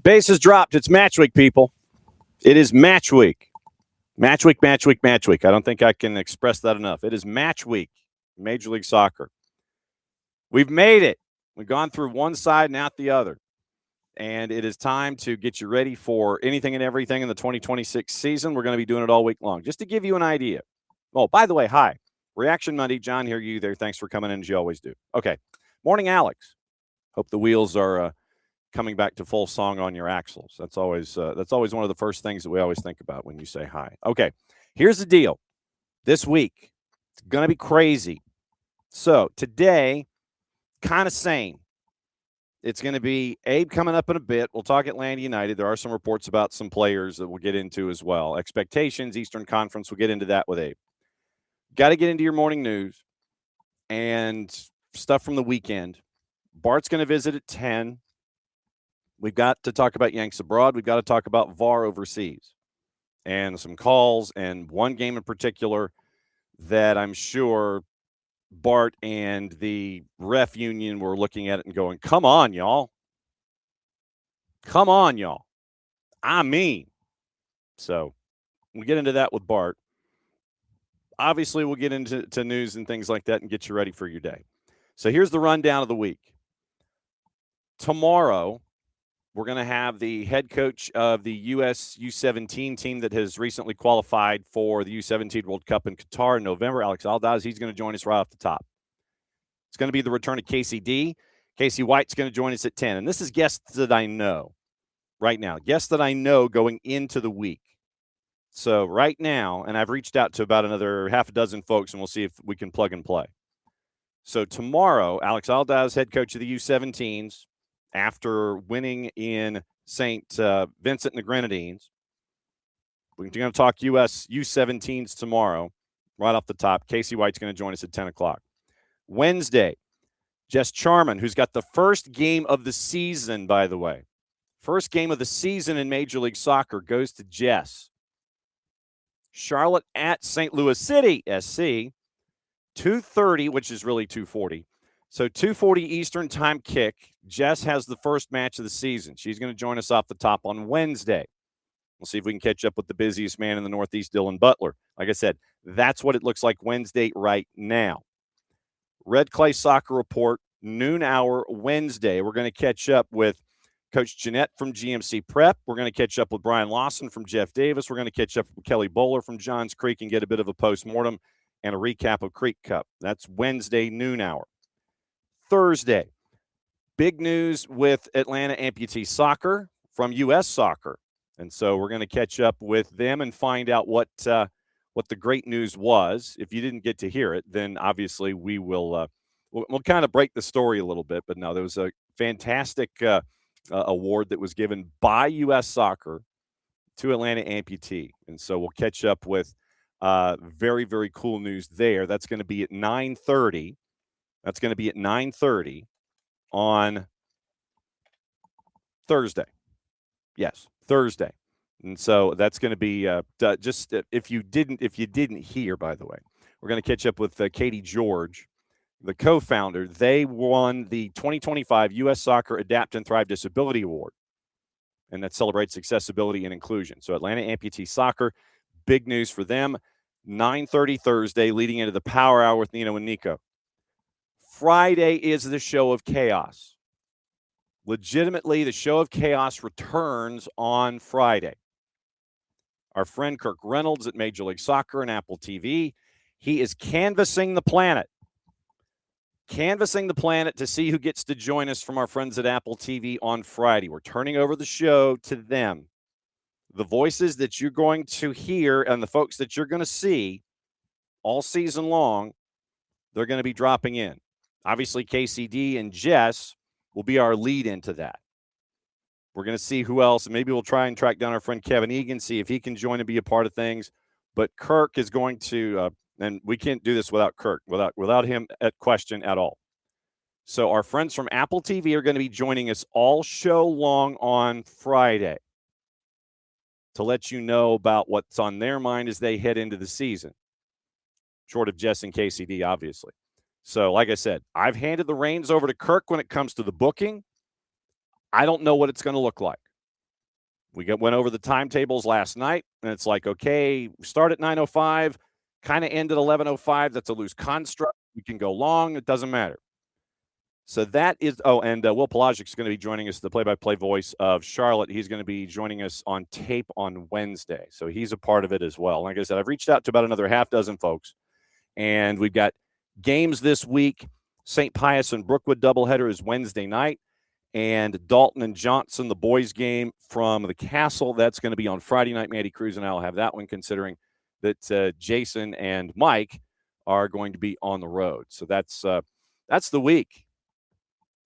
Bases dropped. It's match week, people. It is match week. Match week, match week, match week. I don't think I can express that enough. It is match week, Major League Soccer. We've made it. We've gone through one side and out the other. And it is time to get you ready for anything and everything in the 2026 season. We're going to be doing it all week long. Just to give you an idea. Oh, by the way, hi. Reaction Monday. John here, you there. Thanks for coming in as you always do. Okay. Morning, Alex. Hope the wheels are coming back to full song on your axles. That's always one of the first things that we always think about when you say hi. Okay, here's the deal. This week, it's going to be crazy. So today, kind of same. It's going to be Abe coming up in a bit. We'll talk Atlanta United. There are some reports about some players that we'll get into as well. Expectations, Eastern Conference, we'll get into that with Abe. Got to get into your morning news and stuff from the weekend. Bart's going to visit at 10. We've got to talk about Yanks abroad. We've got to talk about VAR overseas and some calls and one game in particular that I'm sure Bart and the ref union were looking at it and going, come on, y'all. Come on, y'all. I mean. So we'll get into that with Bart. Obviously, we'll get into news and things like that and get you ready for your day. So here's the rundown of the week. Tomorrow, we're going to have the head coach of the U.S. U17 team that has recently qualified for the U17 World Cup in Qatar in November. Alex Aldaz, he's going to join us right off the top. It's going to be the return of KCD. Casey White's going to join us at 10. And this is guests that I know right now. Guests that I know going into the week. So right now, and I've reached out to about another half a dozen folks, and we'll see if we can plug and play. So tomorrow, Alex Aldaz, head coach of the U17s, after winning in St. Vincent and the Grenadines. We're going to talk U.S. U17s tomorrow, right off the top. Casey White's going to join us at 10 o'clock. Wednesday, Jess Charman, who's got the first game of the season, by the way. First game of the season in Major League Soccer goes to Jess. Charlotte at St. Louis City, SC. 2:30, which is really 2:40. So 2:40 Eastern time kick. Jess has the first match of the season. She's going to join us off the top on Wednesday. We'll see if we can catch up with the busiest man in the Northeast, Dylan Butler. Like I said, that's what it looks like Wednesday right now. Red Clay Soccer Report, noon hour Wednesday. We're going to catch up with Coach Jeanette from GMC Prep. We're going to catch up with Brian Lawson from Jeff Davis. We're going to catch up with Kelly Bowler from Johns Creek and get a bit of a postmortem and a recap of Creek Cup. That's Wednesday, noon hour. Thursday, big news with Atlanta Amputee Soccer from U.S. Soccer. And so we're going to catch up with them and find out what the great news was. If you didn't get to hear it, then obviously we will we'll kind of break the story a little bit. But no, there was a fantastic award that was given by U.S. Soccer to Atlanta Amputee. And so we'll catch up with very, very cool news there. That's going to be at 9:30. That's going to be at 9:30 on Thursday. Yes, Thursday. And so that's going to be just if you didn't hear, by the way, we're going to catch up with Katie George, the co-founder. They won the 2025 U.S. Soccer Adapt and Thrive Disability Award, and that celebrates accessibility and inclusion. So Atlanta Amputee Soccer, big news for them. 9:30 Thursday, leading into the Power Hour with Nino and Nico. Friday is the Show of Chaos. Legitimately, the Show of Chaos returns on Friday. Our friend Kirk Reynolds at Major League Soccer and Apple TV, he is canvassing the planet. Canvassing the planet to see who gets to join us from our friends at Apple TV on Friday. We're turning over the show to them. The voices that you're going to hear and the folks that you're going to see all season long, they're going to be dropping in. Obviously, KCD and Jess will be our lead into that. We're going to see who else. Maybe we'll try and track down our friend Kevin Egan, see if he can join and be a part of things. But Kirk is going to And we can't do this without Kirk, without him at question at all. So our friends from Apple TV are going to be joining us all show long on Friday to let you know about what's on their mind as they head into the season, short of Jess and KCD, obviously. So, like I said, I've handed the reins over to Kirk when it comes to the booking. I don't know what it's going to look like. We went over the timetables last night, and it's like, okay, we start at 9:05, kind of end at 11:05. That's a loose construct. We can go long. It doesn't matter. So that is – and Will Pelagic is going to be joining us, the play-by-play voice of Charlotte. He's going to be joining us on tape on Wednesday. So he's a part of it as well. Like I said, I've reached out to about another half dozen folks, and we've got games this week. St. Pius and Brookwood doubleheader is Wednesday night, and Dalton and Johnson, the boys game from the Castle, that's going to be on Friday night. Mandy Cruz and I will have that one, considering that Jason and Mike are going to be on the road. So that's the week.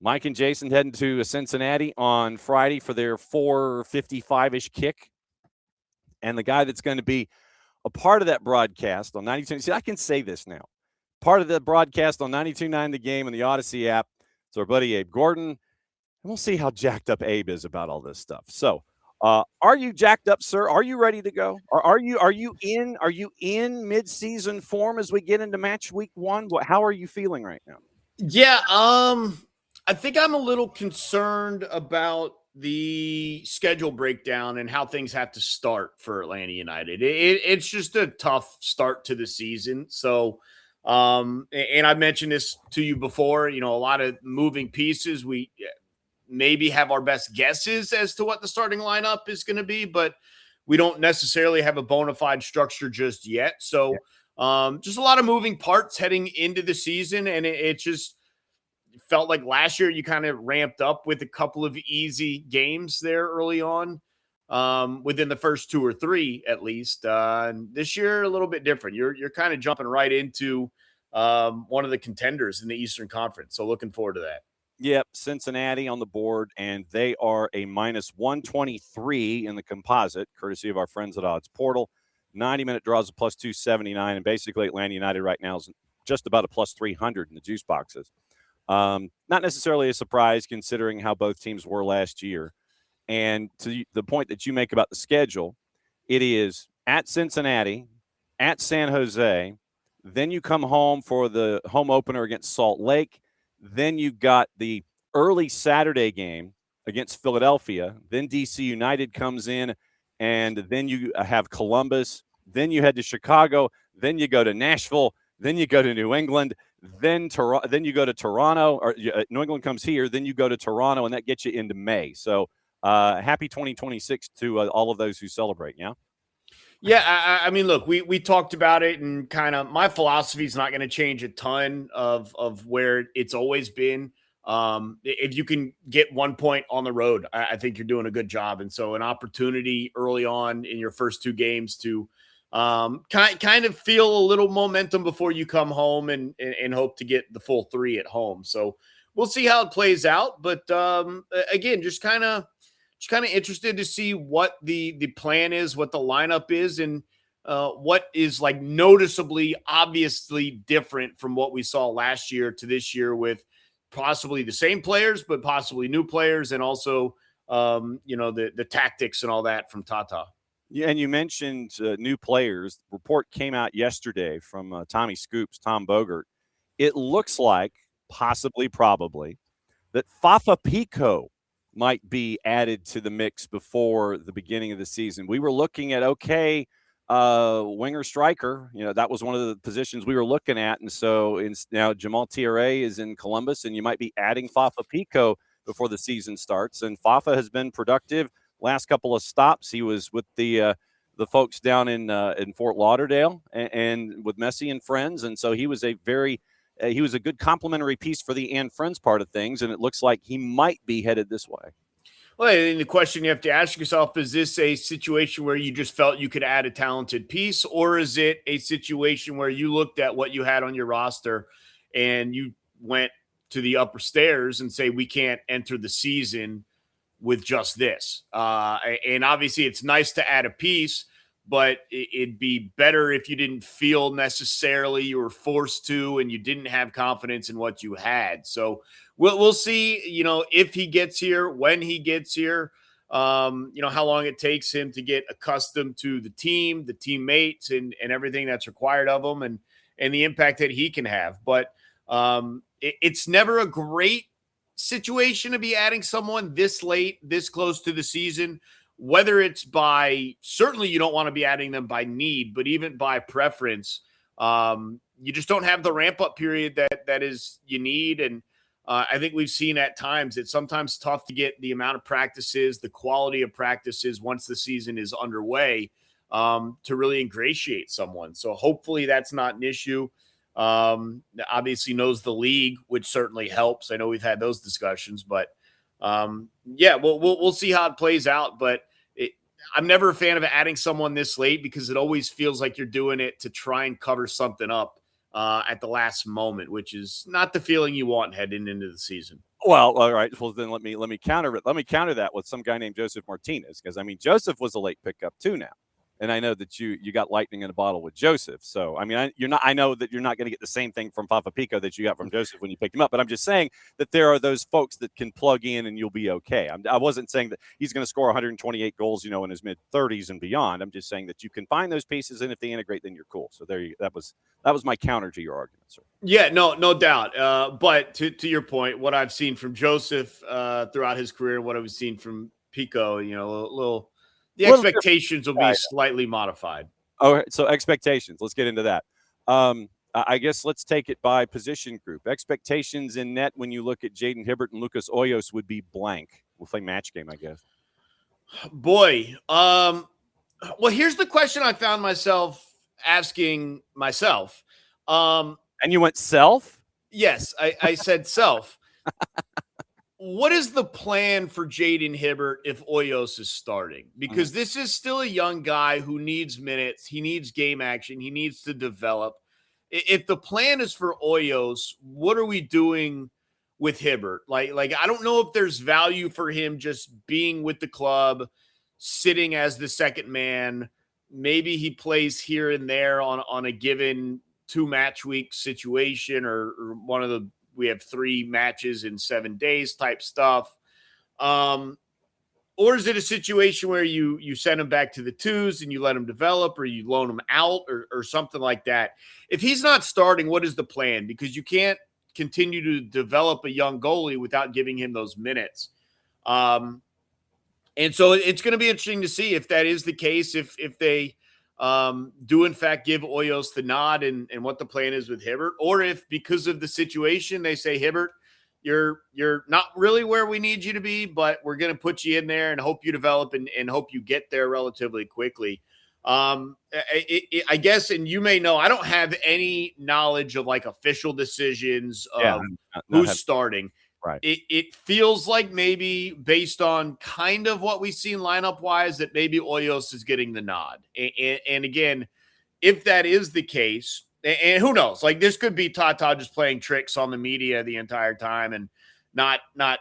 Mike and Jason heading to Cincinnati on Friday for their 4:55-ish kick. And the guy that's going to be a part of that broadcast on 92. See, I can say this now. Part of the broadcast on 92.9 The Game and the Odyssey app. It's our buddy Abe Gordon. And we'll see how jacked up Abe is about all this stuff. So, are you jacked up, sir? Are you ready to go? Are you in mid-season form as we get into match week 1? How are you feeling right now? Yeah, I think I'm a little concerned about the schedule breakdown and how things have to start for Atlanta United. It's just a tough start to the season. So, and I mentioned this to you before, a lot of moving pieces. We maybe have our best guesses as to what the starting lineup is going to be, but we don't necessarily have a bona fide structure just yet. So, just a lot of moving parts heading into the season, and it just felt like last year you kind of ramped up with a couple of easy games there early on, within the first 2 or 3 at least. And this year a little bit different. You're kind of jumping right into one of the contenders in the Eastern Conference. So looking forward to that. Yep, Cincinnati on the board, and they are a minus 123 in the composite, courtesy of our friends at Odds Portal. 90-minute draws a plus 279, and basically Atlanta United right now is just about a plus 300 in the juice boxes. Not necessarily a surprise considering how both teams were last year. And to the point that you make about the schedule, it is at Cincinnati, at San Jose, then you come home for the home opener against Salt Lake, then you've got the early Saturday game against Philadelphia, then DC United comes in, and then you have Columbus, then you head to Chicago, then you go to Nashville, then you go to New England, then you go to Toronto, or New England comes here, then you go to Toronto, and that gets you into May. So happy 2026 to all of those who celebrate, yeah? Yeah, I mean, look, we talked about it, and kind of my philosophy is not going to change a ton of where it's always been. If you can get 1 point on the road, I think you're doing a good job. And so an opportunity early on in your first 2 games to kind of feel a little momentum before you come home and hope to get the full 3 at home. So we'll see how it plays out. But again, just kind of interested to see what the plan is, what the lineup is, and what is like noticeably, obviously different from what we saw last year to this year, with possibly the same players, but possibly new players, and also, the tactics and all that from Tata. Yeah, and you mentioned new players. The report came out yesterday from Tommy Scoops, Tom Bogert. It looks like, possibly, probably, that Fafa Pico might be added to the mix before the beginning of the season. We were looking at, winger striker. That was one of the positions we were looking at. And so now Jamal Tiare is in Columbus, and you might be adding Fafa Pico before the season starts. And Fafa has been productive last couple of stops. He was with the folks down in Fort Lauderdale and with Messi and friends. And so he was a good complimentary piece for the and friends part of things. And it looks like he might be headed this way. Well, and the question you have to ask yourself, is this a situation where you just felt you could add a talented piece, or is it a situation where you looked at what you had on your roster and you went to the upper stairs and say, we can't enter the season with just this? And obviously it's nice to add a piece, but it'd be better if you didn't feel necessarily you were forced to and you didn't have confidence in what you had. So we'll see, if he gets here, when he gets here, how long it takes him to get accustomed to the team, the teammates, and everything that's required of him, and the impact that he can have. But it's never a great situation to be adding someone this late, this close to the season, whether it's certainly you don't want to be adding them by need, but even by preference. You just don't have the ramp up period that is you need. And I think we've seen at times it's sometimes tough to get the amount of practices, the quality of practices once the season is underway, to really ingratiate someone. So hopefully that's not an issue. Obviously knows the league, which certainly helps. I know we've had those discussions, but we'll see how it plays out. But I'm never a fan of adding someone this late because it always feels like you're doing it to try and cover something up at the last moment, which is not the feeling you want heading into the season. Well, all right. Well, then let me counter it. Let me counter that with some guy named Joseph Martinez, because Joseph was a late pickup too now. And I know that you got lightning in a bottle with Joseph. So, I know that you're not going to get the same thing from Papa Pico that you got from Joseph when you picked him up. But I'm just saying that there are those folks that can plug in and you'll be okay. I wasn't saying that he's going to score 128 goals, in his mid-30s and beyond. I'm just saying that you can find those pieces, and if they integrate, then you're cool. So that was my counter to your argument, sir. Yeah, no doubt. But to your point, what I've seen from Joseph throughout his career, what I've seen from Pico, the expectations will be slightly modified. Oh, so expectations. Let's get into that. I guess let's take it by position group. Expectations in net when you look at Jaden Hibbert and Lucas Hoyos would be blank. We'll play match game, I guess. Boy. Well, here's the question I found myself asking myself. And you went self? Yes, I said self. What is the plan for Jaden Hibbert if Hoyos is starting? Because this is still a young guy who needs minutes. He needs game action. He needs to develop. If the plan is for Hoyos, what are we doing with Hibbert? Like I don't know if there's value for him just being with the club, sitting as the second man. Maybe he plays here and there on a given 2-match week situation or one of the we have 3 matches in 7 days type stuff. Or is it a situation where you send him back to the 2s and you let him develop, or you loan him out or something like that? If he's not starting, what is the plan? Because you can't continue to develop a young goalie without giving him those minutes. And so it's going to be interesting to see if that is the case, if they do in fact give Hoyos the nod and what the plan is with Hibbert, or if because of the situation they say, Hibbert, you're not really where we need you to be, but we're going to put you in there and hope you develop and hope you get there relatively quickly. I guess, and you may know, I don't have any knowledge of like official decisions of who's starting. Right. It feels like maybe based on kind of what we've seen lineup wise that maybe Hoyos is getting the nod. And again, if that is the case, and who knows, like this could be Tata just playing tricks on the media the entire time and not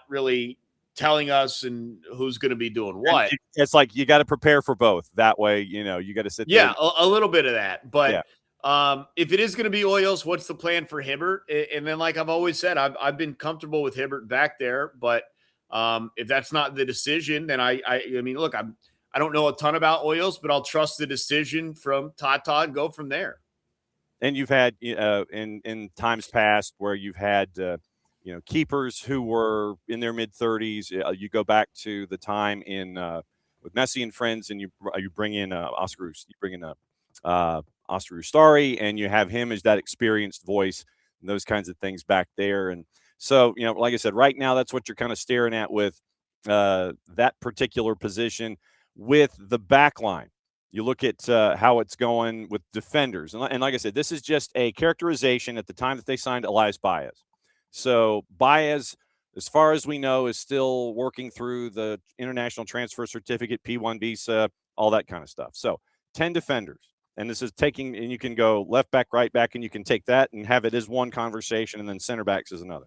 really telling us and who's going to be doing what. It's like you got to prepare for both. That way, you got to sit there. Yeah, a little bit of that. But if it is going to be Hoyos, what's the plan for Hibbert? And then, like I've always said, I've been comfortable with Hibbert back there. But if that's not the decision, then I mean, look, I don't know a ton about Hoyos, but I'll trust the decision from Tata and go from there. And you've had in times past where you've had keepers who were in their mid-30s. You go back to the time in with Messi and friends, and you bring in Oscar. You bring in Oscar Ustari, and you have him as that experienced voice and those kinds of things back there. And so, like I said, right now that's what you're kind of staring at with that particular position. With the back line, you look at how it's going with defenders. And like I said, this is just a characterization at the time that they signed Elias Baez. So Baez, as far as we know, is still working through the international transfer certificate, P1 visa, all that kind of stuff. So 10 defenders. And this is taking, and you can go left back, right back, and you can take that and have it as one conversation, and then center backs is another.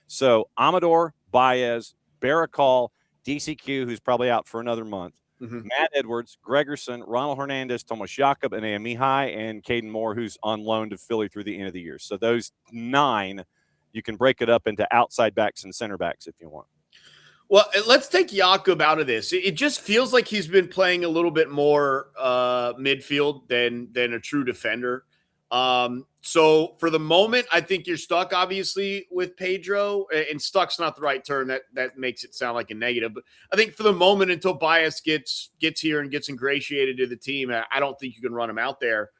So Amador, Baez, Baracol, DCQ, who's probably out for another month, Mhm. Matt Edwards, Gregerson, Ronald Hernandez, Tomas Jakob, and Mihai, and Caden Moore, who's on loan to Philly through the end of the year. So those 9, you can break it up into outside backs and center backs if you want. Well, let's take Jakob out of this. It just feels like he's been playing a little bit more midfield than a true defender. So for the moment, I think you're stuck, obviously, with Pedro. And stuck's not the right term. That makes it sound like a negative. But I think for the moment, until Bias gets here and gets ingratiated to the team, I don't think you can run him out there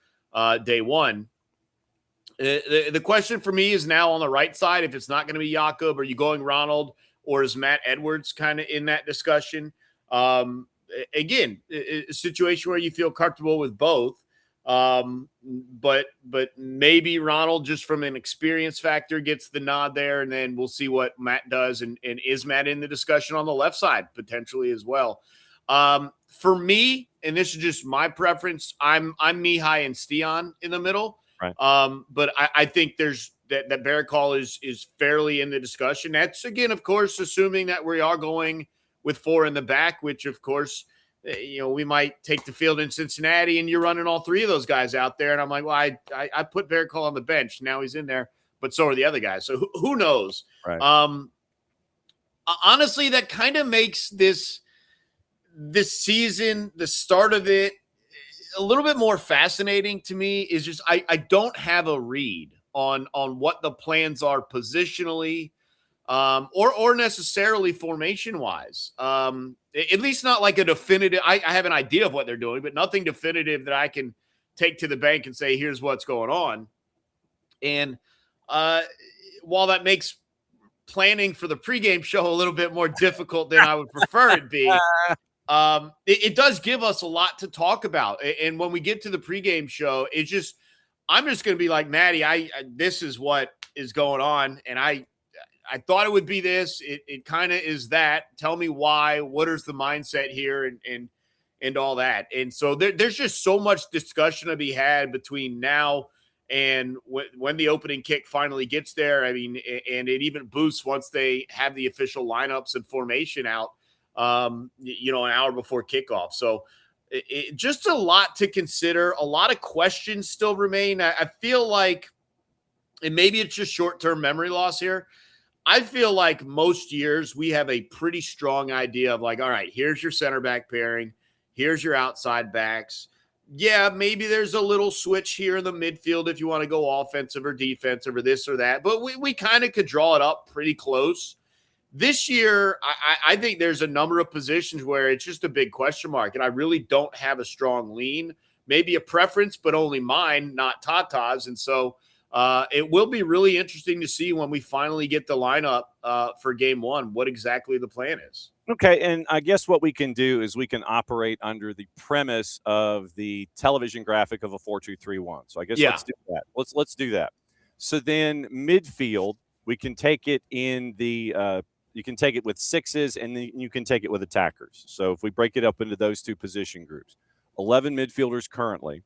day one. The question for me is now on the right side. If it's not going to be Jakob, are you going Ronald? Or is Matt Edwards kind of in that discussion? Again, a situation where you feel comfortable with both. But maybe Ronald, just from an experience factor, gets the nod there, and then we'll see what Matt does. And is Matt in the discussion on the left side potentially as well? For me, and this is just my preference, I'm Mihai and Stian in the middle. Right. But I think there's that Barracall is fairly in the discussion. That's, again, of course, assuming that we are going with 4 in the back, which, of course, we might take the field in Cincinnati and you're running all 3 of those guys out there. And I'm like, well, I put Barracall on the bench. Now he's in there, but so are the other guys. So who knows? Right. Honestly, that kind of makes this season, the start of it, a little bit more fascinating to me. Is just I don't have a read on what the plans are positionally, or necessarily formation wise. At least not like a definitive. I have an idea of what they're doing, but nothing definitive that I can take to the bank and say, here's what's going on. And while that makes planning for the pregame show a little bit more difficult than I would prefer it be, it does give us a lot to talk about. And when we get to the pregame show, I'm just going to be like, Maddie, this is what is going on. And I thought it would be this. It kind of is that. Tell me why. What is the mindset here and all that. And so there's just so much discussion to be had between now and when the opening kick finally gets there. I mean, and it even boosts once they have the official lineups and formation out, an hour before kickoff. So just a lot to consider. A lot of questions still remain. I feel like, and maybe it's just short-term memory loss here, I feel like most years we have a pretty strong idea of like, all right, here's your center back pairing. Here's your outside backs. Yeah, maybe there's a little switch here in the midfield if you want to go offensive or defensive or this or that. But we kind of could draw it up pretty close. This year, I think there's a number of positions where it's just a big question mark, and I really don't have a strong lean. Maybe a preference, but only mine, not Tata's. And so it will be really interesting to see when we finally get the lineup for game 1, what exactly the plan is. Okay, and I guess what we can do is we can operate under the premise of the television graphic of a 4-2-3-1. So I guess let's do that. Let's do that. So then midfield, we can take it in the you can take it with 6s, and then you can take it with attackers. So if we break it up into those 2 position groups, 11 midfielders currently: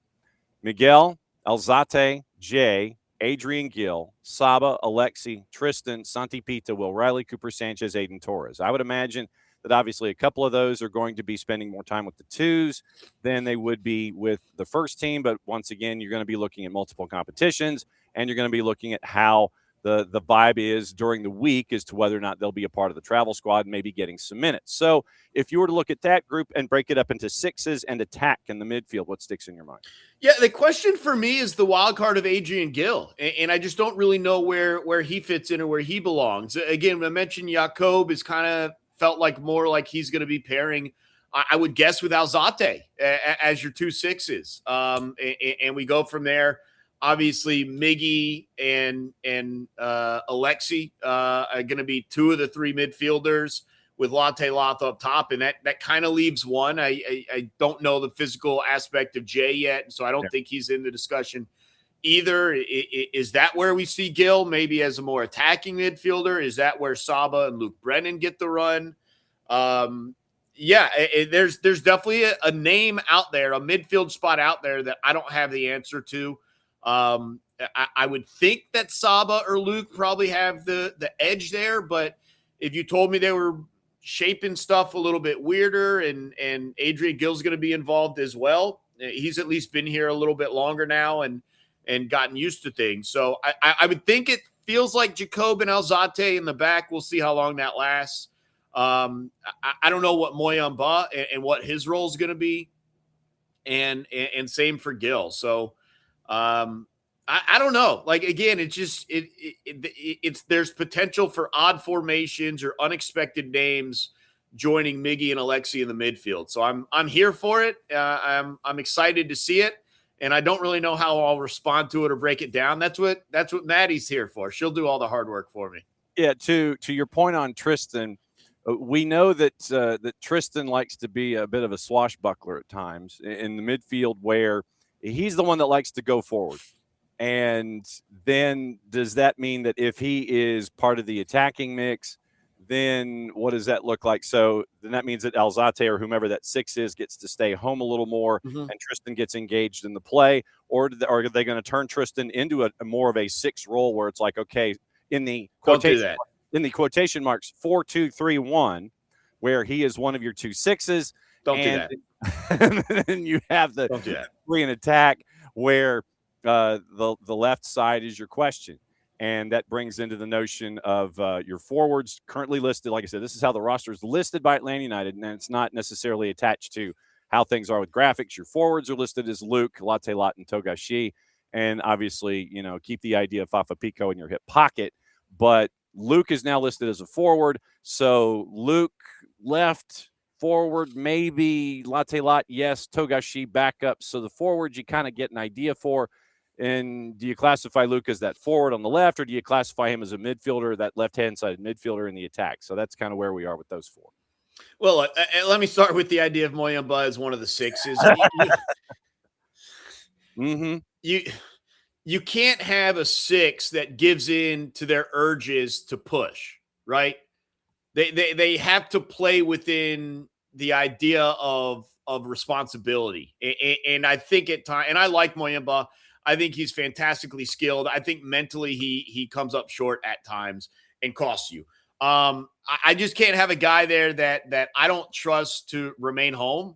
Miguel, Alzate, Jay, Adrian Gill, Saba, Alexi, Tristan, Santi Pita, Will Riley, Cooper Sanchez, Aiden Torres. I would imagine that obviously a couple of those are going to be spending more time with the 2s than they would be with the first team. But once again, you're going to be looking at multiple competitions, and you're going to be looking at how the vibe is during the week as to whether or not they'll be a part of the travel squad, maybe getting some minutes. So if you were to look at that group and break it up into 6s and attack in the midfield, what sticks in your mind? Yeah, the question for me is the wild card of Adrian Gill, and I just don't really know where he fits in or where he belongs. Again, I mentioned Jakob is kind of felt like more like he's going to be pairing, I would guess, with Alzate as your 2 6s. And we go from there. Obviously, Miggy and Alexi are going to be 2 of the 3 midfielders, with Latte Loth up top, and that kind of leaves one. I don't know the physical aspect of Jay yet, so I don't think he's in the discussion either. Is that where we see Gill maybe as a more attacking midfielder? Is that where Saba and Luke Brennan get the run? There's definitely a name out there, a midfield spot out there that I don't have the answer to. I would think that Saba or Luke probably have the edge there, but if you told me they were shaping stuff a little bit weirder, and Adrian Gill's going to be involved as well. He's at least been here a little bit longer now and gotten used to things. So I would think it feels like Jacob and Alzate in the back. We'll see how long that lasts. I don't know what Moyamba and what his role is going to be, and same for Gill. So I don't know. Like, again, it's just it's there's potential for odd formations or unexpected names joining Miggy and Alexi in the midfield. So I'm here for it. I'm excited to see it, and I don't really know how I'll respond to it or break it down. That's what Maddie's here for. She'll do all the hard work for me. Yeah. To your point on Tristan, we know that that Tristan likes to be a bit of a swashbuckler at times in the midfield, where he's the one that likes to go forward. And then does that mean that if he is part of the attacking mix, then what does that look like? So then that means that Alzate or whomever that 6 is gets to stay home a little more, and Tristan gets engaged in the play, or are they going to turn Tristan into a more of a 6 role where it's like, okay, in the quotation marks 4-2-3-1, where he is one of your 2 6s. Don't do that. And then you have the 3 in attack, where the left side is your question. And that brings into the notion of your forwards currently listed. Like I said, this is how the roster is listed by Atlanta United, and it's not necessarily attached to how things are with graphics. Your forwards are listed as Luke, Latte Lot, and Togashi. And obviously, keep the idea of Fafa Pico in your hip pocket. But Luke is now listed as a forward. So Luke left, forward, maybe Latte Lot, yes, Togashi backup. So the forwards you kind of get an idea for. And do you classify Luke as that forward on the left, or do you classify him as a midfielder, that left-hand side midfielder in the attack? So that's kind of where we are with those 4. Well, let me start with the idea of Moyamba as one of the 6s. You can't have a 6 that gives in to their urges to push, right? They have to play within the idea of responsibility. And I think at times, and I like Moyamba. I think he's fantastically skilled. I think mentally he comes up short at times and costs you. I just can't have a guy there that I don't trust to remain home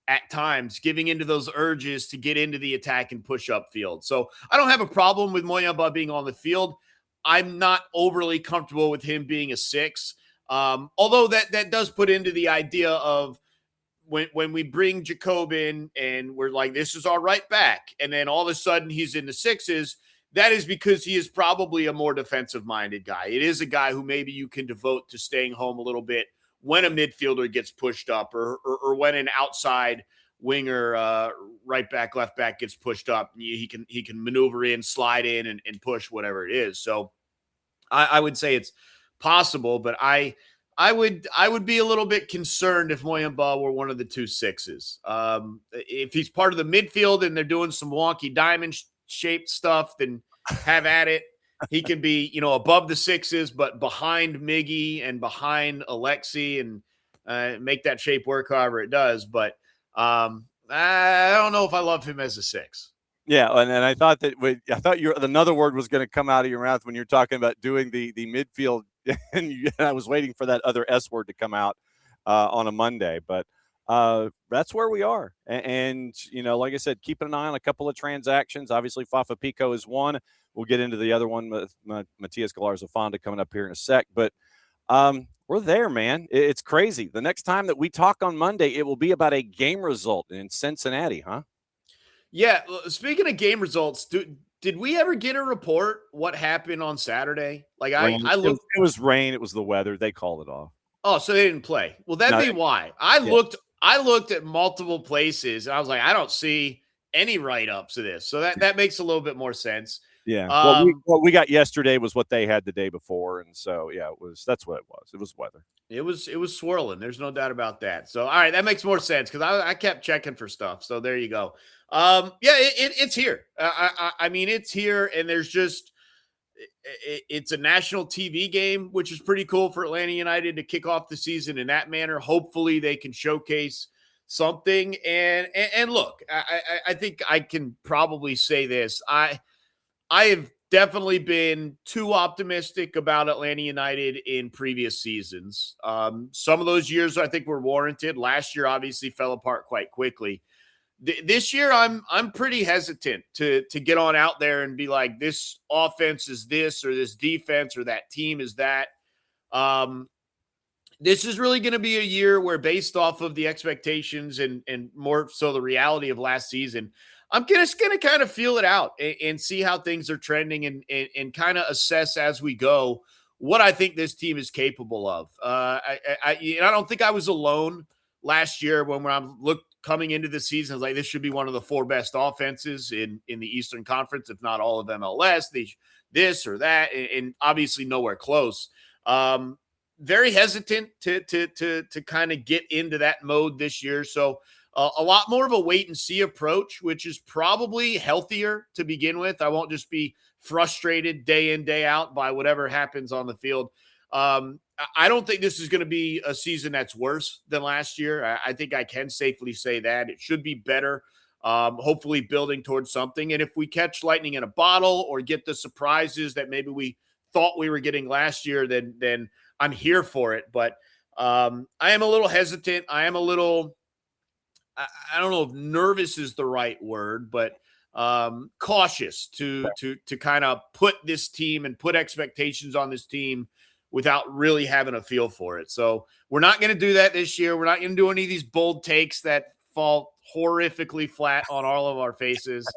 at times, giving into those urges to get into the attack and push up field. So I don't have a problem with Moyamba being on the field. I'm not overly comfortable with him being a 6. Although that does put into the idea of when we bring Jacob in and we're like, this is our right back, and then all of a sudden he's in the 6s, that is because he is probably a more defensive-minded guy. It is a guy who maybe you can devote to staying home a little bit when a midfielder gets pushed up, or when an outside winger, right back, left back gets pushed up. He can maneuver in, slide in, and push whatever it is. So I would say it's possible, but I would be a little bit concerned if Moyamba were one of the 2 6s. If he's part of the midfield and they're doing some wonky diamond-shaped stuff, then have at it. He can be, above the 6s, but behind Miggy and behind Alexi, and make that shape work however it does. But I don't know if I love him as a 6. Yeah, and I thought that another word was going to come out of your mouth when you're talking about doing the midfield, and I was waiting for that other S word to come out on a Monday. But that's where we are, and like I said, keeping an eye on a couple of transactions. Obviously, Fafa Pico is one. We'll get into the other one with Matias Galarza-Fonda coming up here in a sec. But we're there, man. It's crazy. The next time that we talk on Monday, it will be about a game result in Cincinnati, huh? Yeah. Speaking of game results, did we ever get a report what happened on Saturday? Like I looked. It was rain. It was the weather. They called it off. Oh, so they didn't play. Well, that'd be why. I looked at multiple places, and I was like, I don't see any write-ups of this. So that makes a little bit more sense. Yeah. What we got yesterday was what they had the day before, and so that's what it was. It was weather. It was swirling. There's no doubt about that. So all right, that makes more sense because I kept checking for stuff. So there you go. It's here. I mean, it's here, and there's just it's a national TV game, which is pretty cool for Atlanta United to kick off the season in that manner. Hopefully, they can showcase something. And look, I think I can probably say this. I have definitely been too optimistic about Atlanta United in previous seasons. Some of those years I think were warranted. Last year obviously fell apart quite quickly. This year I'm pretty hesitant to get on out there and be like, this offense is this, or this defense, or that team is that. This is really going to be a year where, based off of the expectations and more so the reality of last season, I'm just going to kind of feel it out and see how things are trending and kind of assess as we go what I think this team is capable of. I don't think I was alone last year when I'm coming into the season. I was like, this should be one of the 4 best offenses in the Eastern Conference, if not all of MLS. This or that, and obviously nowhere close. Very hesitant to kind of get into that mode this year. So a lot more of a wait and see approach, which is probably healthier to begin with. I won't just be frustrated day in, day out by whatever happens on the field. I don't think this is going to be a season that's worse than last year. I think I can safely say that. It should be better, hopefully building towards something. And if we catch lightning in a bottle or get the surprises that maybe we thought we were getting last year, then I'm here for it. But I am a little hesitant. I am a little, I don't know if nervous is the right word, but cautious to kind of put this team and put expectations on this team without really having a feel for it. So we're not going to do that this year. We're not going to do any of these bold takes that fall horrifically flat on all of our faces.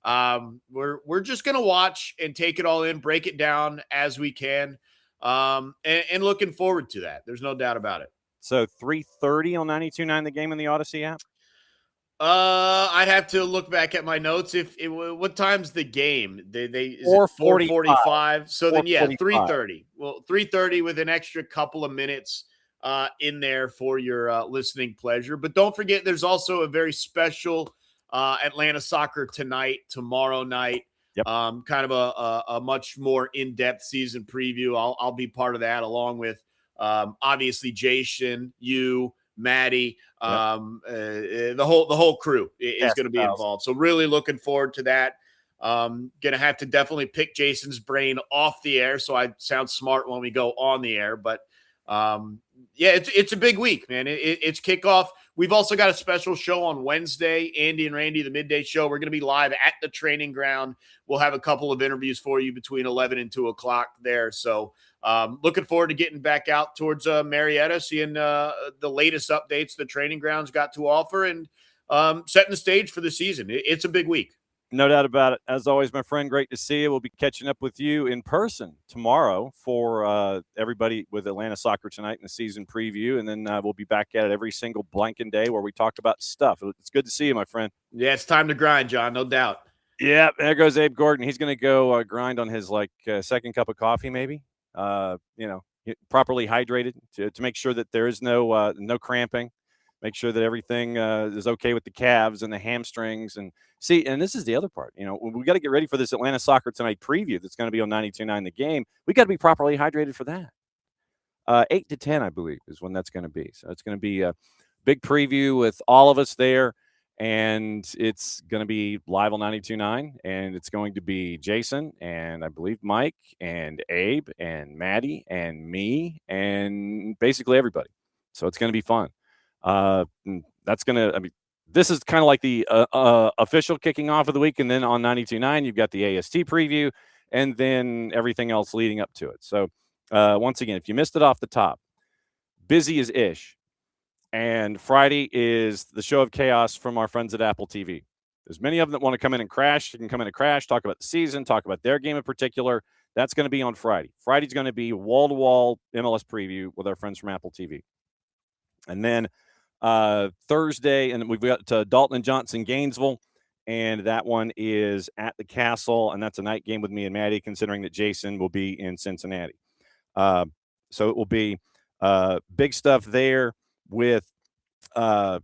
We're just going to watch and take it all in, break it down as we can. And looking forward to that. There's no doubt about it. So 3:30 on 92.9 The Game in the Odyssey app? I'd have to look back at my notes. What time's the game? They is 4:45. So then 3:30. Well, 3:30 with an extra couple of minutes in there for your listening pleasure. But don't forget, there's also a very special Atlanta Soccer Tonight, tomorrow night. Yep. Kind of a much more in-depth season preview. I'll be part of that, along with obviously Jason, you, Maddie, the whole crew is going to be involved. So really looking forward to that. Going to have to definitely pick Jason's brain off the air so I sound smart when we go on the air. But it's a big week, man. It's kickoff. We've also got a special show on Wednesday, Andy and Randy, the midday show. We're going to be live at the training ground. We'll have a couple of interviews for you between 11 and 2 o'clock there. So looking forward to getting back out towards Marietta, seeing the latest updates the training grounds got to offer, and setting the stage for the season. It's a big week. No doubt about it. As always, my friend, great to see you. We'll be catching up with you in person tomorrow for everybody with Atlanta Soccer Tonight and the season preview. And then we'll be back at it every single blanking day where we talk about stuff. It's good to see you, my friend. Yeah, it's time to grind, John. No doubt. Yeah, there goes Abe Gordon. He's going to go grind on his second cup of coffee, maybe. Properly hydrated to make sure that there is no cramping. Make sure that everything is okay with the calves and the hamstrings. And see, and this is the other part. We got to get ready for this Atlanta Soccer Tonight preview that's going to be on 92.9 The Game. We got to be properly hydrated for that. 8 to 10, I believe, is when that's going to be. So it's going to be a big preview with all of us there. And it's going to be live on 92.9. And it's going to be Jason and I believe Mike and Abe and Maddie and me and basically everybody. So it's going to be fun. This is kind of like the official kicking off of the week. And then on 92.9, you've got the AST preview and then everything else leading up to it. So once again, if you missed it off the top, busy as ish. And Friday is the show of chaos from our friends at Apple TV. There's many of them that want to come in and crash. You can come in and crash, talk about the season, talk about their game in particular. That's going to be on Friday. Friday's going to be wall-to-wall MLS preview with our friends from Apple TV. And then Thursday, and we've got Dalton and Johnson Gainesville, and that one is at the Castle, and that's a night game with me and Maddie, considering that Jason will be in Cincinnati. So it will be big stuff there with the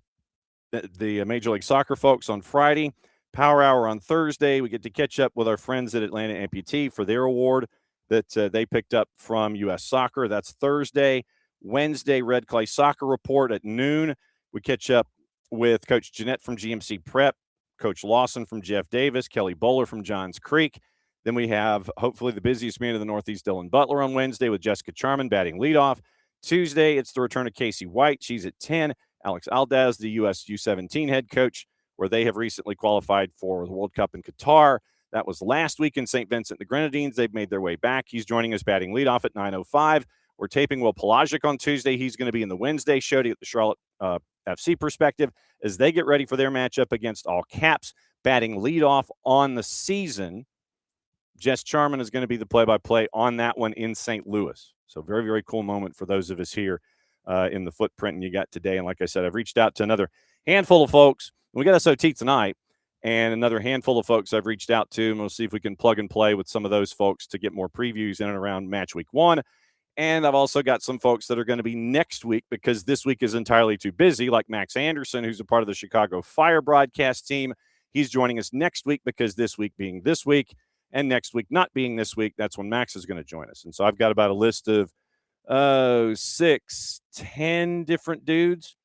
Major League Soccer folks on Friday. Power Hour on Thursday. We get to catch up with our friends at Atlanta Amputee for their award that they picked up from U.S. Soccer. That's Thursday. Wednesday, Red Clay Soccer Report at noon. We catch up with Coach Jeanette from GMC Prep, Coach Lawson from Jeff Davis, Kelly Bowler from Johns Creek. Then we have hopefully the busiest man in the Northeast, Dylan Butler, on Wednesday with Jessica Charman batting leadoff. Tuesday, it's the return of Casey White. She's at 10. Alex Aldaz, the U.S. U17 head coach, where they have recently qualified for the World Cup in Qatar. That was last week in St. Vincent and the Grenadines. They've made their way back. He's joining us batting leadoff at 9:05. We're taping Will Pelagic on Tuesday. He's going to be in the Wednesday show to get the Charlotte FC perspective as they get ready for their matchup against All Caps. Batting leadoff on the season, Jess Charman is going to be the play-by-play on that one in St. Louis. So very, very cool moment for those of us here in the footprint you got today. And like I said, I've reached out to another handful of folks. We got SOT tonight, and another handful of folks I've reached out to, and we'll see if we can plug and play with some of those folks to get more previews in and around match week 1. And I've also got some folks that are going to be next week because this week is entirely too busy, like Max Anderson, who's a part of the Chicago Fire broadcast team. He's joining us next week because this week being this week and next week not being this week, that's when Max is going to join us. And so I've got about a list of 6, 10 different dudes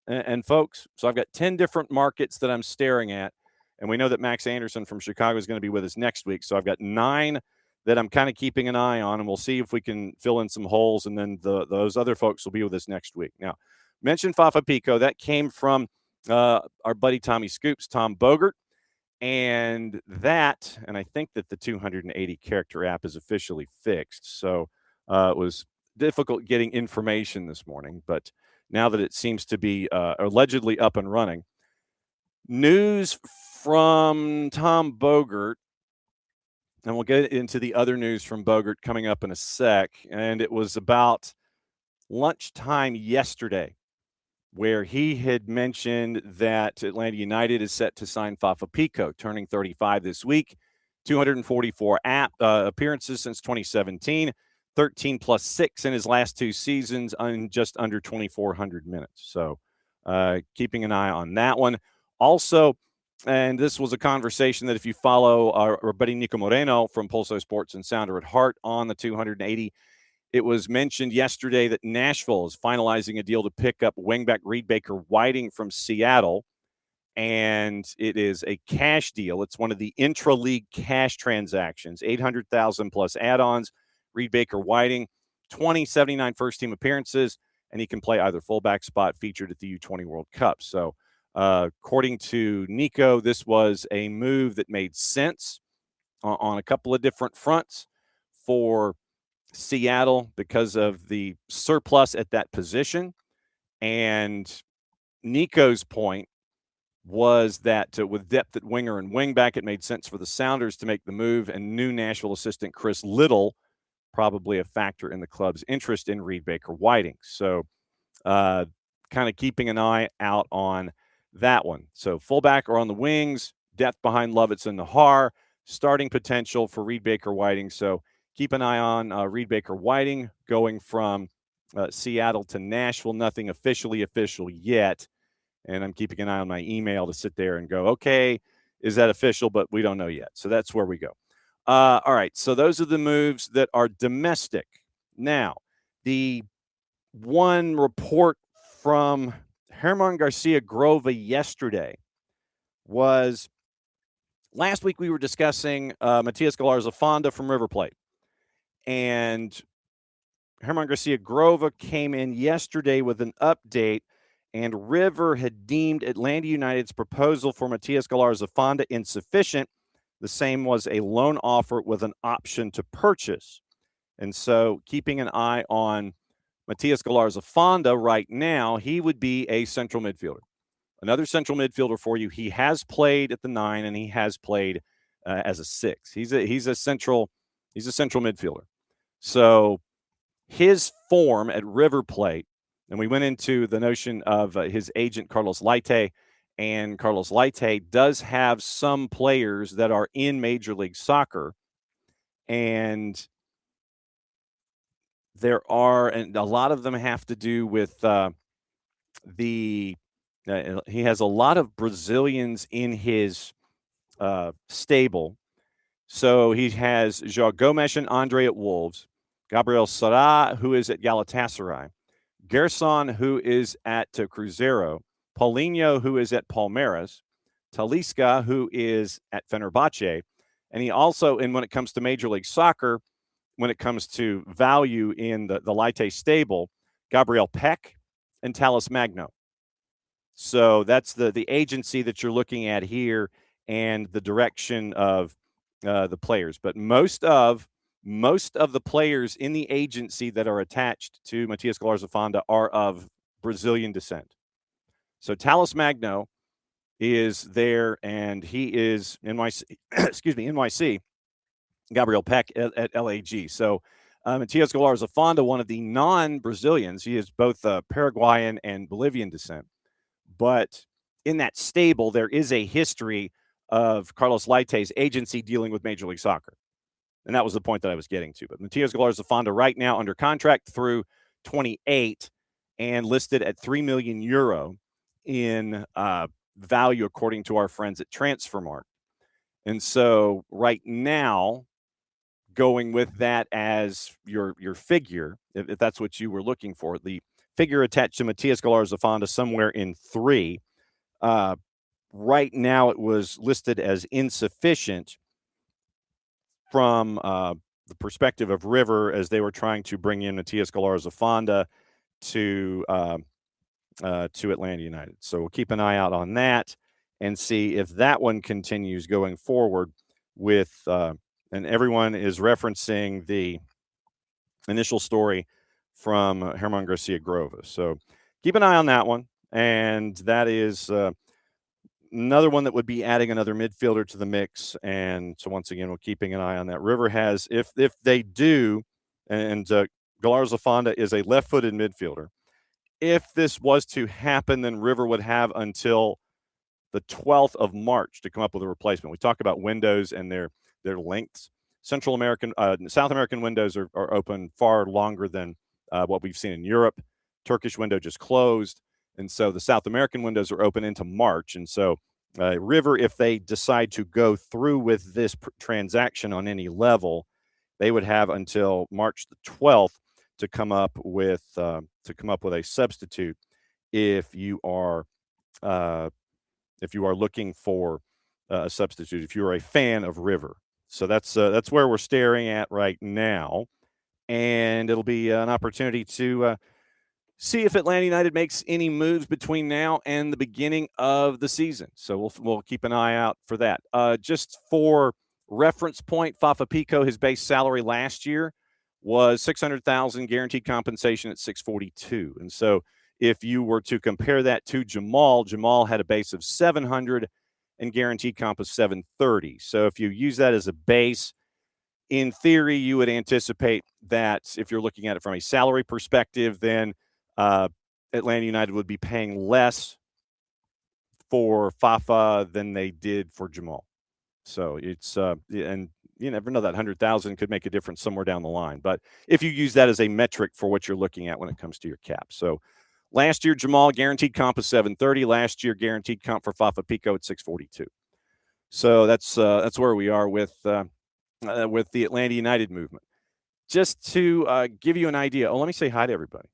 and folks. So I've got 10 different markets that I'm staring at. And we know that Max Anderson from Chicago is going to be with us next week. So I've got 9 that I'm kind of keeping an eye on, and we'll see if we can fill in some holes, and then those other folks will be with us next week. Now, mentioned Fafa Pico. That came from our buddy Tommy Scoops, Tom Bogert, and I think that the 280 character app is officially fixed. So it was difficult getting information this morning, but now that it seems to be allegedly up and running, news from Tom Bogert. And we'll get into the other news from Bogert coming up in a sec. And it was about lunchtime yesterday where he had mentioned that Atlanta United is set to sign Fafa Pico, turning 35 this week, 244 appearances since 2017, 13 plus 6 in his last 2 seasons on just under 2,400 minutes. So keeping an eye on that one. Also, and this was a conversation that if you follow our buddy Nico Moreno from Pulso Sports and Sounder at Heart on the 280, it was mentioned yesterday that Nashville is finalizing a deal to pick up wingback Reed Baker Whiting from Seattle, and it is a cash deal. It's one of the intra-league cash transactions, $800,000 plus add-ons. Reed Baker Whiting, 79 first-team appearances, and he can play either fullback spot featured at the U20 World Cup. So according to Nico, this was a move that made sense on a couple of different fronts for Seattle because of the surplus at that position. And Nico's point was that with depth at winger and wingback, it made sense for the Sounders to make the move, and new Nashville assistant Chris Little probably a factor in the club's interest in Reed Baker Whiting. So kind of keeping an eye out on that one. So fullback or on the wings, depth behind Lovitz and Nahar, starting potential for Reed Baker Whiting. So keep an eye on Reed Baker Whiting going from Seattle to Nashville. Nothing official yet. And I'm keeping an eye on my email to sit there and go, okay, is that official? But we don't know yet. So that's where we go. All right. So those are the moves that are domestic. Now, the one report from Germán Garcia Grova yesterday was last week we were discussing Matias Galarza-Fonda from River Plate. And Germán Garcia Grova came in yesterday with an update, and River had deemed Atlanta United's proposal for Matias Galarza-Fonda insufficient. The same was a loan offer with an option to purchase. And so keeping an eye on Matias Galarza-Fonda right now, he would be a central midfielder. Another central midfielder for you. He has played at the 9 and he has played as a 6. He's a central midfielder. So his form at River Plate, and we went into the notion of his agent Carlos Leite, and Carlos Leite does have some players that are in Major League Soccer, and and a lot of them have to do with he has a lot of Brazilians in his stable. So he has João Gomes and Andre at Wolves, Gabriel Sará, who is at Galatasaray, Gerson, who is at Cruzeiro, Paulinho, who is at Palmeiras, Talisca, who is at Fenerbahce, And he also, and when it comes to Major League Soccer, when it comes to value in the Laite stable, Gabriel Peck and Talis Magno. So that's the agency that you're looking at here and the direction of the players. But most of the players in the agency that are attached to Matias Galarza-Fonda are of Brazilian descent. So Talis Magno is there, and he is NYC, NYC, Gabriel Peck at LAG. So Matias Galarza-Fonda, one of the non-Brazilians, he is both Paraguayan and Bolivian descent. But in that stable, there is a history of Carlos Laite's agency dealing with Major League Soccer. And that was the point that I was getting to. But Matias Galarza-Fonda right now under contract through 28 and listed at €3 million in value, according to our friends at Transfermarkt. And so right now, going with that as your figure, if that's what you were looking for, the figure attached to Matias Galarza-Fonda somewhere in 3. Right now, it was listed as insufficient from the perspective of River as they were trying to bring in Matias Galarza-Fonda to Atlanta United. So we'll keep an eye out on that and see if that one continues going forward with and everyone is referencing the initial story from Herman Garcia Grova. So keep an eye on that one. And that is another one that would be adding another midfielder to the mix. And so once again, we're keeping an eye on that. River has, if they do, and Galarza-Fonda is a left-footed midfielder. If this was to happen, then River would have until the 12th of March to come up with a replacement. We talk about windows and their lengths. South American windows are open far longer than what we've seen in Europe. Turkish window just closed. And so the South American windows are open into March. And so River, if they decide to go through with this transaction on any level, they would have until March the 12th to come up with a substitute if you are looking for a substitute, if you're a fan of River. So that's where we're staring at right now, and it'll be an opportunity to see if Atlanta United makes any moves between now and the beginning of the season. So we'll keep an eye out for that. Just for reference point, Fafa Pico, his base salary last year was $600,000, guaranteed compensation at $642, and so if you were to compare that to Jamal had a base of $700 and guaranteed comp of $730. So if you use that as a base, in theory, you would anticipate that if you're looking at it from a salary perspective, then Atlanta United would be paying less for Fafa than they did for Jamal. So it's and you never know, that 100,000 could make a difference somewhere down the line. But if you use that as a metric for what you're looking at when it comes to your cap. So last year, Jamal guaranteed comp of $730. Last year, guaranteed comp for Fafa Pico at $642. So that's where we are with the Atlanta United movement. Just to give you an idea. Oh, let me say hi to everybody.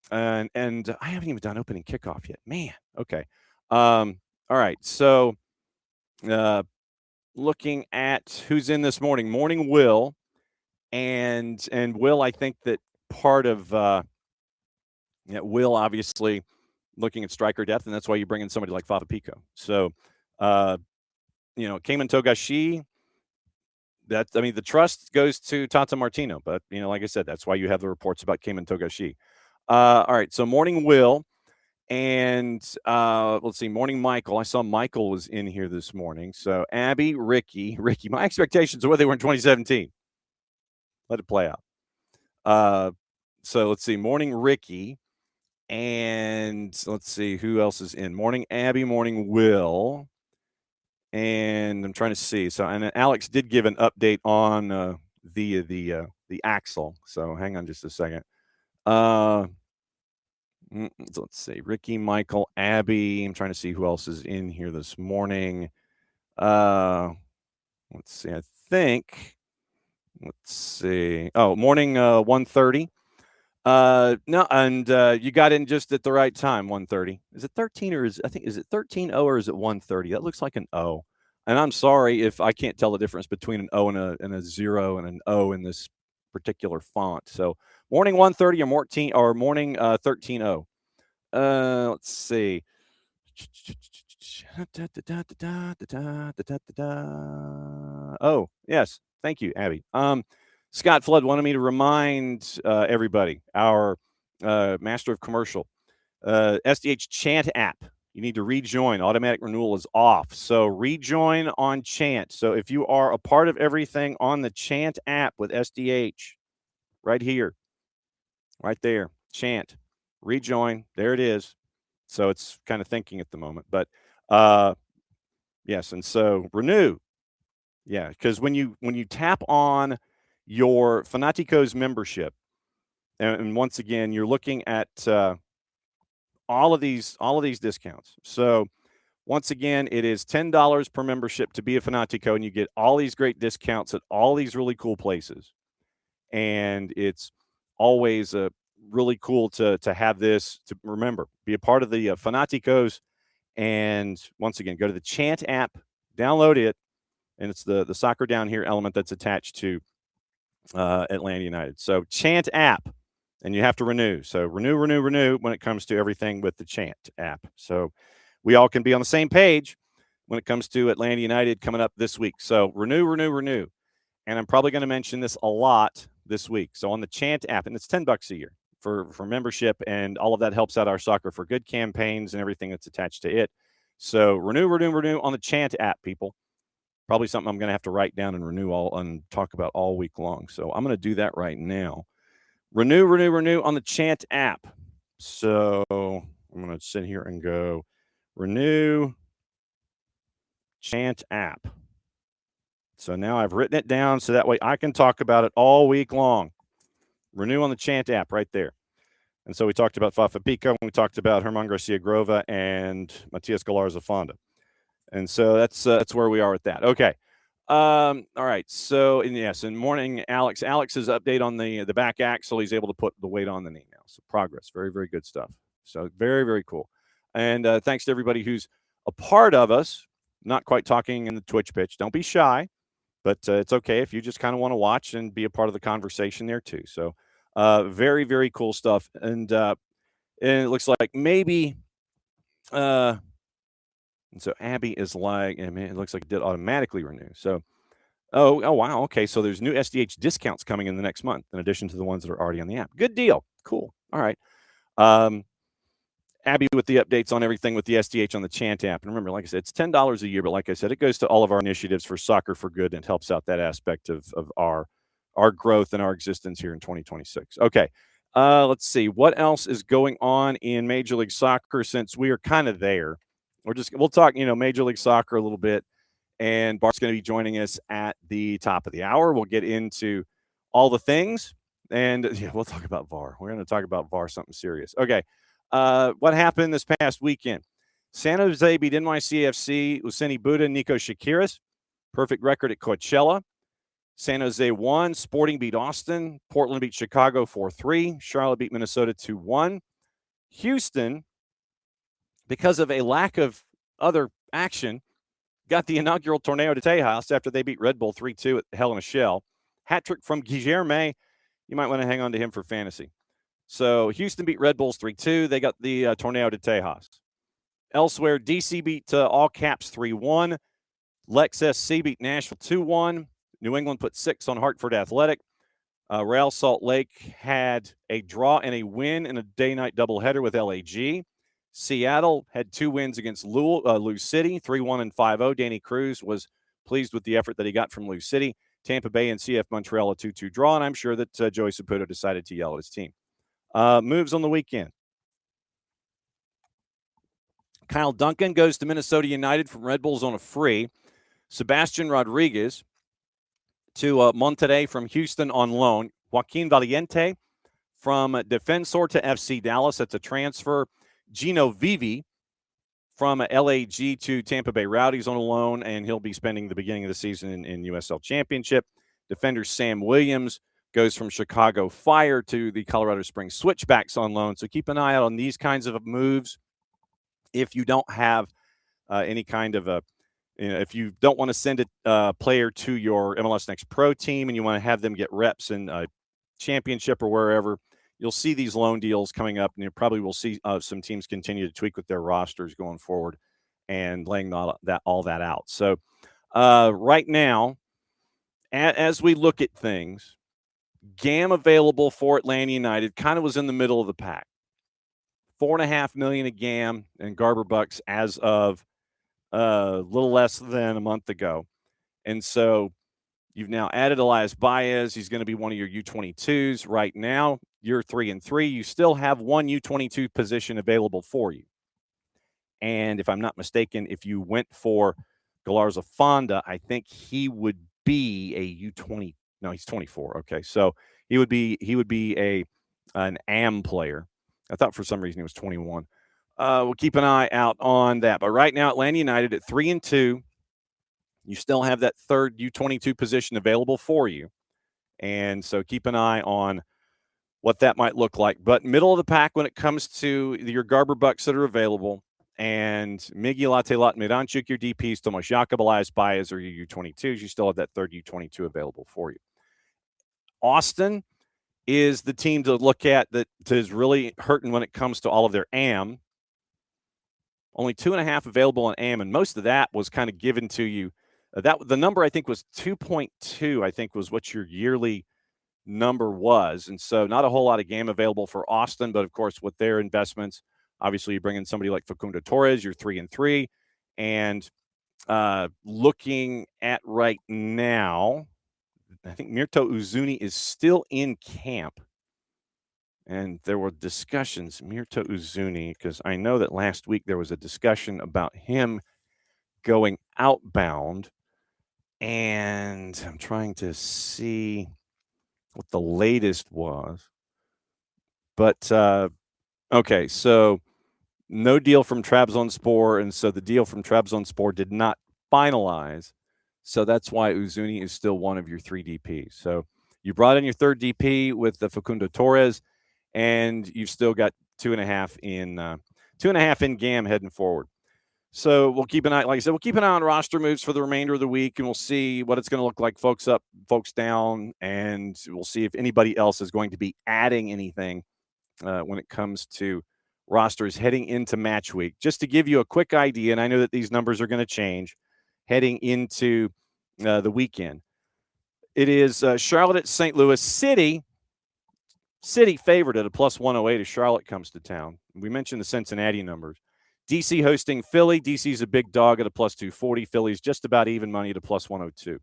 And I haven't even done opening kickoff yet. Man. Okay. All right. So looking at who's in this morning. Morning Will. And Will, I think that part of Will obviously looking at striker depth, and that's why you bring in somebody like Fafa Pico. So, Cayman Togashi, the trust goes to Tata Martino, but, like I said, that's why you have the reports about Cayman Togashi. All right, so morning Will, and let's see, morning Michael. I saw Michael was in here this morning. So, Abby, Ricky, my expectations are what they were in 2017. Let it play out. So let's see, morning Ricky, and let's see who else is in. Morning Abby, morning Will, and I'm trying to see. So, and Alex did give an update on the axle. So hang on just a second. Let's see, Ricky, Michael, Abby. I'm trying to see who else is in here this morning. Let's see. I think. Let's see. Oh, morning 1:30. No, and you got in just at the right time, 1:30. Is it 13 or is it 13-0 or is it 1:30? That looks like an O. And I'm sorry if I can't tell the difference between an O and a 0 and an O in this particular font. So morning 1:30 or morning 13:0. Let's see. Oh, yes. Thank you, Abby. Scott Flood wanted me to remind everybody, our master of commercial, SDH Chant app. You need to rejoin. Automatic renewal is off. So rejoin on Chant. So if you are a part of everything on the Chant app with SDH, right here, right there, Chant, rejoin. There it is. So it's kind of thinking at the moment. But yes, and so renew. Yeah, because when you tap on your Fanatico's membership, and once again, you're looking at all of these discounts. So once again, it is $10 per membership to be a Fanatico, and you get all these great discounts at all these really cool places. And it's always really cool to have this, to remember, be a part of the Fanaticos. And once again, go to the Chant app, download it, and it's the Soccer Down Here element that's attached to Atlanta United. So Chant app, and you have to renew. So renew when it comes to everything with the Chant app. So we all can be on the same page when it comes to Atlanta United coming up this week. So renew. And I'm probably going to mention this a lot this week. So on the Chant app, and it's $10 a year for membership, and all of that helps out our Soccer for Good campaigns and everything that's attached to it. So renew on the Chant app, people. Probably something I'm going to have to write down and renew all and talk about all week long. So I'm going to do that right now. Renew on the Chant app. So I'm going to sit here and go renew Chant app. So now I've written it down so that way I can talk about it all week long. Renew on the Chant app right there. And so we talked about Fafa Pico, we talked about Herman Garcia Grova and Matias Galarza Fonda. And so that's where we are with that. Okay. All right. So, and yes, and morning, Alex's update on the back axle. He's able to put the weight on the knee now. So progress. Very, very good stuff. So very, very cool. And thanks to everybody who's a part of us, not quite talking in the Twitch pitch. Don't be shy, but it's okay if you just kind of want to watch and be a part of the conversation there too. So very, very cool stuff. And it looks like maybe and so Abby is like, I mean, it looks like it did automatically renew. So, oh, wow. Okay. So there's new SDH discounts coming in the next month, in addition to the ones that are already on the app. Good deal. Cool. All right. Abby with the updates on everything with the SDH on the Chant app. And remember, like I said, it's $10 a year, but like I said, it goes to all of our initiatives for Soccer for Good, and it helps out that aspect of our growth and our existence here in 2026. Okay. Let's see. What else is going on in Major League Soccer, since we are kind of there? We'll talk, Major League Soccer a little bit, and Bart's going to be joining us at the top of the hour. We'll get into all the things, and we'll talk about VAR. We're going to talk about VAR, something serious. Okay. What happened this past weekend? San Jose beat NYCFC, Useni Buddha, Nico Shakiris. Perfect record at Coachella. San Jose won. Sporting beat Austin. Portland beat Chicago 4-3. Charlotte beat Minnesota 2-1. Houston, because of a lack of other action, got the inaugural Torneo de Tejas after they beat Red Bull 3-2 at Hell in a Shell. Hat trick from Guilherme. You might want to hang on to him for fantasy. So Houston beat Red Bulls 3-2. They got the Torneo de Tejas. Elsewhere, DC beat All Caps 3-1. Lex SC beat Nashville 2-1. New England put 6 on Hartford Athletic. Real Salt Lake had a draw and a win in a day-night doubleheader with LAG. Seattle had 2 wins against Lou City, 3-1 and 5-0. Danny Cruz was pleased with the effort that he got from Lou City. Tampa Bay and CF Montreal a 2-2 draw, and I'm sure that Joey Saputo decided to yell at his team. Moves on the weekend. Kyle Duncan goes to Minnesota United from Red Bulls on a free. Sebastian Rodriguez to Monterrey from Houston on loan. Joaquin Valiente from Defensor to FC Dallas. That's a transfer. Gino Vivi from LAG to Tampa Bay Rowdies on a loan, and he'll be spending the beginning of the season in USL Championship. Defender Sam Williams goes from Chicago Fire to the Colorado Springs Switchbacks on loan. So keep an eye out on these kinds of moves. If you don't have any kind of if you don't want to send a player to your MLS Next Pro team and you want to have them get reps in a championship or wherever, you'll see these loan deals coming up, and you probably will see some teams continue to tweak with their rosters going forward and laying all that out. So right now, as we look at things, GAM available for Atlanta United kind of was in the middle of the pack. $4.5 million a GAM and Garber Bucks as of a little less than a month ago. And so you've now added Elias Baez. He's going to be one of your U22s. Right now, you're 3-3. You still have one U22 position available for you. And if I'm not mistaken, if you went for Galarza Fonda, I think he would be a U20. No, he's 24. Okay, so he would be an AM player. I thought for some reason he was 21. We'll keep an eye out on that. But right now, Atlanta United at 3-2. You still have that third U22 position available for you. And so keep an eye on what that might look like. But middle of the pack when it comes to your Garber Bucks that are available. And Miguel ATLUTD, Miranchuk, your DPs, Tomas Jakub, Elias Baez, or your U22s, you still have that third U22 available for you. Austin is the team to look at that is really hurting when it comes to all of their AM. Only 2.5 available on AM, and most of that was kind of given to you. The number I think was 2.2. I think was what your yearly number was, and so not a whole lot of game available for Austin. But of course, with their investments, obviously you bring in somebody like Facundo Torres. You're 3-3, and looking at right now, I think Mirto Uzuni is still in camp. And there were discussions, Mirto Uzuni, because I know that last week there was a discussion about him going outbound. And I'm trying to see what the latest was. But, okay, so no deal from Trabzonspor. And so the deal from Trabzonspor did not finalize. So that's why Uzuni is still one of your 3 DPs. So you brought in your third DP with the Facundo Torres, and you've still got 2.5 in GAM heading forward. So we'll keep an eye, like I said, we'll keep an eye on roster moves for the remainder of the week, and we'll see what it's going to look like, folks up, folks down, and we'll see if anybody else is going to be adding anything when it comes to rosters heading into match week. Just to give you a quick idea, and I know that these numbers are going to change heading into the weekend. It is Charlotte at St. Louis. City favored at a +108 as Charlotte comes to town. We mentioned the Cincinnati numbers. DC hosting Philly. DC's a big dog at a +240. Philly's just about even money at a +102.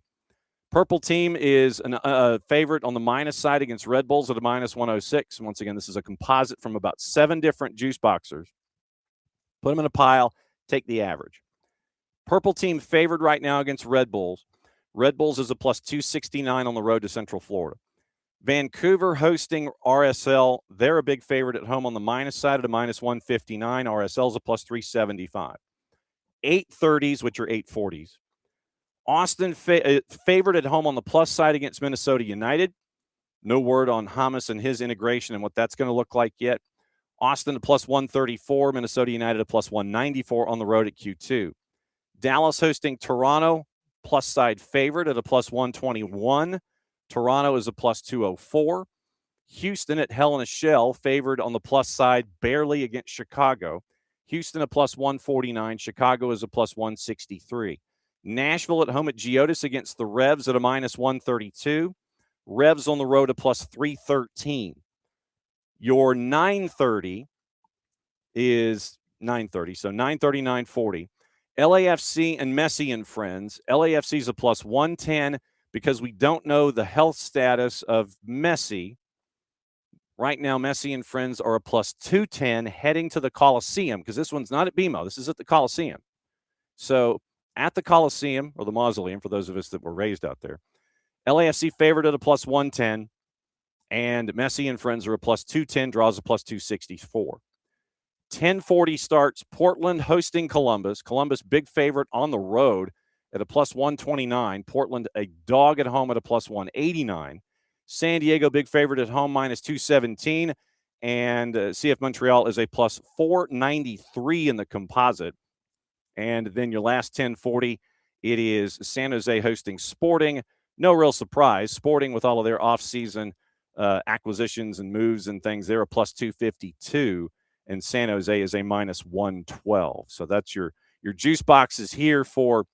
Purple team is a favorite on the minus side against Red Bulls at a -106. And once again, this is a composite from about 7 different juice boxers. Put them in a pile, take the average. Purple team favored right now against Red Bulls. Red Bulls is a +269 on the road to Central Florida. Vancouver hosting RSL. They're a big favorite at home on the minus side at a -159. RSL's a +375. 830s, which are 840s. Austin favored at home on the plus side against Minnesota United. No word on Hamas and his integration and what that's going to look like yet. Austin a +134. Minnesota United a +194 on the road at Q2. Dallas hosting Toronto. Plus side favorite at a +121. Toronto is a +204. Houston at Hell in a Shell, favored on the plus side barely against Chicago. Houston a +149. Chicago is a +163. Nashville at home at Geodis against the Revs at a -132. Revs on the road a +313. Your 930 is 930, so 930, 940. LAFC and Messi and friends. LAFC is a +110 because we don't know the health status of Messi. Right now, Messi and friends are a +210 heading to the Coliseum, because this one's not at BMO. This is at the Coliseum. So at the Coliseum, or the Mausoleum, for those of us that were raised out there, LAFC favored at a +110, and Messi and friends are a +210, draws a +264. 10:40 starts Portland hosting Columbus. Columbus, big favorite on the road at a +129. Portland, a dog at home at a +189. San Diego, big favorite at home, -217. And CF Montreal is a +493 in the composite. And then your last 10:40 It is San Jose hosting Sporting. No real surprise. Sporting, with all of their offseason acquisitions and moves and things, they're a plus 252, and San Jose is a minus 112. So that's your juice boxes here for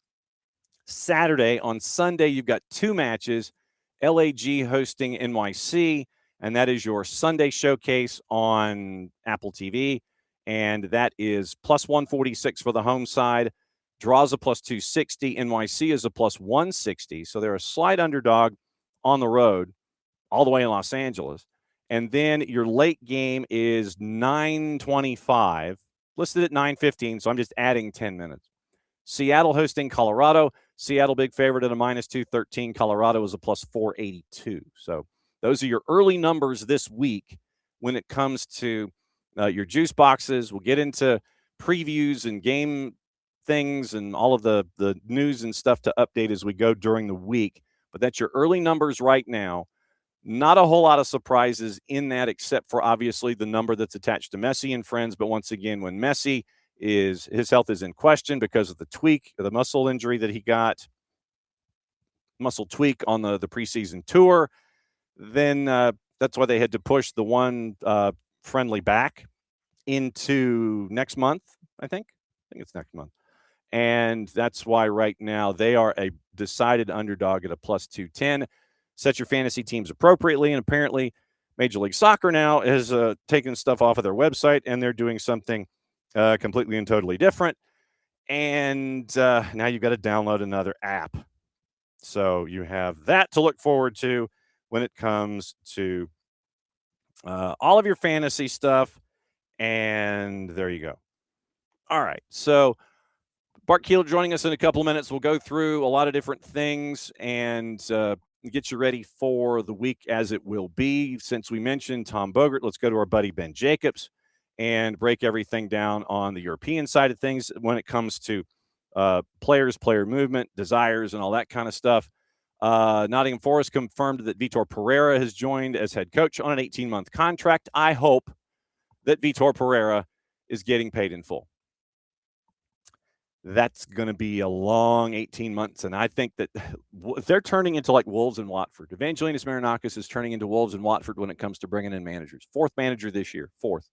Saturday. On Sunday, you've got two matches. LAG hosting NYC, and that is your Sunday showcase on Apple TV. And that is plus 146 for the home side. Draws a plus 260. NYC is a plus 160. So they're a slight underdog on the road, all the way in Los Angeles. And then your late game is 9:25, listed at 9:15. So I'm just adding 10 minutes. Seattle hosting Colorado. Seattle big favorite at a minus 213. Colorado is a plus 482. So those are your early numbers this week when it comes to your juice boxes. We'll get into previews and game things and all of the news and stuff to update as we go during the week. But that's your early numbers right now. Not a whole lot of surprises in that, except for obviously the number that's attached to Messi and friends. But once again, when Messi his health is in question because of the muscle injury that he got, muscle tweak on the preseason tour, then that's why they had to push the one friendly back into next month. I think it's next month. And that's why right now they are a decided underdog at a plus 210. Set your fantasy teams appropriately. And apparently Major League Soccer now has taken stuff off of their website, and they're doing something completely and totally different. And now you've got to download another app. So you have that to look forward to when it comes to all of your fantasy stuff. And there you go. All right. So Bart Keeler joining us in a couple of minutes. We'll go through a lot of different things and get you ready for the week as it will be. Since we mentioned Tom Bogert, let's go to our buddy Ben Jacobs and break everything down on the European side of things when it comes to players, player movement, desires, and all that kind of stuff. Nottingham Forest confirmed that Vitor Pereira has joined as head coach on an 18-month contract. I hope that Vitor Pereira is getting paid in full. That's going to be a long 18 months. And I think that if they're turning into like Wolves and Watford, Evangelinos Marinakis is turning into Wolves and Watford when it comes to bringing in managers. Fourth manager this year. Fourth.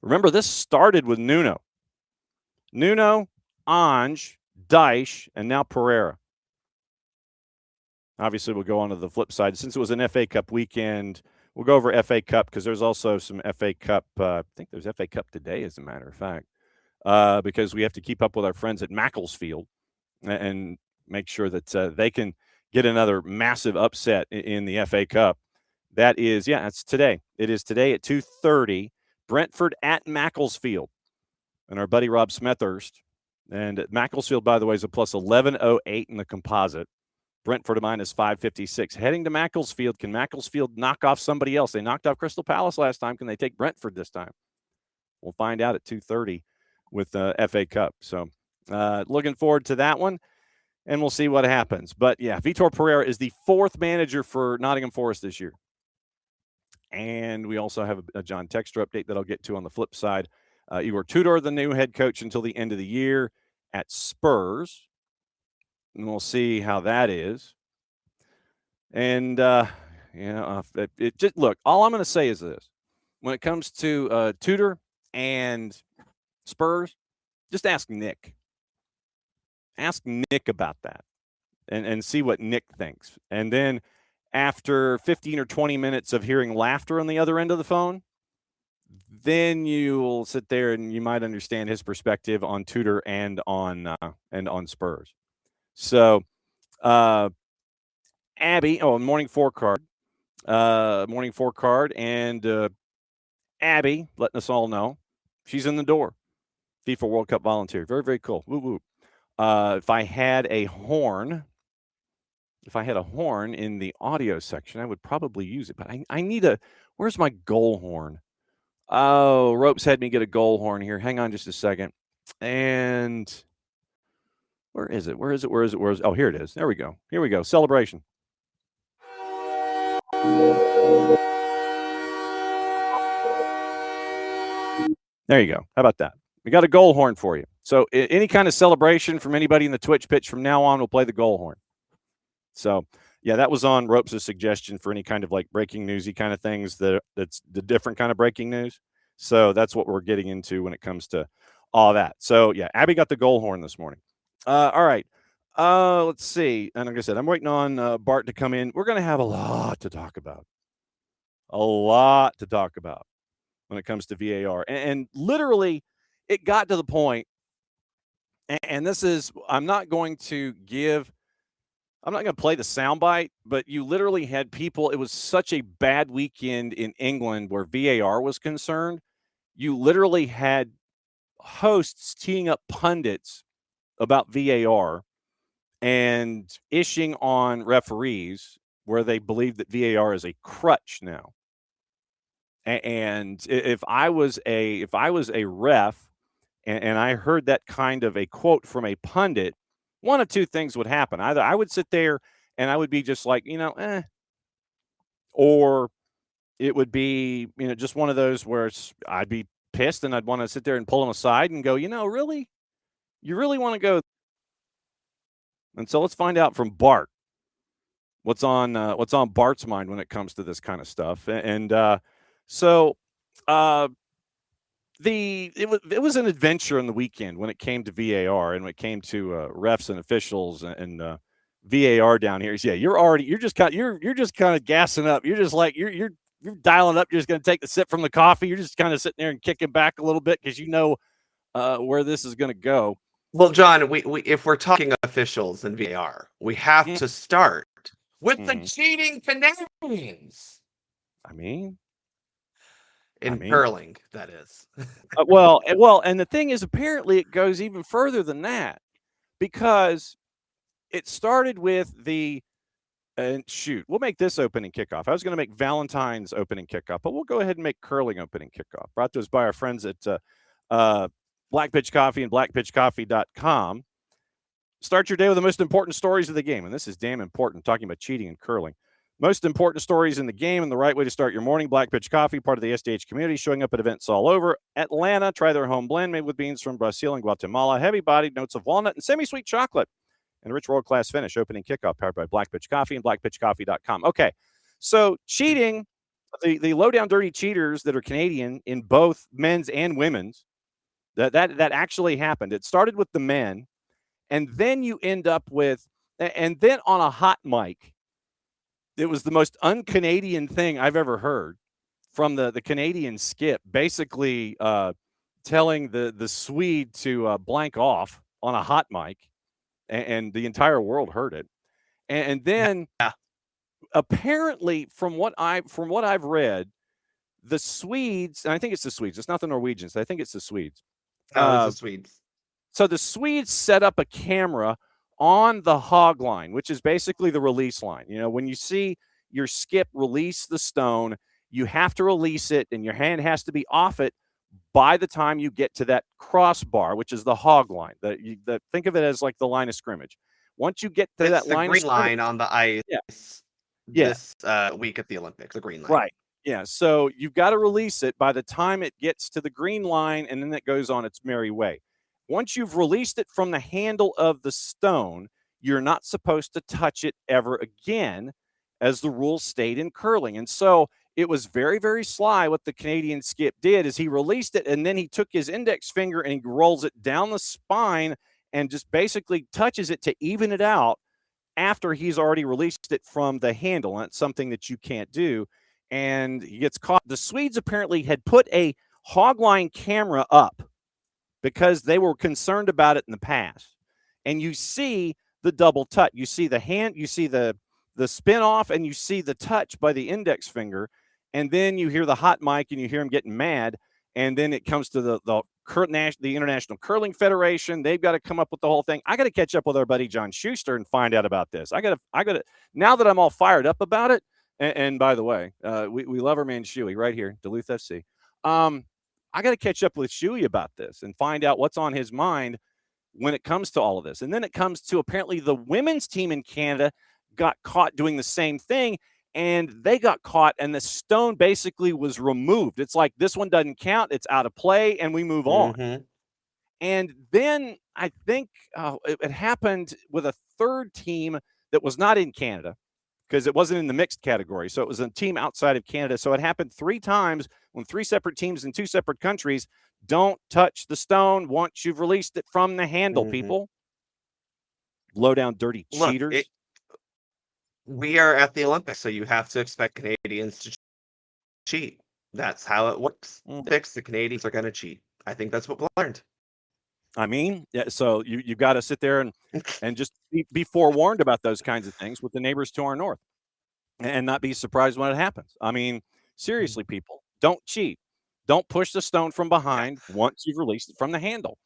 Remember, this started with Nuno, Ange, Dyche, and now Pereira. Obviously, we'll go on to the flip side. Since it was an FA Cup weekend, we'll go over FA Cup because there's also some FA Cup. I think there's FA Cup today, as a matter of fact, because we have to keep up with our friends at Macclesfield and make sure that they can get another massive upset in the FA Cup. That is, it's today. It is today at 2:30. Brentford at Macclesfield. And our buddy Rob Smethurst. And Macclesfield, by the way, is a plus 1108 in the composite. Brentford a minus 556. Heading to Macclesfield. Can Macclesfield knock off somebody else? They knocked off Crystal Palace last time. Can they take Brentford this time? We'll find out at 2:30 with the FA Cup. So looking forward to that one, and we'll see what happens. But, Vitor Pereira is the fourth manager for Nottingham Forest this year. And we also have a John Textor update that I'll get to on the flip side. Igor Tudor, the new head coach until the end of the year at Spurs. And we'll see how that is. And, look, all I'm going to say is this. When it comes to Tudor and Spurs, just ask Nick. Ask Nick about that and see what Nick thinks. And then after 15 or 20 minutes of hearing laughter on the other end of the phone, then you'll sit there and you might understand his perspective on Tudor and on Spurs. So, Abby, morning four card, and Abby letting us all know she's in the door. FIFA World Cup volunteer, very, very cool. Woo woo. If I had a horn in the audio section, I would probably use it. But I need where's my goal horn? Oh, Ropes had me get a goal horn here. Hang on just a second. And where is it? Oh, here it is. There we go. Here we go. Celebration. There you go. How about that? We got a goal horn for you. So any kind of celebration from anybody in the Twitch pitch from now on, we'll play the goal horn. So yeah, that was on Ropes' suggestion for any kind of like breaking newsy kind of things. That's the different kind of breaking news. So that's what we're getting into when it comes to all that. So yeah, Abby got the goal horn this morning. All right. Let's see. And like I said, I'm waiting on Bart to come in. We're going to have a lot to talk about. A lot to talk about when it comes to VAR. And literally, it got to the point, and this is, I'm not going to play the soundbite, but you literally had people, it was such a bad weekend in England where VAR was concerned. You literally had hosts teeing up pundits about VAR and ishing on referees where they believe that VAR is a crutch now. And if I was a ref and I heard that kind of a quote from a pundit, one of two things would happen. Either I would sit there and I would be just like, or it would be, just one of those where I'd be pissed and I'd want to sit there and pull them aside and go, really? You really want to go? And so let's find out from Bart what's on Bart's mind when it comes to this kind of stuff. And it was an adventure on the weekend when it came to VAR and when it came to refs and officials and VAR down here. Yeah, you're just kind of gassing up. You're just like you're dialing up. You're just going to take the sip from the coffee. You're just kind of sitting there and kicking back a little bit because where this is going to go. Well, John, we if we're talking officials and VAR, we have to start with the cheating Canadians. Curling, that is. well, and the thing is, apparently it goes even further than that because it started with we'll make this opening kickoff. I was going to make Valentine's opening kickoff, but we'll go ahead and make curling opening kickoff. Brought to us by our friends at Black Pitch Coffee and blackpitchcoffee.com. Start your day with the most important stories of the game, and this is damn important, talking about cheating and curling. Most important stories in the game and the right way to start your morning. Black Pitch Coffee, part of the SDH community, showing up at events all over. Atlanta, try their home blend made with beans from Brazil and Guatemala. Heavy-bodied notes of walnut and semi-sweet chocolate. And a rich world-class finish. Opening kickoff powered by Black Pitch Coffee and blackpitchcoffee.com. Okay, so cheating, the low-down dirty cheaters that are Canadian in both men's and women's, that actually happened. It started with the men, and then you end up with, and then on a hot mic, it was the most un-Canadian thing I've ever heard from the Canadian skip, basically telling the Swede to blank off on a hot mic, and the entire world heard it. And then apparently, from what I've read, the Swedes, and I think it's the Swedes, it's not the Norwegians, I think it's the Swedes. Oh, it's the Swedes. So the Swedes set up a camera on the hog line, which is basically the release line. When you see your skip release the stone, you have to release it, and your hand has to be off it by the time you get to that crossbar, which is the hog line. Think of it as like the line of scrimmage. Once you get to that the green line on the ice this week at the Olympics, the green line. Right. Yeah. So you've got to release it by the time it gets to the green line, and then it goes on its merry way. Once you've released it from the handle of the stone, you're not supposed to touch it ever again, as the rules state in curling. And so it was very, very sly what the Canadian skip did is he released it, and then he took his index finger and he rolls it down the spine and just basically touches it to even it out after he's already released it from the handle. And it's something that you can't do. And he gets caught. The Swedes apparently had put a hogline camera up because they were concerned about it in the past. And you see the double touch. You see the hand, you see the spin off, and you see the touch by the index finger. And then you hear the hot mic and you hear him getting mad. And then it comes to the International Curling Federation. They've got to come up with the whole thing. I got to catch up with our buddy John Schuster and find out about this. I got to, now that I'm all fired up about it. And by the way, we love our man Shuey right here, Duluth FC. I got to catch up with Shuey about this and find out what's on his mind when it comes to all of this. And then it comes to apparently the women's team in Canada got caught doing the same thing, and they got caught, and the stone basically was removed. It's like, this one doesn't count. It's out of play, and we move on. And then I think it happened with a third team that was not in Canada because it wasn't in the mixed category. So it was a team outside of Canada. So it happened 3 times when 3 separate teams in 2 separate countries. Don't touch the stone once you've released it from the handle, people. Low down, dirty cheaters. We are at the Olympics, so you have to expect Canadians to cheat. That's how it works. The Canadians are going to cheat. I think that's what we learned. I mean, yeah, so you got to sit there and just be forewarned about those kinds of things with the neighbors to our north and not be surprised when it happens. I mean, seriously, people, don't cheat. Don't push the stone from behind once you've released it from the handle.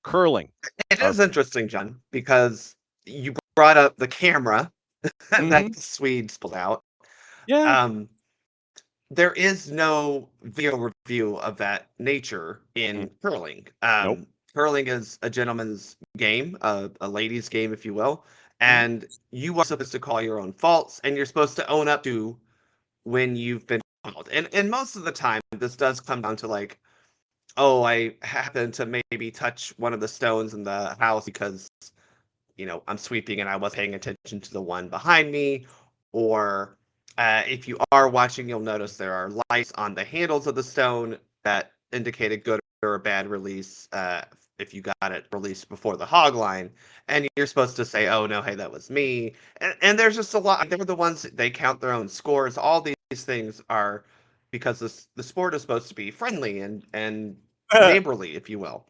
Curling. It is interesting, John, because you brought up the camera that the Swedes pulled out. Yeah. There is no video review of that nature in curling. Nope. Curling is a gentleman's game, a ladies' game, if you will, and you are supposed to call your own faults, and you're supposed to own up to when you've been called. And most of the time, this does come down to like, oh, I happened to maybe touch one of the stones in the house because, I'm sweeping and I was paying attention to the one behind me, or if you are watching, you'll notice there are lights on the handles of the stone that indicate a good or a bad release if you got it released before the hog line. And you're supposed to say, oh, no, hey, that was me. And there's just a lot. They're the ones, they count their own scores. All these things are because the sport is supposed to be friendly and neighborly, if you will.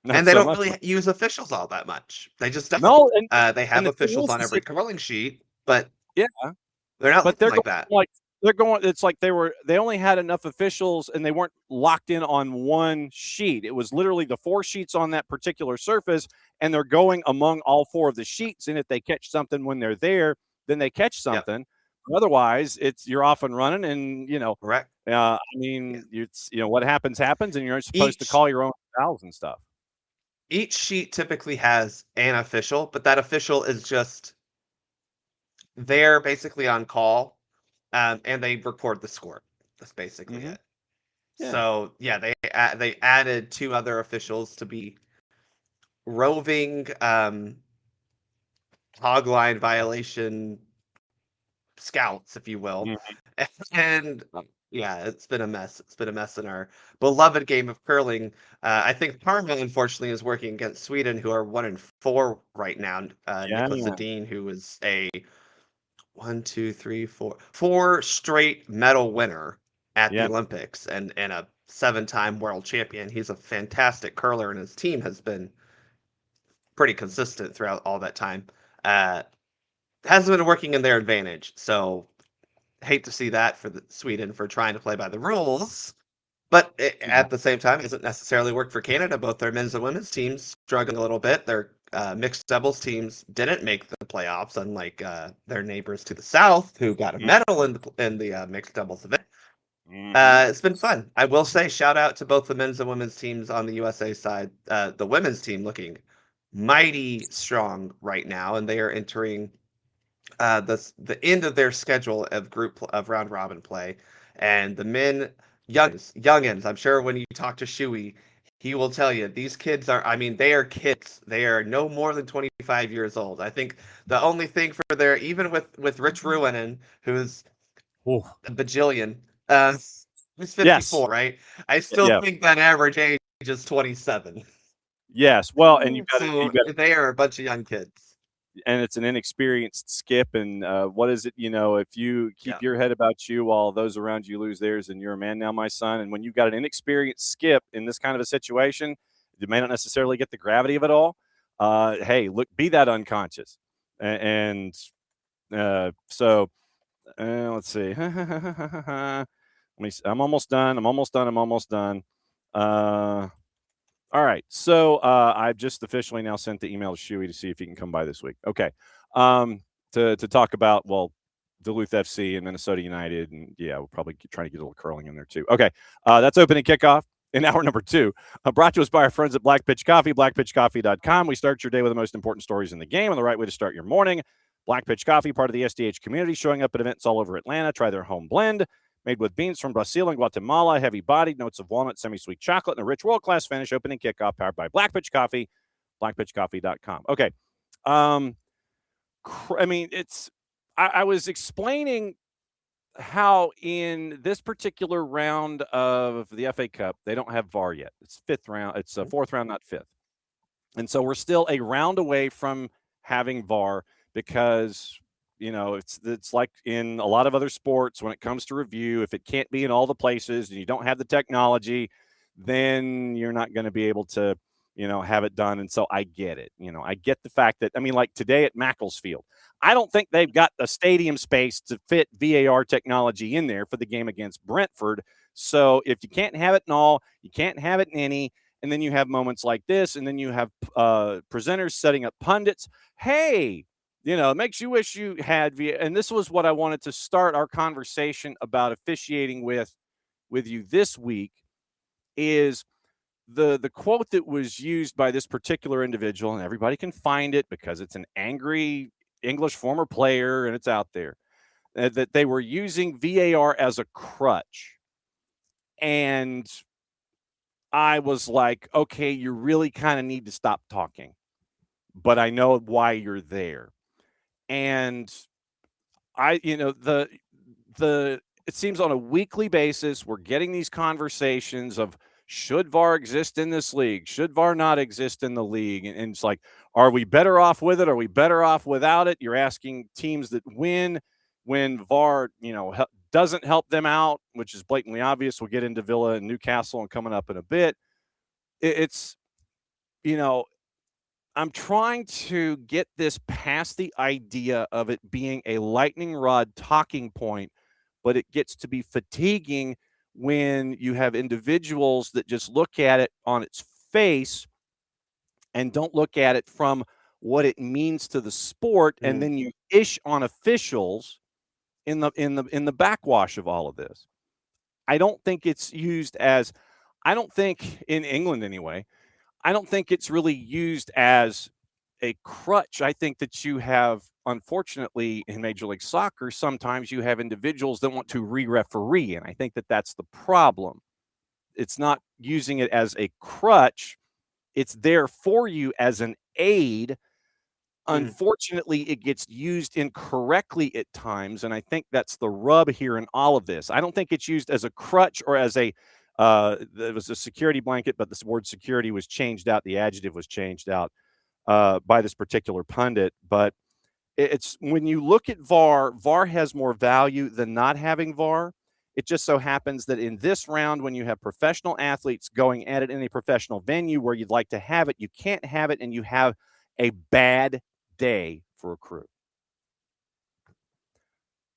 And they don't really use officials all that much. They just don't. No, they have officials on every curling sheet, but they're not like that. It's like they only had enough officials and they weren't locked in on one sheet. It was literally the 4 sheets on that particular surface, and they're going among all 4 of the sheets. And if they catch something when they're there, then they catch something. Yep. Otherwise, you're off and running, and correct. I mean, what happens, and you're supposed to call your own fouls and stuff. Each sheet typically has an official, but that official is just there basically on call, and they record the score. That's basically it. Yeah. So they added 2 other officials to be roving hogline violation scouts, if you will. And it's been a mess. It's been a mess in our beloved game of curling. I think Parma, unfortunately, is working against Sweden, who are 1-4 right now. Nicholas Edin, who is a 4 straight medal winner at the Olympics and a 7-time world champion. He's a fantastic curler, and his team has been pretty consistent throughout all that time. Hasn't been working in their advantage, so hate to see that for Sweden for trying to play by the rules, but at the same time, it hasn't necessarily worked for Canada. Both their men's and women's teams struggling a little bit. Their mixed doubles teams didn't make the playoffs, unlike their neighbors to the south, who got a medal in the mixed doubles event. It's been fun. I will say, shout out to both the men's and women's teams on the USA side. The women's team looking mighty strong right now, and they are entering the end of their schedule of round robin play, and the men youngins. I'm sure when you talk to Shuey, he will tell you these kids are. I mean, they are kids. They are no more than 25 years old. I think the only thing for their even with Rich Ruonen, who's a bajillion, who's 54, right? I still think that average age is 27. Yes, well, and they are a bunch of young kids. And it's an inexperienced skip, and what is it? If you keep your head about you while those around you lose theirs, and you're a man now, my son. And when you've got an inexperienced skip in this kind of a situation, you may not necessarily get the gravity of it all. Hey, look, be that unconscious, so let's see. I'm almost done. All right, so I've just officially now sent the email to Shuey to see if he can come by this week. Okay, to talk about, Duluth FC and Minnesota United, and we'll probably try to get a little curling in there too. Okay, that's opening kickoff in hour number 2. Brought to us by our friends at Black Pitch Coffee, blackpitchcoffee.com. We start your day with the most important stories in the game and the right way to start your morning. Black Pitch Coffee, part of the SDH community, showing up at events all over Atlanta. Try their home blend. Made with beans from Brazil and Guatemala, heavy-bodied, notes of walnut, semi-sweet chocolate, and a rich world-class finish. Opening kickoff, powered by Black Pitch Coffee, blackpitchcoffee.com. Okay. I mean, I was explaining how in this particular round of the FA Cup, they don't have VAR yet. It's fifth round. It's a fourth round, not fifth. And so we're still a round away from having VAR because, it's like in a lot of other sports when it comes to review, if it can't be in all the places and you don't have the technology, then you're not going to be able to, have it done. And so I get it. I get the fact that, like today at Macclesfield, I don't think they've got the stadium space to fit VAR technology in there for the game against Brentford. So if you can't have it in all, you can't have it in any. And then you have moments like this, and then you have presenters setting up pundits. Hey, it makes you wish you had VAR. And this was what I wanted to start our conversation about officiating with you this week is the quote that was used by this particular individual, and everybody can find it because it's an angry English former player and it's out there, that they were using VAR as a crutch. And I was like, okay, you really kind of need to stop talking, but I know why you're there. And it seems on a weekly basis, we're getting these conversations of, should VAR exist in this league? Should VAR not exist in the league? And it's like, are we better off with it? Are we better off without it? You're asking teams that win when VAR, doesn't help them out, which is blatantly obvious. We'll get into Villa and Newcastle and coming up in a bit. It's, I'm trying to get this past the idea of it being a lightning rod talking point, but it gets to be fatiguing when you have individuals that just look at it on its face and don't look at it from what it means to the sport, and then you ish on officials in the backwash of all of this. I don't think it's used as, I don't think in England anyway, I don't think it's really used as a crutch. I think that you have, unfortunately, in Major League Soccer, sometimes you have individuals that want to re-referee, and I think that that's the problem. It's not using it as a crutch. It's there for you as an aid. Unfortunately, it gets used incorrectly at times, and I think that's the rub here in all of this. I don't think it's used as a crutch or as a it was a security blanket, but this word security was changed out. The adjective was changed out by this particular pundit. But it's when you look at VAR, VAR has more value than not having VAR. It just so happens that in this round, when you have professional athletes going at it in a professional venue where you'd like to have it, you can't have it, and you have a bad day for a crew.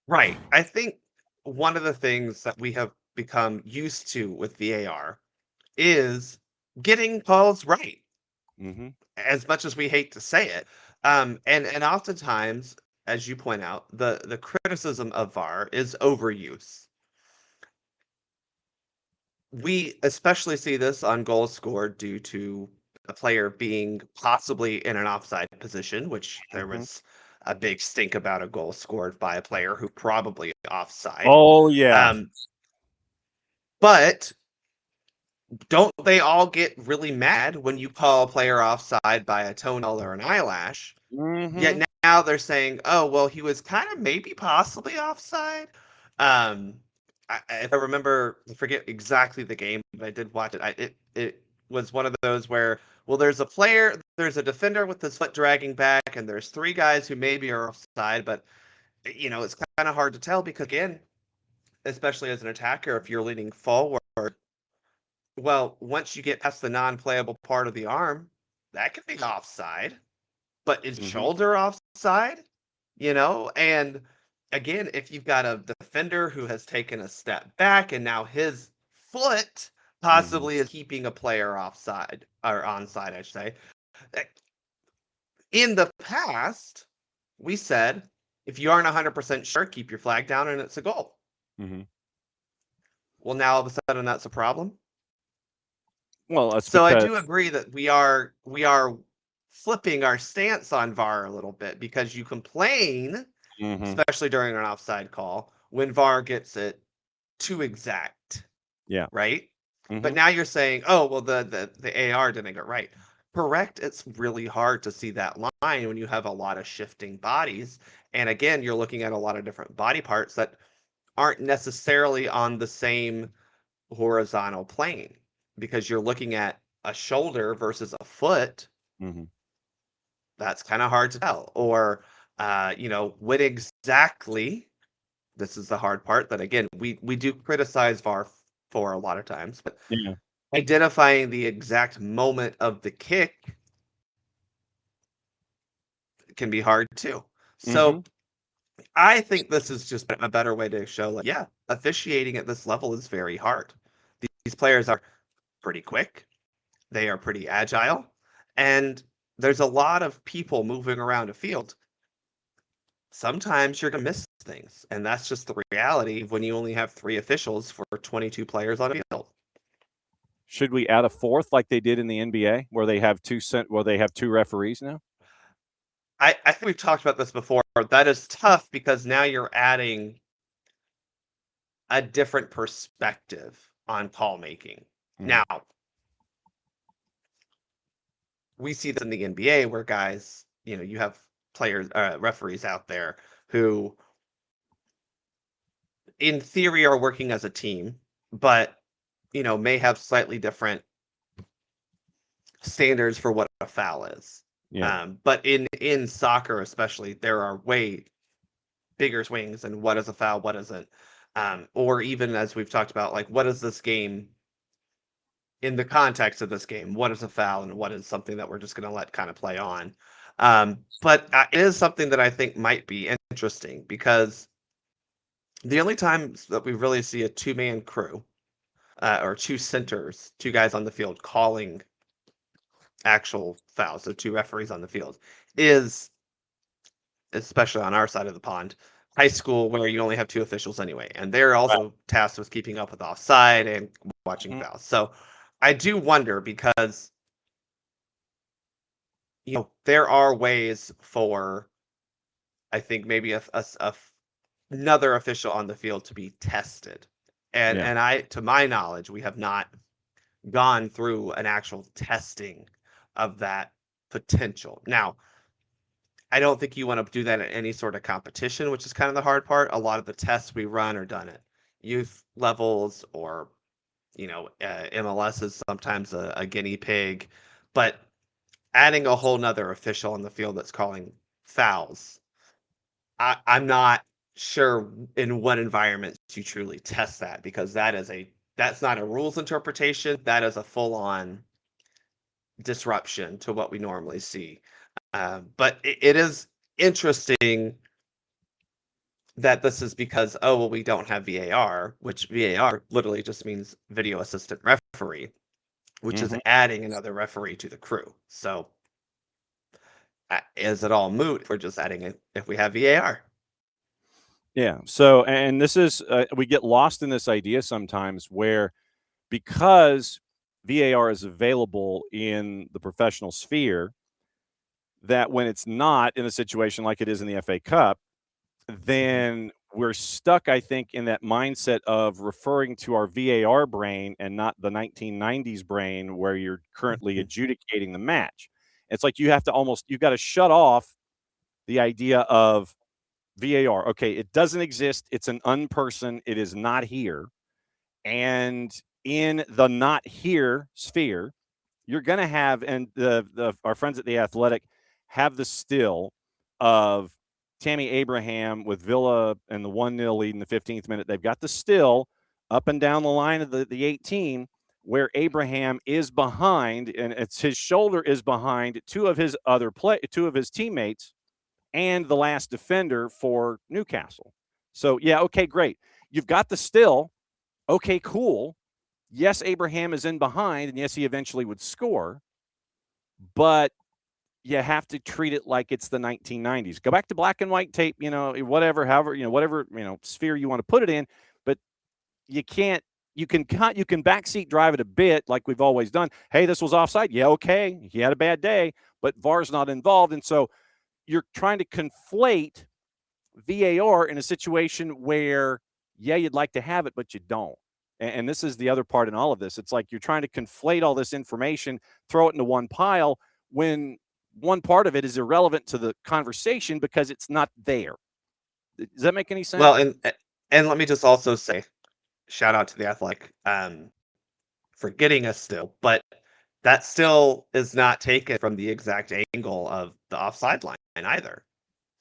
Right. I think one of the things that we have become used to with VAR is getting calls right. As much as we hate to say it. And oftentimes, as you point out, the criticism of VAR is overuse. We especially see this on goals scored due to a player being possibly in an offside position, which there was a big stink about a goal scored by a player who probably offside. Oh, yeah. But don't they all get really mad when you call a player offside by a toenail or an eyelash? Yet now they're saying, oh, well, he was kind of maybe possibly offside. If I remember, I forget exactly the game, but I did watch it. It was one of those where, well, there's a player, there's a defender with his foot dragging back, and there's three guys who maybe are offside, but it's kind of hard to tell because, again, especially as an attacker, if you're leaning forward, well, once you get past the non-playable part of the arm, that could be offside. But is shoulder offside? And again, if you've got a defender who has taken a step back and now his foot possibly is keeping a player offside or onside, I should say. In the past, we said, if you aren't 100% sure, keep your flag down and it's a goal. Well, now all of a sudden that's a problem. Well, that's so because... I do agree that we are flipping our stance on VAR a little bit because you complain, especially during an offside call, when VAR gets it too exact. Yeah. Right. Mm-hmm. But now you're saying, oh, well, the AR didn't get right. Correct. It's really hard to see that line when you have a lot of shifting bodies. And again, you're looking at a lot of different body parts that aren't necessarily on the same horizontal plane, because you're looking at a shoulder versus a foot. Mm-hmm. That's kind of hard to tell. Or, when exactly, this is the hard part that, again, we do criticize VAR for a lot of times, but Yeah. identifying the exact moment of the kick can be hard too. So I think this is just a better way to show, like, yeah, officiating at this level is very hard. These players are pretty quick. They are pretty agile. And there's a lot of people moving around a field. Sometimes you're going to miss things. And that's just the reality when you only have 3 officials for 22 players on a field. Should we add a fourth like they did in the NBA, where they have two referees now? I think we've talked about this before. That is tough because now you're adding a different perspective on call making. Now, we see this in the NBA where guys, you have players, referees out there who, in theory, are working as a team, but may have slightly different standards for what a foul is. Yeah. But in soccer, especially, there are way bigger swings and what is a foul, what isn't. Or even, as we've talked about, like, what is this game in the context of this game? What is a foul and what is something that we're just going to let kind of play on? But it is something that I think might be interesting, because the only times that we really see a 2-man crew, or 2 centers, 2 guys on the field calling actual fouls, so 2 referees on the field, is, especially on our side of the pond, high school, where you only have 2 officials anyway, and they're also tasked with keeping up with offside and watching fouls. So I do wonder, because there are ways for, I think, maybe another official on the field to be tested, and I, to my knowledge, we have not gone through an actual testing of that potential. Now, I don't think you want to do that at any sort of competition, which is kind of the hard part. A lot of the tests we run are done at youth levels, or MLS is sometimes a guinea pig. But adding a whole nother official on the field that's calling fouls, I'm not sure in what environment you truly test that, because that's not a rules interpretation. That is a full-on disruption to what we normally see. But it is interesting that this is because, we don't have VAR, which VAR literally just means video assistant referee, which is adding another referee to the crew. So is it all moot if we're just adding it if we have VAR? Yeah. So, and this is, we get lost in this idea sometimes, where because VAR is available in the professional sphere, that when it's not in a situation like it is in the FA Cup, then we're stuck, I think, in that mindset of referring to our VAR brain and not the 1990s brain, where you're currently adjudicating the match. It's like you've got to shut off the idea of VAR. Okay, it doesn't exist. It's an unperson. It is not here. And in the not here sphere, you're going to have, and our friends at the Athletic have the still of Tammy Abraham with Villa and the 1-0 lead in the 15th minute. They've got the still up and down the line of the 18, where Abraham is behind, and his shoulder is behind two of his teammates and the last defender for Newcastle. So, yeah, okay, great. You've got the still. Okay, cool. Yes, Abraham is in behind, and yes, he eventually would score, but you have to treat it like it's the 1990s. Go back to black and white tape, whatever sphere you want to put it in, but you can't. You can backseat drive it a bit, like we've always done. Hey, this was offside. Yeah, okay, he had a bad day, but VAR's not involved, and so you're trying to conflate VAR in a situation where yeah, you'd like to have it, but you don't. And this is the other part in all of this. It's like you're trying to conflate all this information, throw it into one pile when one part of it is irrelevant to the conversation because it's not there. Does that make any sense? Well, and let me just also say, shout out to the Athletic for getting us still, but that still is not taken from the exact angle of the offside line either,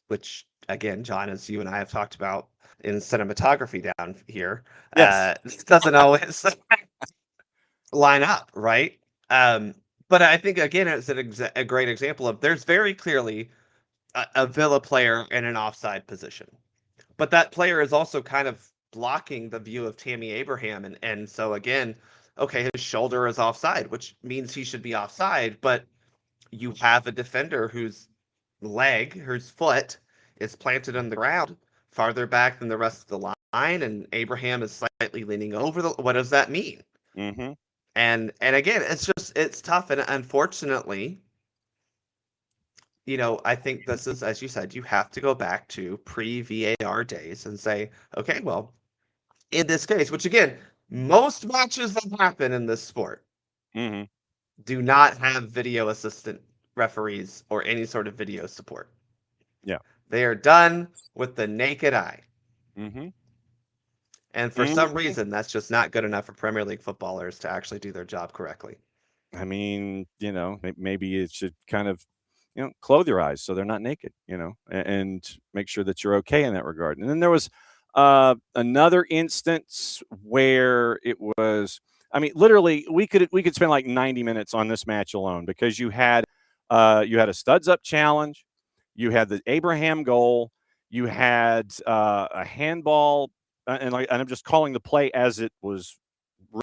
which again, John, as you and I have talked about in cinematography down here, Yes. this doesn't always line up, right? But I think again, it's a great example of there's very clearly a Villa player in an offside position, but that player is also kind of blocking the view of Tammy Abraham, and so again, okay, his shoulder is offside, which means he should be offside, but you have a defender whose foot is planted on the ground farther back than the rest of the line, and Abraham is slightly leaning over what does that mean? Mm-hmm. And again, it's tough, and unfortunately, I think this is, as you said, you have to go back to pre-VAR days and say, okay, well, in this case, which again, most matches that happen in this sport Mm-hmm. do not have video assistant referees or any sort of video support. Yeah. They are done with the naked eye. Mm-hmm. And for some reason, that's just not good enough for Premier League footballers to actually do their job correctly. I mean, maybe it should kind of, clothe your eyes so they're not naked, and make sure that you're okay in that regard. And then there was another instance where it was, I mean, literally we could spend like 90 minutes on this match alone because you had a studs up challenge, you had the Abraham goal, you had a handball, and I'm just calling the play as it was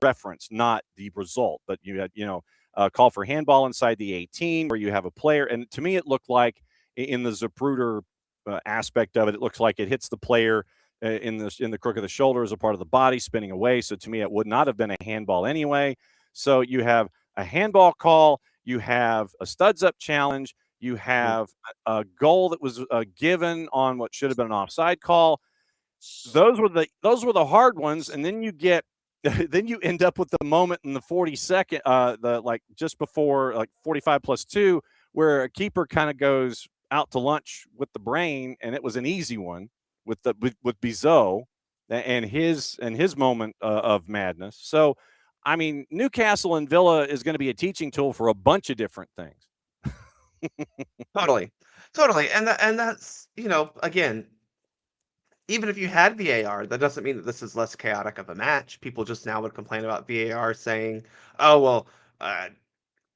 referenced, not the result, but you had, call for handball inside the 18 where you have a player. And to me, it looked like in the Zapruder aspect of it, it looks like it hits the player in the crook of the shoulder as a part of the body spinning away. So to me, it would not have been a handball anyway. So you have a handball call, you have a studs up challenge, you have a goal that was given on what should have been an offside call. Those were the hard ones. And then you end up with the moment in the 42nd, just before like 45+2, where a keeper kind of goes out to lunch with the brain, and it was an easy one with Bizot and his moment of madness. So, I mean, Newcastle and Villa is going to be a teaching tool for a bunch of different things. Totally, and that's again. Even if you had VAR, that doesn't mean that this is less chaotic of a match. People just now would complain about VAR saying, "Oh well,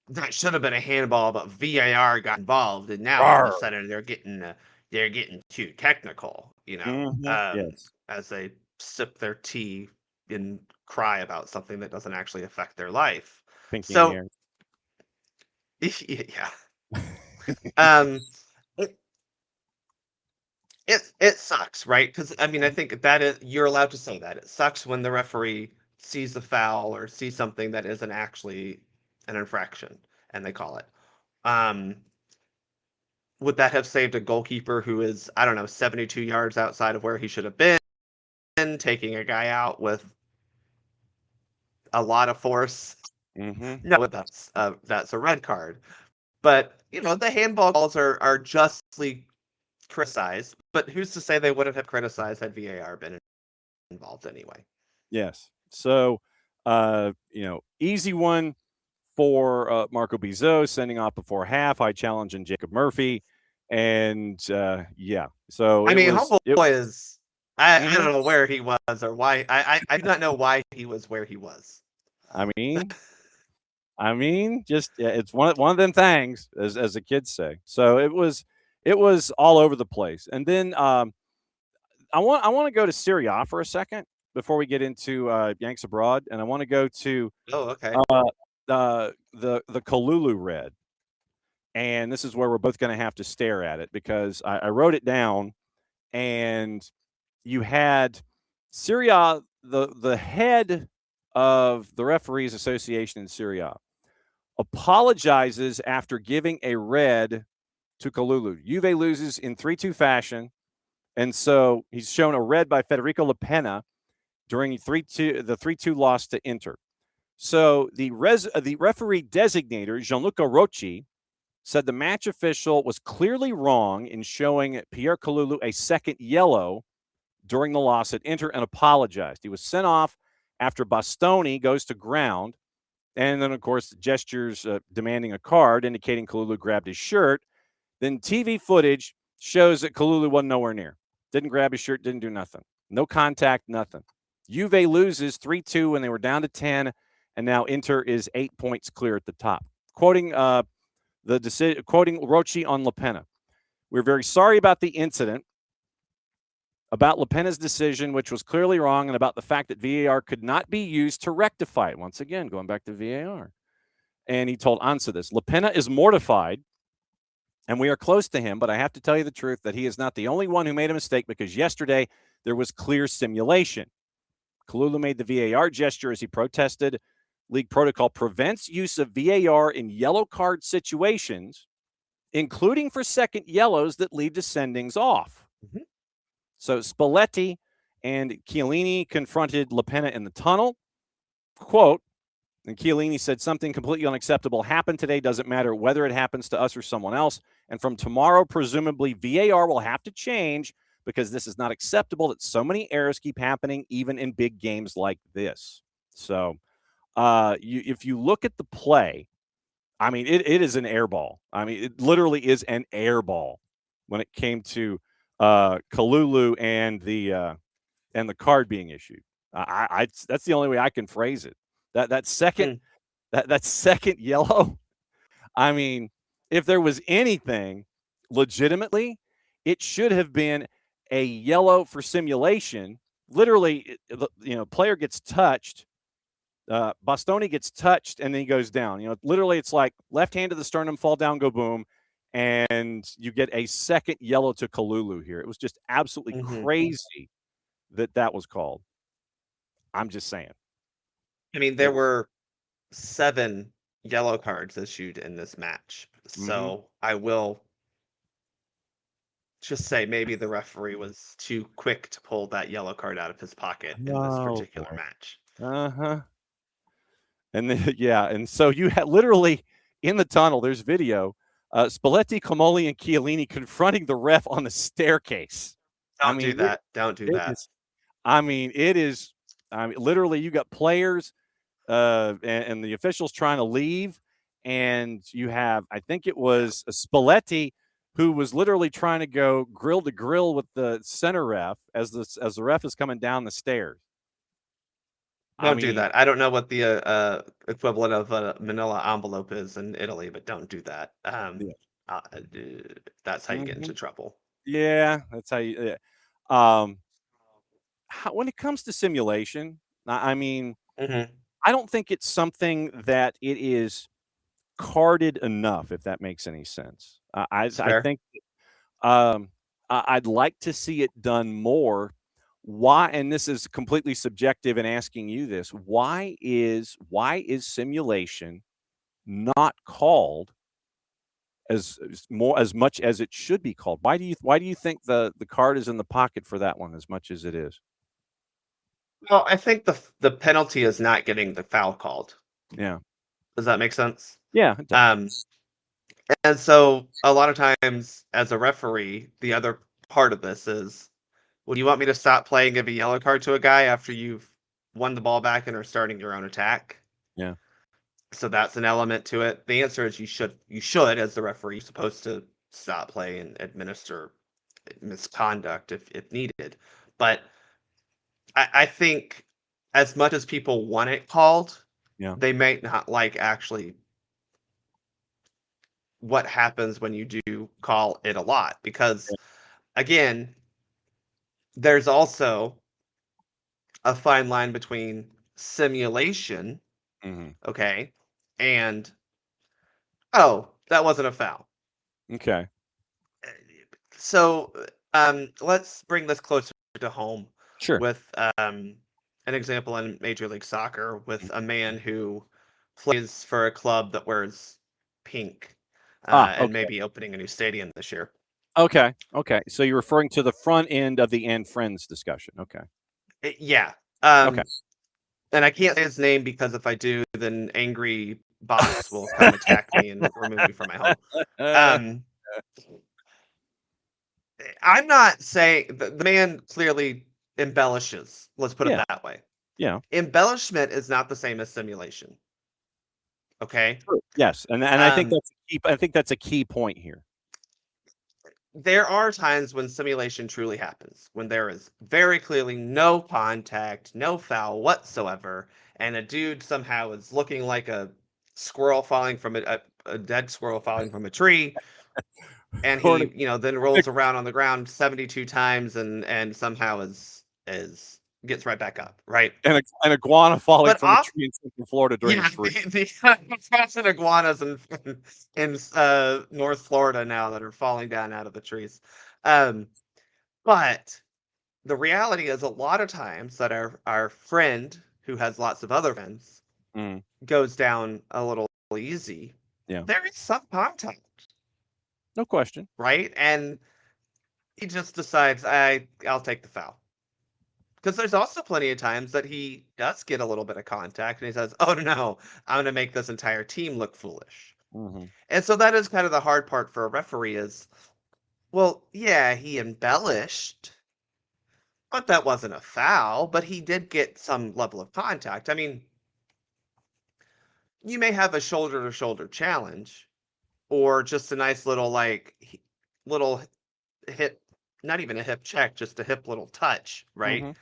that should have been a handball, but VAR got involved, and now all of a sudden they're getting too technical." Yes. As they sip their tea and cry about something that doesn't actually affect their life. Pinky So, in yeah. It sucks, right? Because I mean, I think that is you're allowed to say that. It sucks when the referee sees the foul or sees something that isn't actually an infraction, and they call it. Would that have saved a goalkeeper who is, I don't know, 72 yards outside of where he should have been, taking a guy out with a lot of force? Mm-hmm. No, that's a red card. But the handball calls are justly criticized, but who's to say they wouldn't have criticized had VAR been involved anyway? Yes. So, easy one for Marco Bizot sending off before half. I challenge in Jacob Murphy, and yeah. So I don't know where he was or why. I do not know why he was where he was. I mean, just it's one of them things, as the kids say. So it was all over the place. And then I want to go to Serie A for a second before we get into Yanks Abroad, and I want to go to okay. The Kalulu red. And this is where we're both going to have to stare at it because I wrote it down, and you had Serie A, the head of the Referees Association in Serie A, apologizes after giving a red to Kalulu. Juve loses in 3-2 fashion, and so he's shown a red by Federico Lapena, during the 3-2 loss to Inter. So the referee designator, Gianluca Rocci, said the match official was clearly wrong in showing Pierre Kalulu a second yellow during the loss at Inter and apologized. He was sent off after Bastoni goes to ground, and then, of course, gestures demanding a card, indicating Kalulu grabbed his shirt. Then TV footage shows that Kalulu wasn't nowhere near. Didn't grab his shirt, didn't do nothing. No contact, nothing. Juve loses 3-2 when they were down to 10, and now Inter is 8 points clear at the top. Quoting Rocci on La Penna, "We're very sorry about the incident, about La Penna's decision, which was clearly wrong, and about the fact that VAR could not be used to rectify it." Once again, going back to VAR. And he told ANSA this: "La Penna is mortified, and we are close to him, but I have to tell you the truth that he is not the only one who made a mistake, because yesterday there was clear simulation." Kalulu made the VAR gesture as he protested. League protocol prevents use of VAR in yellow card situations, including for second yellows that lead to sendings off. Mm-hmm. So Spalletti and Chiellini confronted La Penna in the tunnel. Quote, and Chiellini said, "Something completely unacceptable happened today. Doesn't matter whether it happens to us or someone else. And from tomorrow, presumably, VAR will have to change, because this is not acceptable that so many errors keep happening, even in big games like this." So if you look at the play, I mean, it is an air ball. I mean, it literally is an air ball when it came to Kalulu and the card being issued. That's the only way I can phrase it. That second yellow. I mean, if there was anything legitimately, it should have been a yellow for simulation. Literally, player gets touched. Bastoni gets touched, and then he goes down. Literally, it's like left hand to the sternum, fall down, go boom, and you get a second yellow to Kalulu here. It was just absolutely crazy that was called. I'm just saying. I mean, there were 7 yellow cards issued in this match. So I will just say maybe the referee was too quick to pull that yellow card out of his pocket in this particular match. Uh-huh. And then, and so you had literally in the tunnel, there's video, Spalletti, Comoli, and Chiellini confronting the ref on the staircase. Don't do that. Don't do that. It is literally you got players and the officials trying to leave, and you have, I think it was Spalletti, who was literally trying to go grill to grill with the center ref as the ref is coming down the stairs. Don't do that. I don't know what the equivalent of a manila envelope is in Italy, but don't do that. That's how you get into trouble. Yeah, that's how you. When it comes to simulation, I mean, I don't think it's something that it is carded enough, if that makes any sense. I think I'd like to see it done more. Why? And this is completely subjective in asking you this. Why is simulation not called as much as it should be called? Why do you think the card is in the pocket for that one as much as it is? Well, I think the penalty is not getting the foul called. Yeah. Does that make sense? Yeah. And so a lot of times as a referee, the other part of this is, well, you want me to stop playing, give a yellow card to a guy after you've won the ball back and are starting your own attack? Yeah. So that's an element to it. The answer is you should, as the referee, you're supposed to stop play and administer misconduct if needed. But I think as much as people want it called, they may not like actually what happens when you do call it a lot. Because, again, there's also a fine line between simulation, okay, and, oh, that wasn't a foul. Okay. So let's bring this closer to home. Sure. With an example in Major League Soccer with a man who plays for a club that wears pink and maybe opening a new stadium this year. Okay. So you're referring to the front end of the and friends discussion. Okay. Yeah. Okay. And I can't say his name because if I do, then angry bots will come attack me and remove me from my home. I'm not saying the man clearly embellishes. Let's put it that way. Yeah. Embellishment is not the same as simulation. Okay. True. Yes, and I think that's a key point here. There are times when simulation truly happens, when there is very clearly no contact, no foul whatsoever, and a dude somehow is looking like a squirrel falling from a dead squirrel falling from a tree, and he, then rolls around on the ground 72 times and somehow is gets right back up, right? An iguana falling from a tree in Central Florida during a freeze. The constant iguanas in North Florida now that are falling down out of the trees. But the reality is a lot of times that our friend who has lots of other friends goes down a little easy. Yeah. There is some contact. No question. Right? And he just decides, I'll take the foul. Because there's also plenty of times that he does get a little bit of contact and he says, oh, no, I'm going to make this entire team look foolish. Mm-hmm. And so that is kind of the hard part for a referee is, well, yeah, he embellished, but that wasn't a foul, but he did get some level of contact. I mean, you may have a shoulder-to-shoulder challenge or just a nice little, little hip, not even a hip check, just a hip little touch, right? Mm-hmm.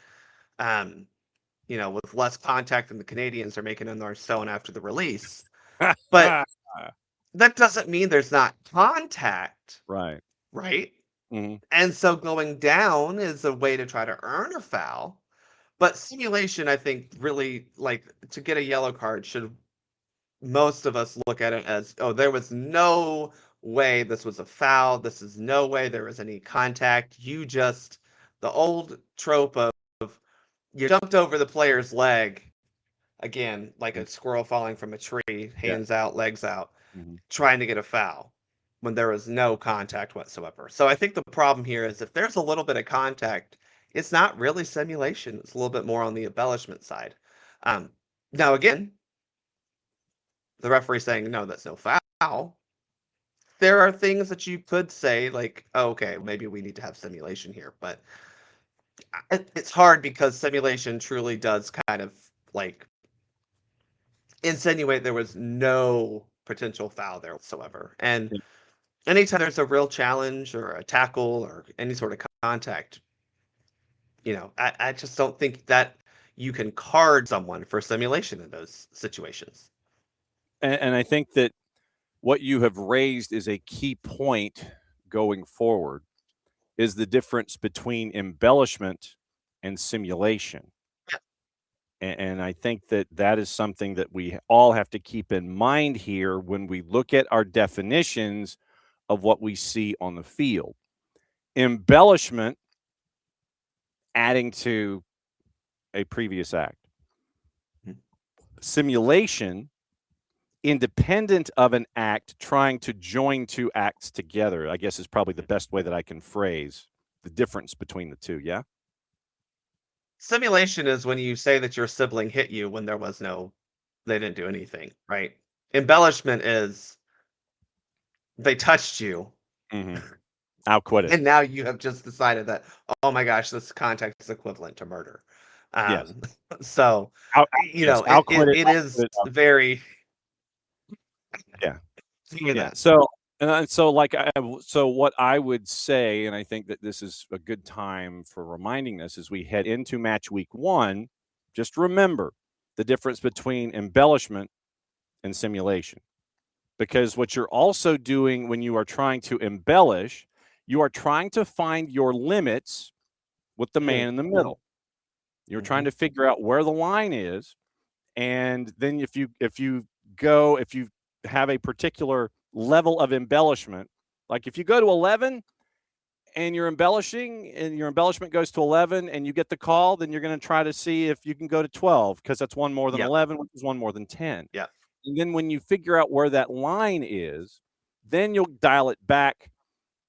With less contact than the Canadians are making in their zone after the release. But that doesn't mean there's not contact. Right. Right? Mm-hmm. And so going down is a way to try to earn a foul. But simulation, I think, really, to get a yellow card, most of us look at it as, oh, there was no way this was a foul. This is no way there was any contact. The old trope of you jumped over the player's leg, again, like a squirrel falling from a tree, hands out, legs out, trying to get a foul when there was no contact whatsoever. So I think the problem here is if there's a little bit of contact, it's not really simulation. It's a little bit more on the embellishment side. Now, again, the referee saying, no, that's no foul. There are things that you could say, like, oh, okay, maybe we need to have simulation here. But it's hard because simulation truly does kind of insinuate there was no potential foul there whatsoever. And anytime there's a real challenge or a tackle or any sort of contact, I just don't think that you can card someone for simulation in those situations. And I think that what you have raised is a key point going forward, is the difference between embellishment and simulation. And I think that is something that we all have to keep in mind here when we look at our definitions of what we see on the field. Embellishment, adding to a previous act. Simulation, independent of an act, trying to join two acts together, I guess is probably the best way that I can phrase the difference between the two, yeah? Simulation is when you say that your sibling hit you when they didn't do anything, right? Embellishment is they touched you. Mm-hmm. I'll quit it. And now you have just decided that, oh my gosh, this contact is equivalent to murder. Yes. So, it is very... Yeah. Yeah. So what I would say, and I think that this is a good time for reminding this as we head into match week 1, just remember the difference between embellishment and simulation. Because what you're also doing when you are trying to embellish, you are trying to find your limits with the man in the middle. You're trying to figure out where the line is. And then if you have a particular level of embellishment, like if you go to 11 and you're embellishing and your embellishment goes to 11 and you get the call, then you're going to try to see if you can go to 12 because that's one more than 11, which is one more than 10. Yeah. And then when you figure out where that line is, then you'll dial it back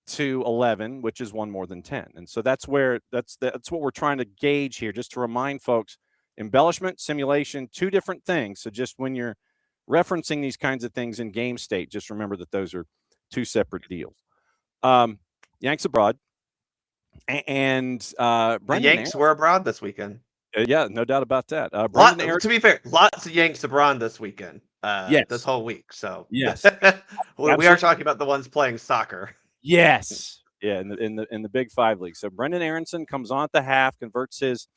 to 11, which is one more than 10. And so that's what we're trying to gauge here, just to remind folks embellishment, simulation, two different things. So just when you're referencing these kinds of things in game state, just remember that those are two separate deals. Yanks abroad. And The Brendan Yanks were abroad this weekend. Yeah, no doubt about that. Brendan To be fair, lots of Yanks abroad this weekend. Yes. This whole week. So Yes. we are talking about the ones playing soccer. Yes. Yeah, in the Big Five league. So Brendan Aronson comes on at the half, converts his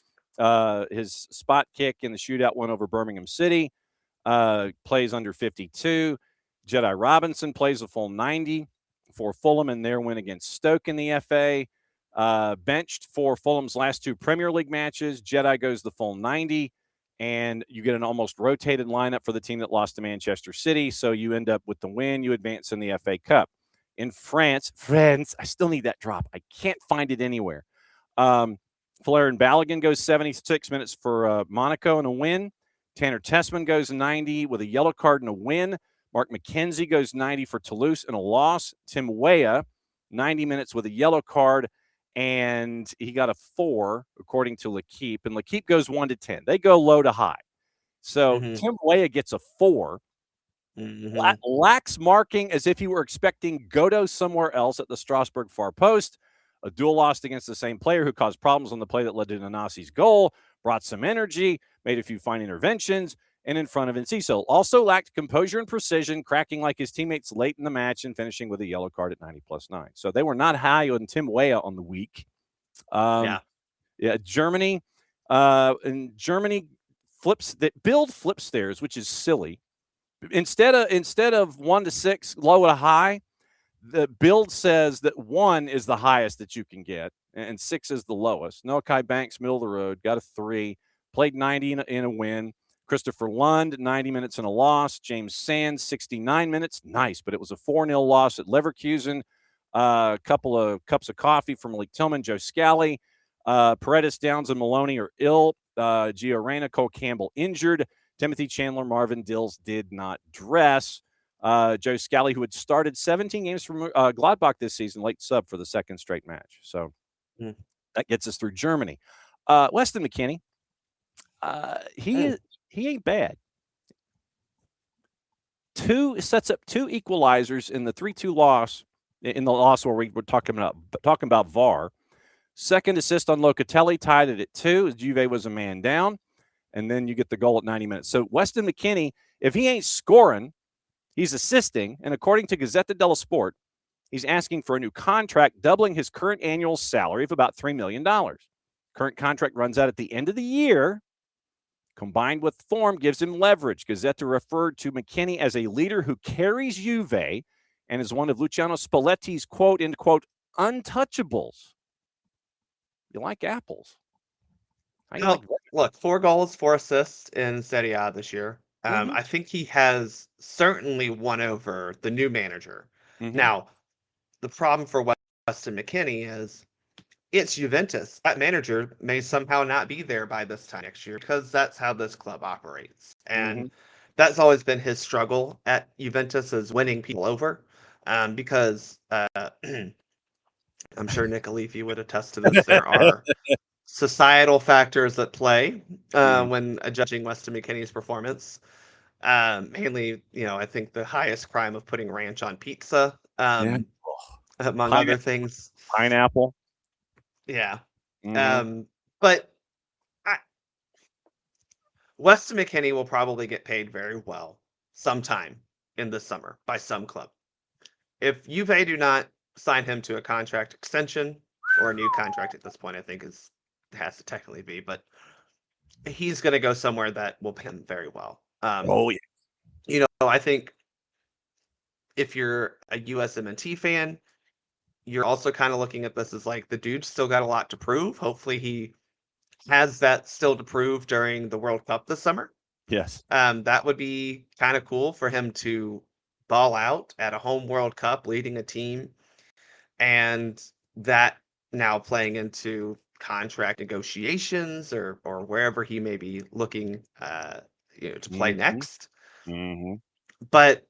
spot kick in the shootout win over Birmingham City, plays under 52. Jedi Robinson plays a full 90 for Fulham in their win against Stoke in the FA. Benched for Fulham's last two Premier League matches. Jedi goes the full 90, and you get an almost rotated lineup for the team that lost to Manchester City. So you end up with the win. You advance in the FA Cup. In France, I still need that drop. I can't find it anywhere. Flair and Balogun goes 76 minutes for Monaco and a win. Tanner Tessman goes 90 with a yellow card and a win. Mark McKenzie goes 90 for Toulouse and a loss. Tim Weah, 90 minutes with a yellow card, and he got a 4, according to L'Equipe. And L'Equipe goes 1 to 10. They go low to high. So Tim Weah gets a 4. Lacks marking as if he were expecting Godot somewhere else at the Strasbourg far post. A duel lost against the same player who caused problems on the play that led to Nanasi's goal, brought some energy, made a few fine interventions, and in front of Enciso. Also lacked composure and precision, cracking like his teammates late in the match and finishing with a yellow card at 90+9. So they were not high on Tim Weah on the week. Germany. And Germany flips theirs, which is silly. Instead of 1 to 6, low to high, the build says that 1 is the highest that you can get, and 6 is the lowest. Noakai Banks, middle of the road, got a 3, played 90 in a win. Christopher Lund, 90 minutes in a loss. James Sands, 69 minutes. Nice, but it was a 4-0 loss at Leverkusen. A couple of cups of coffee from Malik Tillman, Joe Scally. Paredes, Downs, and Maloney are ill. Gio Reyna, Cole Campbell injured. Timothy Chandler, Marvin Dills did not dress. Joe Scally, who had started 17 games from Gladbach this season, late sub for the second straight match. So that gets us through Germany. Weston McKennie, he ain't bad. Sets up 2 equalizers in the 3-2 loss, in the loss where we were talking about VAR. Second assist on Locatelli, tied it at 2. Juve was a man down. And then you get the goal at 90 minutes. So Weston McKennie, if he ain't scoring, he's assisting. And according to Gazzetta dello Sport, he's asking for a new contract, doubling his current annual salary of about $3 million. Current contract runs out at the end of the year. Combined with form gives him leverage. Gazzetta referred to McKennie as a leader who carries Juve and is one of Luciano Spalletti's quote, end quote, untouchables. You like apples? Look, 4 goals, 4 assists in Serie A this year. I think he has certainly won over the new manager. Now, the problem for Weston McKennie is it's Juventus. That manager may somehow not be there by this time next year because that's how this club operates. And that's always been his struggle at Juventus, is winning people over. Because I'm sure Nick Alifi would attest to this. There are societal factors that play when judging Weston McKennie's performance. Mainly, I think the highest crime of putting ranch on pizza, among other things. Pineapple. Yeah. But Weston McKennie will probably get paid very well sometime in the summer by some club. If Juve do not sign him to a contract extension or a new contract at this point, I think has to technically be, but he's going to go somewhere that will pay him very well. I think if you're a USMNT fan, you're also kind of looking at this as like, the dude's still got a lot to prove. Hopefully he has that still to prove during the World Cup this summer. Yes. That would be kind of cool for him to ball out at a home World Cup, leading a team, and that now playing into contract negotiations or wherever he may be looking to play next. But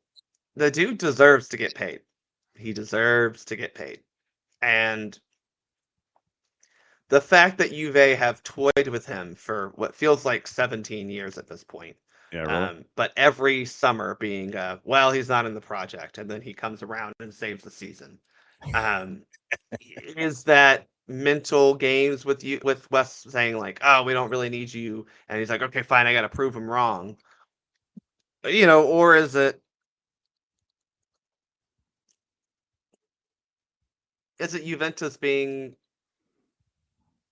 the dude deserves to get paid. He deserves to get paid. And the fact that Juve have toyed with him for what feels like 17 years at this point. Yeah, really. But every summer being, well, he's not in the project, and then he comes around and saves the season. Is that mental games with you, with Wes saying like, "Oh, we don't really need you," and he's like, "Okay, fine, I got to prove him wrong," or is it Juventus being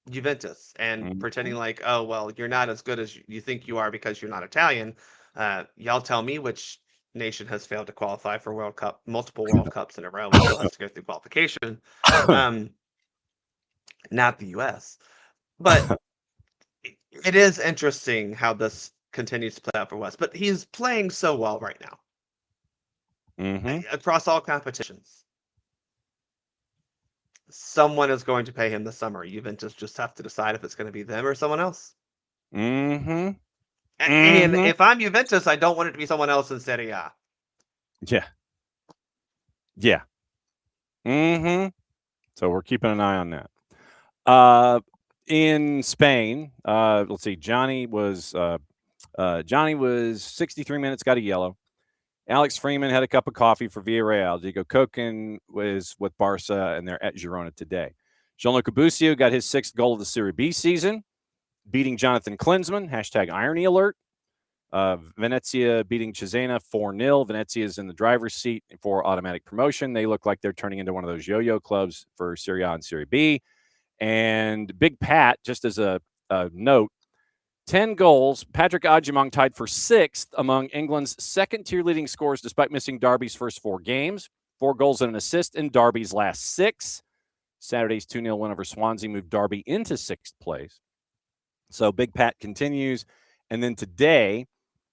Juventus and pretending Mhm. like, "Oh, well, you're not as good as you think you are because you're not Italian." Y'all tell me which nation has failed to qualify for multiple World Cups in a row, and still has to go through qualification. Um, Not the U.S. But it is interesting how this continues to play out for West. But he's playing so well right now Mhm. across all competitions. Someone is going to pay him this summer. Juventus just have to decide if it's going to be them or someone else. Mhm. And Mhm. if I'm Juventus, I don't want it to be someone else in Serie A. Yeah. Yeah. Mhm. So we're keeping an eye on that. In Spain, let's see. Johnny was 63 minutes, got a yellow. Alex Freeman had a cup of coffee for Villarreal. Diego Cocan was with Barca, and they're at Girona today. Gianluca Busio got his 6th goal of the Serie B season, beating Jonathan Klinsmann. Hashtag irony alert. Venezia beating Cesena 4-0. Venezia is in the driver's seat for automatic promotion. They look like they're turning into one of those yo-yo clubs for Serie A and Serie B. And Big Pat, just as a note, 10 goals. Patrick Agyemang tied for 6th among England's second-tier leading scorers despite missing Derby's first 4 games. 4 goals and an assist in Derby's last 6. Saturday's 2-0 win over Swansea moved Derby into 6th place. So Big Pat continues. And then today,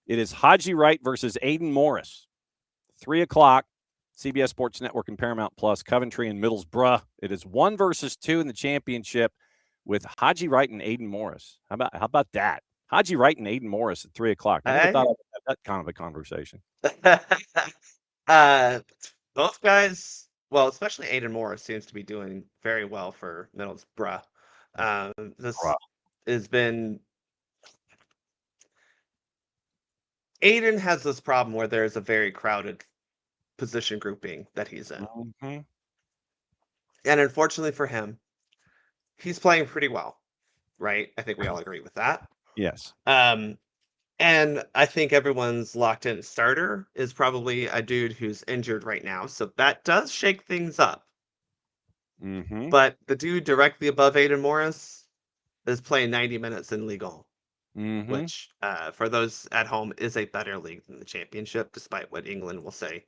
it is Haji Wright versus Aiden Morris. 3 o'clock, CBS Sports Network and Paramount Plus, Coventry and Middlesbrough. It is 1 versus 2 in the championship with Haji Wright and Aiden Morris. How about that? Haji Wright and Aiden Morris at 3 o'clock. I never thought I'd have that kind of a conversation. uh, Both guys, well, especially Aiden Morris, seems to be doing very well for Middlesbrough. This has been. Aiden has this problem where there's a very crowded position grouping that he's in. Mm-hmm. And unfortunately for him, he's playing pretty well, right? I think we all agree with that. Yes. And I think everyone's locked in starter is probably a dude who's injured right now. So that does shake things up. Mm-hmm. But the dude directly above Aiden Morris is playing 90 minutes in Ligue 1, Mm-hmm. which for those at home is a better league than the Championship, despite what England will say.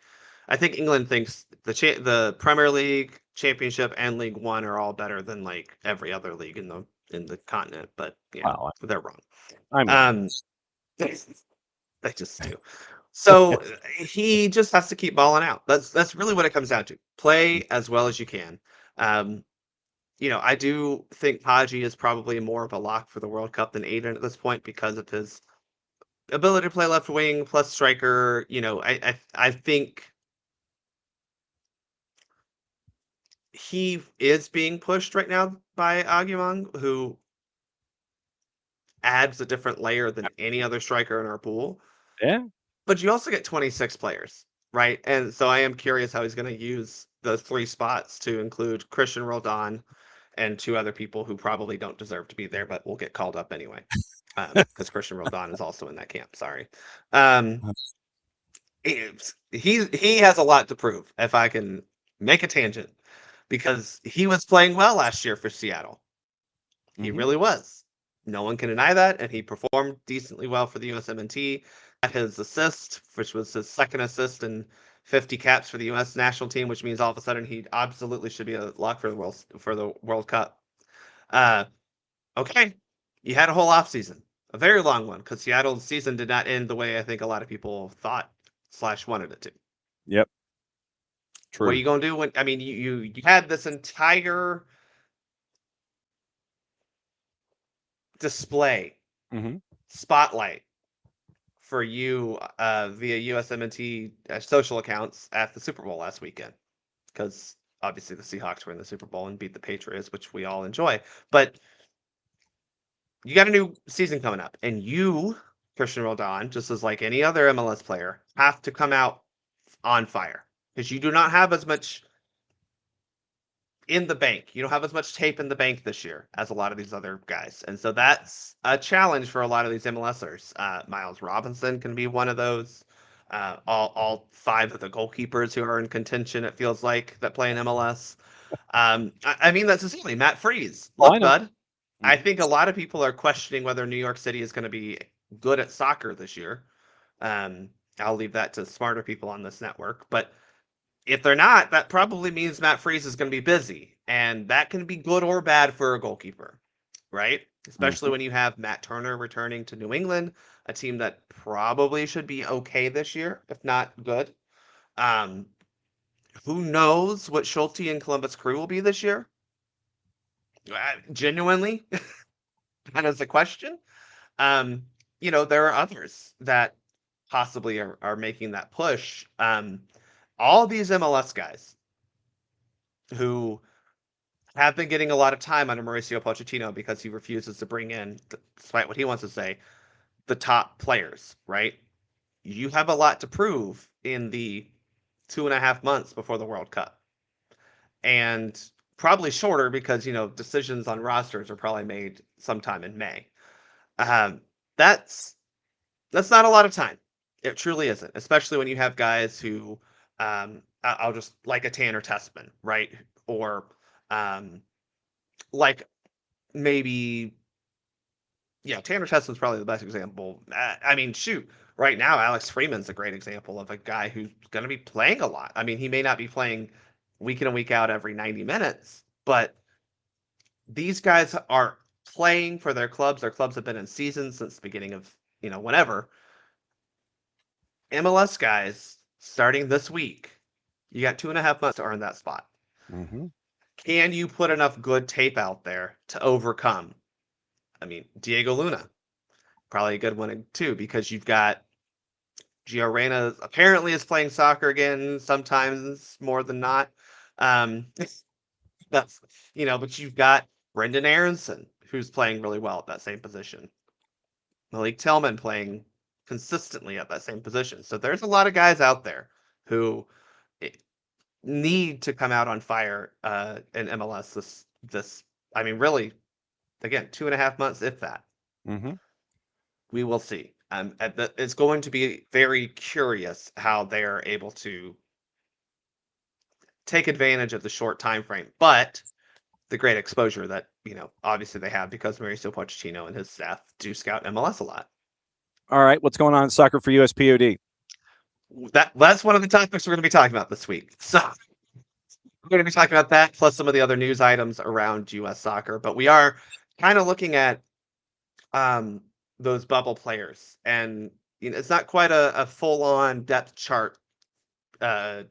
I think England thinks the Premier League, Championship, and League One are all better than like every other league in the continent, but Wow. they're wrong. I mean, They just do. So he just has to keep balling out. That's really what it comes down to. Play as well as you can. I do think Haji is probably more of a lock for the World Cup than Aiden at this point because of his ability to play left wing plus striker. I think he is being pushed right now by Agyemang, who adds a different layer than any other striker in our pool. yeah. But you also get 26 players, right? And so I am curious how he's going to use those 3 spots to include Christian Roldan and 2 other people who probably don't deserve to be there, but will get called up anyway. Because Christian Roldan is also in that camp. Sorry. He has a lot to prove, if I can make a tangent, because he was playing well last year for Seattle. He Mm-hmm. really was. No one can deny that, and he performed decently well for the USMNT. Got his assist, which was his 2nd assist and 50 caps for the U.S. national team, which means all of a sudden he absolutely should be a lock for the World Cup. Okay, you had a whole off season, a very long one, because Seattle's season did not end the way I think a lot of people thought / wanted it to. Yep. True. What are you gonna do when? I mean, you had this entire display Mm-hmm. spotlight for you via USMNT social accounts at the Super Bowl last weekend, because obviously the Seahawks were in the Super Bowl and beat the Patriots, which we all enjoy. But you got a new season coming up, and you, Christian Roldan, just as like any other MLS player, have to come out on fire because you do not have as much in the bank. You don't have as much tape in the bank this year as a lot of these other guys. And so that's a challenge for a lot of these MLSers. Miles Robinson can be one of those. All 5 of the goalkeepers who are in contention, it feels like, that play in MLS. I mean, that's essentially Matt Freese. Look, bud, I think a lot of people are questioning whether New York City is going to be good at soccer this year. I'll leave that to smarter people on this network. But if they're not, that probably means Matt Freese is going to be busy. And that can be good or bad for a goalkeeper, right? Especially when you have Matt Turner returning to New England, a team that probably should be okay this year, if not good. Who knows what Schulte and Columbus Crew will be this year? Genuinely, that is a question. There are others that possibly are making that push. All these MLS guys who have been getting a lot of time under Mauricio Pochettino because he refuses to bring in, despite what he wants to say, the top players, right? You have a lot to prove in the 2.5 months before the World Cup. And probably shorter because, decisions on rosters are probably made sometime in May. That's not a lot of time. It truly isn't, especially when you have guys who, I'll just like a Tanner Tessman, right? Or like maybe, Tanner Tessman's probably the best example. I mean, shoot, right now, Alex Freeman's a great example of a guy who's going to be playing a lot. I mean, he may not be playing week in and week out every 90 minutes, but these guys are playing for their clubs. Their clubs have been in season since the beginning of, whenever. MLS guys, starting this week, you got 2.5 months to earn that spot. Mm-hmm. Can you put enough good tape out there to overcome? I mean, Diego Luna, probably a good one too, because you've got Gio Reyna apparently is playing soccer again, sometimes more than not. That's, but you've got Brendan Aronson, who's playing really well at that same position. Malik Tillman playing consistently at that same position. So there's a lot of guys out there who need to come out on fire in MLS this I mean, really, again, 2.5 months, if that. Mm-hmm. We will see. It's going to be very curious how they are able to take advantage of the short time frame, but the great exposure that, obviously they have because Mauricio Pochettino and his staff do scout MLS a lot. All right. What's going on in Soccer for USPOD? That's one of the topics we're going to be talking about this week. So we're going to be talking about that, plus some of the other news items around U.S. soccer. But we are kind of looking at those bubble players. And it's not quite a full-on depth chart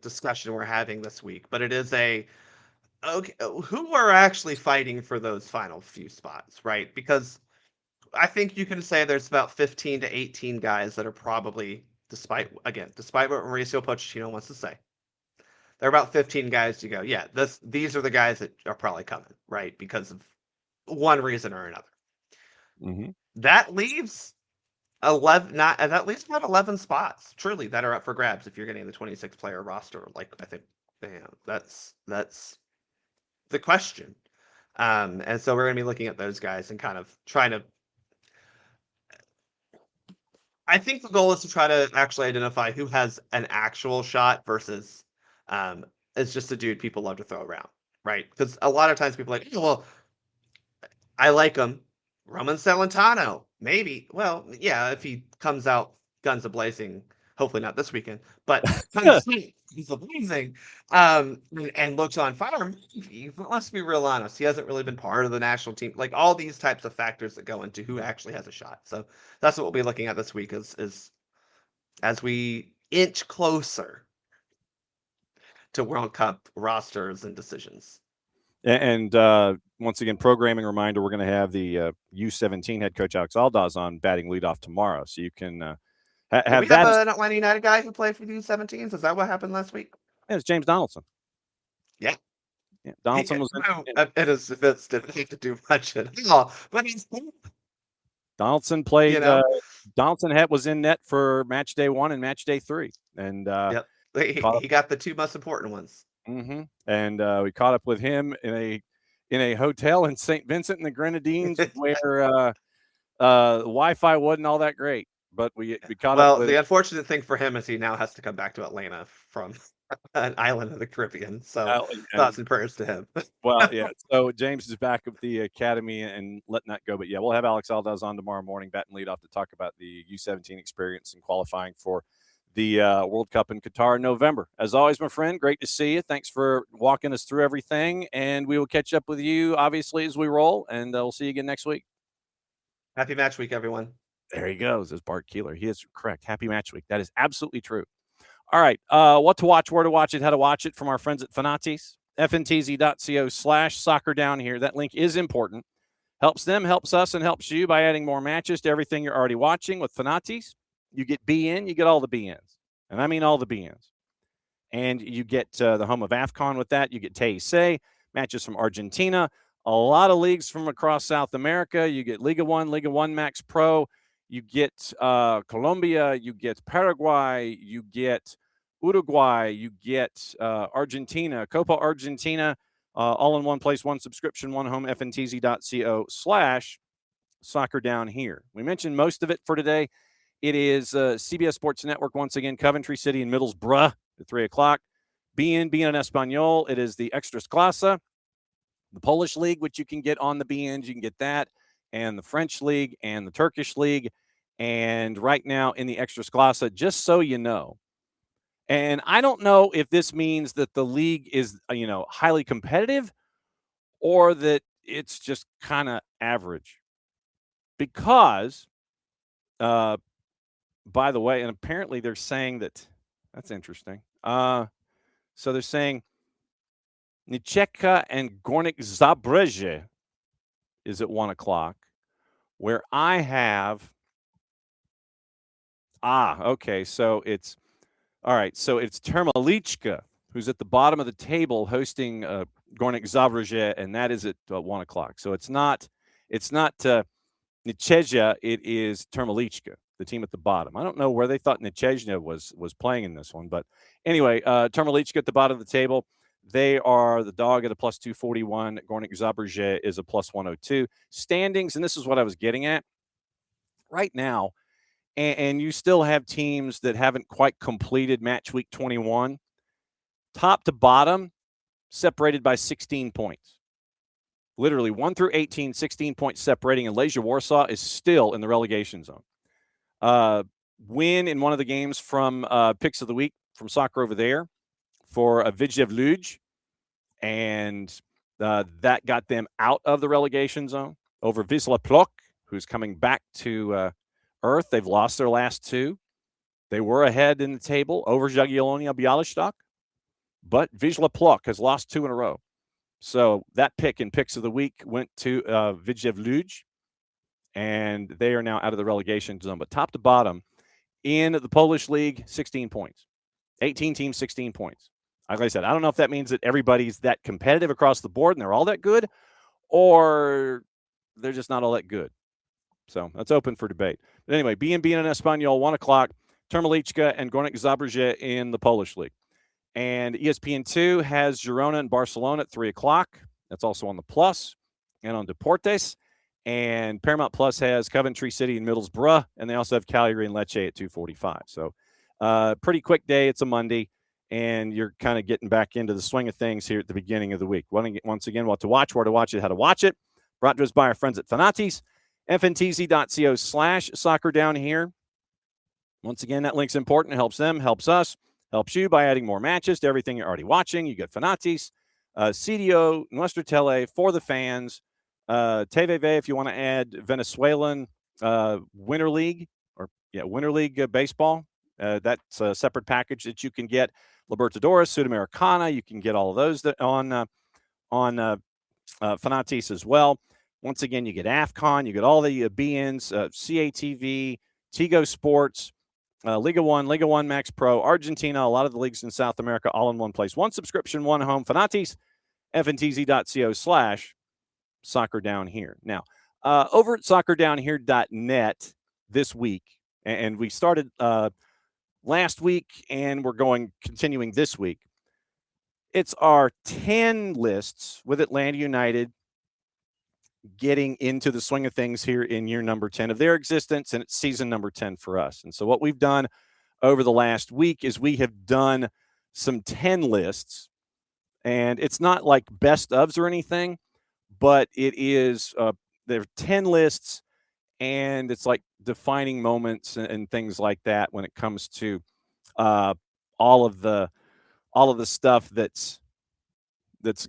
discussion we're having this week, but it is okay, who are actually fighting for those final few spots, right? Because I think you can say there's about 15 to 18 guys that are probably, despite what Mauricio Pochettino wants to say, there are about 15 guys to go, yeah, these are the guys that are probably coming, right? Because of one reason or another. Mm-hmm. That leaves 11, at least about 11 spots, truly, that are up for grabs if you're getting the 26 player roster. Like, I think, that's the question. And so we're going to be looking at those guys and kind of trying to, I think the goal is to try to actually identify who has an actual shot versus it's just a dude people love to throw around, right? Because a lot of times people are like, oh, well, I like him. Roman Celentano, maybe. Well, yeah, if he comes out guns a-blazing, hopefully not this weekend, but he's a-blazing and looks on fire. Let's be real honest. He hasn't really been part of the national team. Like all these types of factors that go into who actually has a shot. So that's what we'll be looking at this week is as we inch closer to World Cup rosters and decisions. And once again, programming reminder, we're going to have the U17 head coach Alex Aldaz on batting leadoff tomorrow. So you can have that. Have an Atlanta United guy who played for the U17s? Is that what happened last week? Yeah, it's James Donaldson. Yeah. Yeah, Donaldson was in his defense didn't have to do much at all, but Donaldson played. you know, Donaldson was in net for match day 1 and match day 3, and yep, he got the 2 most important ones. And we caught up with him in a hotel in St. Vincent and the Grenadines where Wi-Fi wasn't all that great, but we caught up with. The unfortunate thing for him is he now has to come back to Atlanta from an island of the Caribbean. So thoughts and prayers to him. Well, yeah. So James is back at the academy and letting that go. But yeah, we'll have Alex Aldaz on tomorrow morning, bat and lead off, to talk about the U17 experience and qualifying for the World Cup in Qatar in November. As always, my friend, great to see you. Thanks for walking us through everything. And we will catch up with you, obviously, as we roll. And we'll see you again next week. Happy match week, everyone. There he goes. There's Bart Keeler. He is correct. Happy match week. That is absolutely true. All right. What to watch, where to watch it, how to watch it from our friends at Fanatis. FNTZ.co/soccer down here. That link is important. Helps them, helps us, and helps you by adding more matches to everything you're already watching with Fanatis. You get BN, you get all the BNs. And I mean all the BNs. And you get the home of AFCON with that. You get TAC, matches from Argentina, a lot of leagues from across South America. You get Liga 1 Max Pro. You get Colombia. You get Paraguay. You get Uruguay. You get Argentina, Copa Argentina, all in one place, one subscription, one home, FNTZ.co/soccer down here. We mentioned most of it for today. It is CBS Sports Network once again, Coventry City and Middlesbrough at 3 o'clock. BN en Español. It is the Ekstraklasa, the Polish league, which you can get on the BNs. You can get that, and the French league and the Turkish league. And right now in the Ekstraklasa, just so you know, and I don't know if this means that the league is, highly competitive or that it's just kind of average. Because, by the way, and apparently they're saying that's interesting. So they're saying Nicheka and Gornik Zabrze is at 1 o'clock, where I have. Okay. So it's all right. So it's Termalichka, who's at the bottom of the table hosting Gornik Zabrze, and that is at 1 o'clock. So it's not Nichezha, it is Termalichka, the team at the bottom. I don't know where they thought Nichezha was playing in this one, but anyway, Termalichka at the bottom of the table. They are the dog at a plus 241. Gornik Zabrze is a plus 102. Standings, and this is what I was getting at. Right now, and you still have teams that haven't quite completed match week 21. Top to bottom, separated by 16 points. Literally 1 through 18, 16 points separating, and Legia Warsaw is still in the relegation zone. Win in one of the games from Picks of the Week from Soccer Over There for Vidjev Luj, and that got them out of the relegation zone over Wisla Plock, who's coming back to earth. They've lost their last 2. They were ahead in the table over Jagiellonia Bialystok, but Wisla Plock has lost 2 in a row. So that pick in Picks of the Week went to Vidjev Luj, and they are now out of the relegation zone. But top to bottom, in the Polish league, 16 points. 18 teams, 16 points. Like I said, I don't know if that means that everybody's that competitive across the board and they're all that good, or they're just not all that good. So that's open for debate. But anyway, BNB en Español, 1 o'clock, Termalichka and Gornik Zabrze in the Polish league. And ESPN2 has Girona and Barcelona at 3 o'clock. That's also on the Plus and on Deportes. And Paramount Plus has Coventry City and Middlesbrough, and they also have Cagliari and Lecce at 2:45. So pretty quick day. It's a Monday, and you're kind of getting back into the swing of things here at the beginning of the week. Once again, what to watch, where to watch it, how to watch it. Brought to us by our friends at Fanatis, FNTZ.co/soccer down here. Once again, that link's important. It helps them, helps us, helps you by adding more matches to everything you're already watching. You get Fanatis, CDO, Nuestra Tele for the fans, TVV if you want to add Venezuelan Winter League baseball. That's a separate package that you can get. Libertadores, Sudamericana, you can get all of those on Fanatis as well. Once again, you get AFCON, you get all the BNs, CATV, Tigo Sports, Liga 1 Max Pro, Argentina, a lot of the leagues in South America, all in one place. One subscription, one home. Fanatis, fntz.co/soccer down here. Now, over at soccerdownhere.net this week, and we started last week and we're continuing this week. It's our 10 lists with Atlanta United getting into the swing of things here in year number 10 of their existence, and it's season number 10 for us. And so what we've done over the last week is we have done some 10 lists, and it's not like best ofs or anything, but it is there are 10 lists, and it's like defining moments and things like that when it comes to all of the stuff that's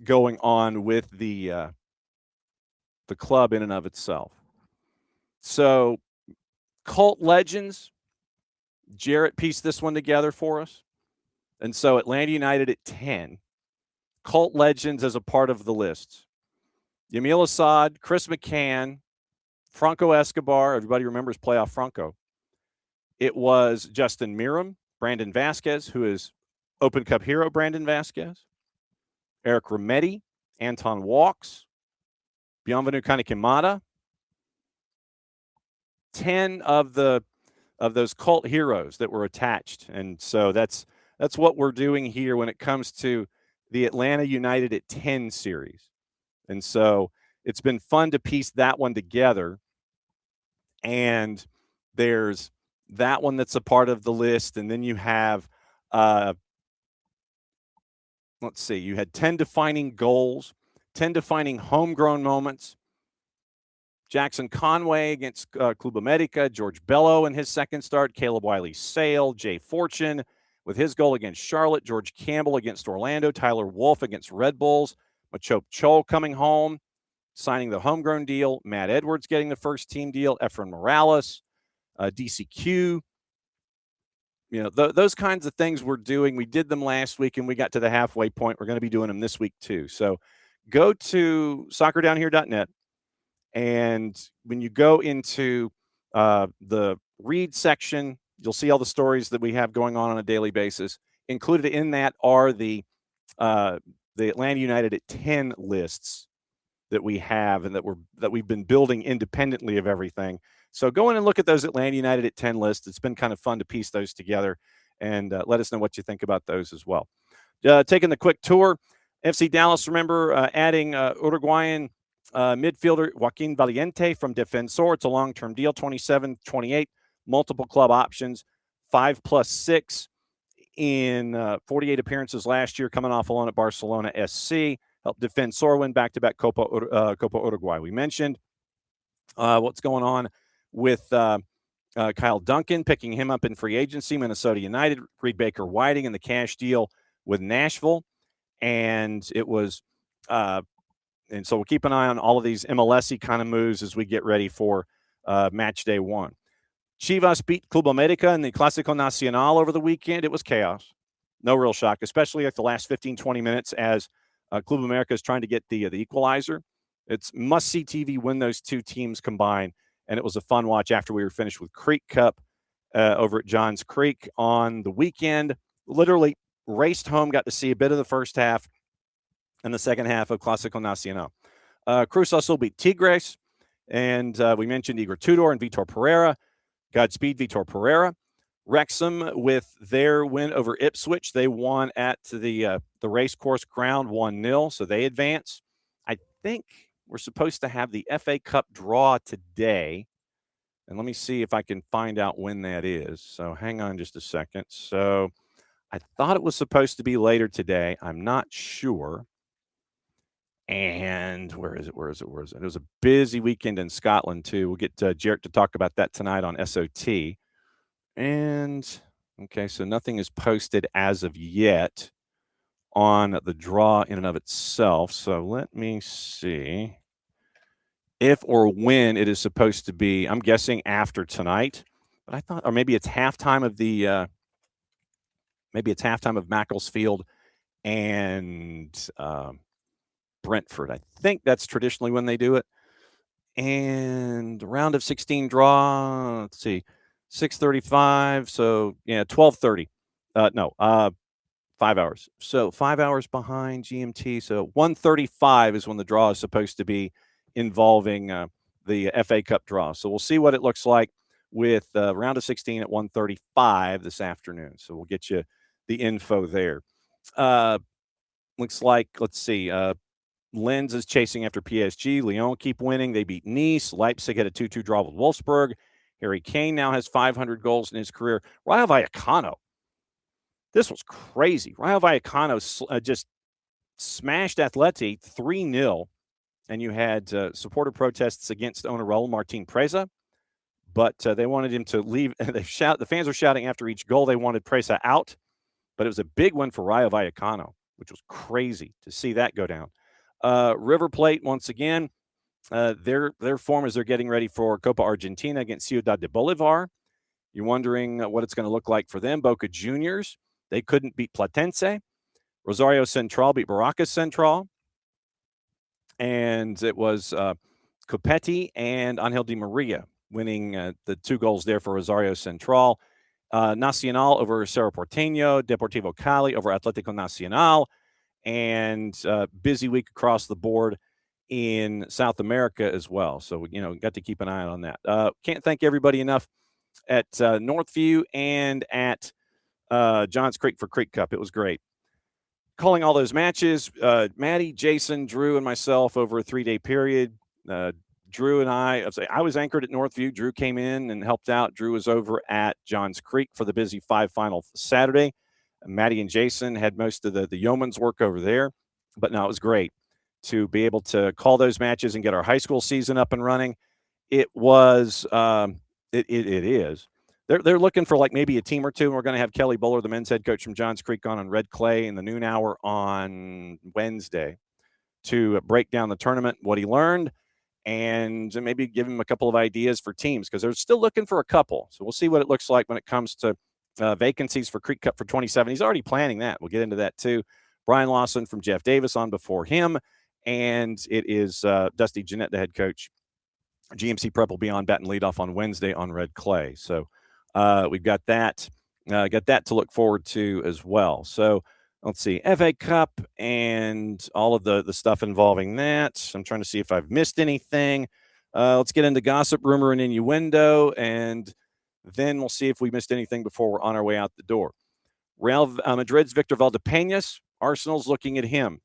going on with the club in and of itself. So, cult legends, Jarrett pieced this one together for us. And so Atlanta United at 10, cult legends as a part of the list. Yamil Assad, Chris McCann, Franco Escobar, everybody remembers playoff Franco. It was Justin Miram, Brandon Vasquez, who is Open Cup hero Brandon Vasquez, Eric Remedi, Anton Walks, Bienvenu Kanekimata. 10 of those cult heroes that were attached. And so that's what we're doing here when it comes to the Atlanta United at 10 series. And so it's been fun to piece that one together. And there's that one that's a part of the list. And then you have, let's see, you had 10 defining goals, 10 defining homegrown moments. Jackson Conway against Club America, George Bello in his second start, Caleb Wiley-Sale, Jay Fortune with his goal against Charlotte, George Campbell against Orlando, Tyler Wolff against Red Bulls, Machop Chol coming home, signing the homegrown deal, Matt Edwards getting the first team deal, Efren Morales, DCQ. You know, those kinds of things we're doing. We did them last week, and we got to the halfway point. We're going to be doing them this week too. So go to soccerdownhere.net. And when you go into the read section, you'll see all the stories that we have going on a daily basis. Included in that are the Atlanta United at 10 lists that we have and that we've been building independently of everything. So go in and look at those Atlanta United at 10 lists. It's been kind of fun to piece those together, and let us know what you think about those as well. Taking the quick tour, FC Dallas, remember adding Uruguayan midfielder Joaquin Valiente from Defensor. It's a long-term deal, 27-28, multiple club options, 5+6 in 48 appearances last year, coming off a loan at Barcelona SC. Helped Defensor win back-to-back Copa Uruguay. We mentioned what's going on with Kyle Duncan, picking him up in free agency, Minnesota United, Reed Baker-Whiting in the cash deal with Nashville. And it was and so we'll keep an eye on all of these MLS-y kind of moves as we get ready for match day one. Chivas beat Club America in the Clásico Nacional over the weekend. It was chaos. No real shock, especially at the last 15, 20 minutes as Club America is trying to get the equalizer. It's must-see TV when those two teams combine, and it was a fun watch after we were finished with Creek Cup over at Johns Creek on the weekend. Literally raced home, got to see a bit of the first half and the second half of Clásico Nacional. Cruz also beat Tigres, and we mentioned Igor Tudor and Vitor Pereira. Godspeed, Vitor Pereira. Wrexham with their win over Ipswich. They won at the racecourse ground 1-0, so they advance. I think we're supposed to have the FA Cup draw today, and let me see if I can find out when that is. So hang on just a second. So I thought it was supposed to be later today. I'm not sure. And where is it? It was a busy weekend in Scotland, too. We'll get Jarrett to talk about that tonight on SOT. And, okay, so nothing is posted as of yet on the draw in and of itself. So let me see if or when it is supposed to be. I'm guessing after tonight. But I thought, or maybe it's halftime of Macclesfield and Brentford. I think that's traditionally when they do it. And round of 16 draw, let's see, 6:35. So, yeah, 12:30. 5 hours. So 5 hours behind GMT. So 1:35 is when the draw is supposed to be involving the FA Cup draw. So we'll see what it looks like with round of 16 at 1:35 this afternoon. So we'll get you the info there. Looks like, let's see, Lens is chasing after PSG. Lyon keep winning. They beat Nice. Leipzig had a 2-2 draw with Wolfsburg. Harry Kane now has 500 goals in his career. Rayo Vallecano. This was crazy. Rayo Vallecano just smashed ATLUTD 3-0, and you had supporter protests against owner Raul Martin Preza, but they wanted him to leave. The fans were shouting after each goal they wanted Preza out, but it was a big one for Rayo Vallecano, which was crazy to see that go down. River Plate, once again, their form as they're getting ready for Copa Argentina against Ciudad de Bolivar. You're wondering what it's going to look like for them. Boca Juniors, they couldn't beat Platense. Rosario Central beat Barracas Central. And it was Copetti and Angel Di Maria winning the 2 goals there for Rosario Central. Nacional over Cerro Porteño. Deportivo Cali over Atlético Nacional. And busy week across the board in South America as well. So, got to keep an eye on that. Can't thank everybody enough at Northview and at Johns Creek for Creek Cup. It was great. Calling all those matches, Maddie, Jason, Drew, and myself over a 3-day period. Drew and I was anchored at Northview. Drew came in and helped out. Drew was over at Johns Creek for the busy 5 final Saturday. Maddie and Jason had most of the yeoman's work over there. But no, it was great to be able to call those matches and get our high school season up and running. It was, it is. They're looking for like maybe a team or two, and we're going to have Kelly Bowler, the men's head coach from Johns Creek, on Red Clay in the noon hour on Wednesday to break down the tournament, what he learned, and maybe give him a couple of ideas for teams because they're still looking for a couple. So we'll see what it looks like when it comes to vacancies for Creek Cup for 27. He's already planning that. We'll get into that too. Brian Lawson from Jeff Davis on before him, and it is Dusty Jeanette, the head coach. GMC Prep will be on bat and leadoff on Wednesday on Red Clay. So we've got that to look forward to as well. So let's see, FA Cup and all of the stuff involving that. I'm trying to see if I've missed anything. Let's get into gossip, rumor, and innuendo, and then we'll see if we missed anything before we're on our way out the door. Real Madrid's Victor Valdepeñas, Arsenal's looking at him,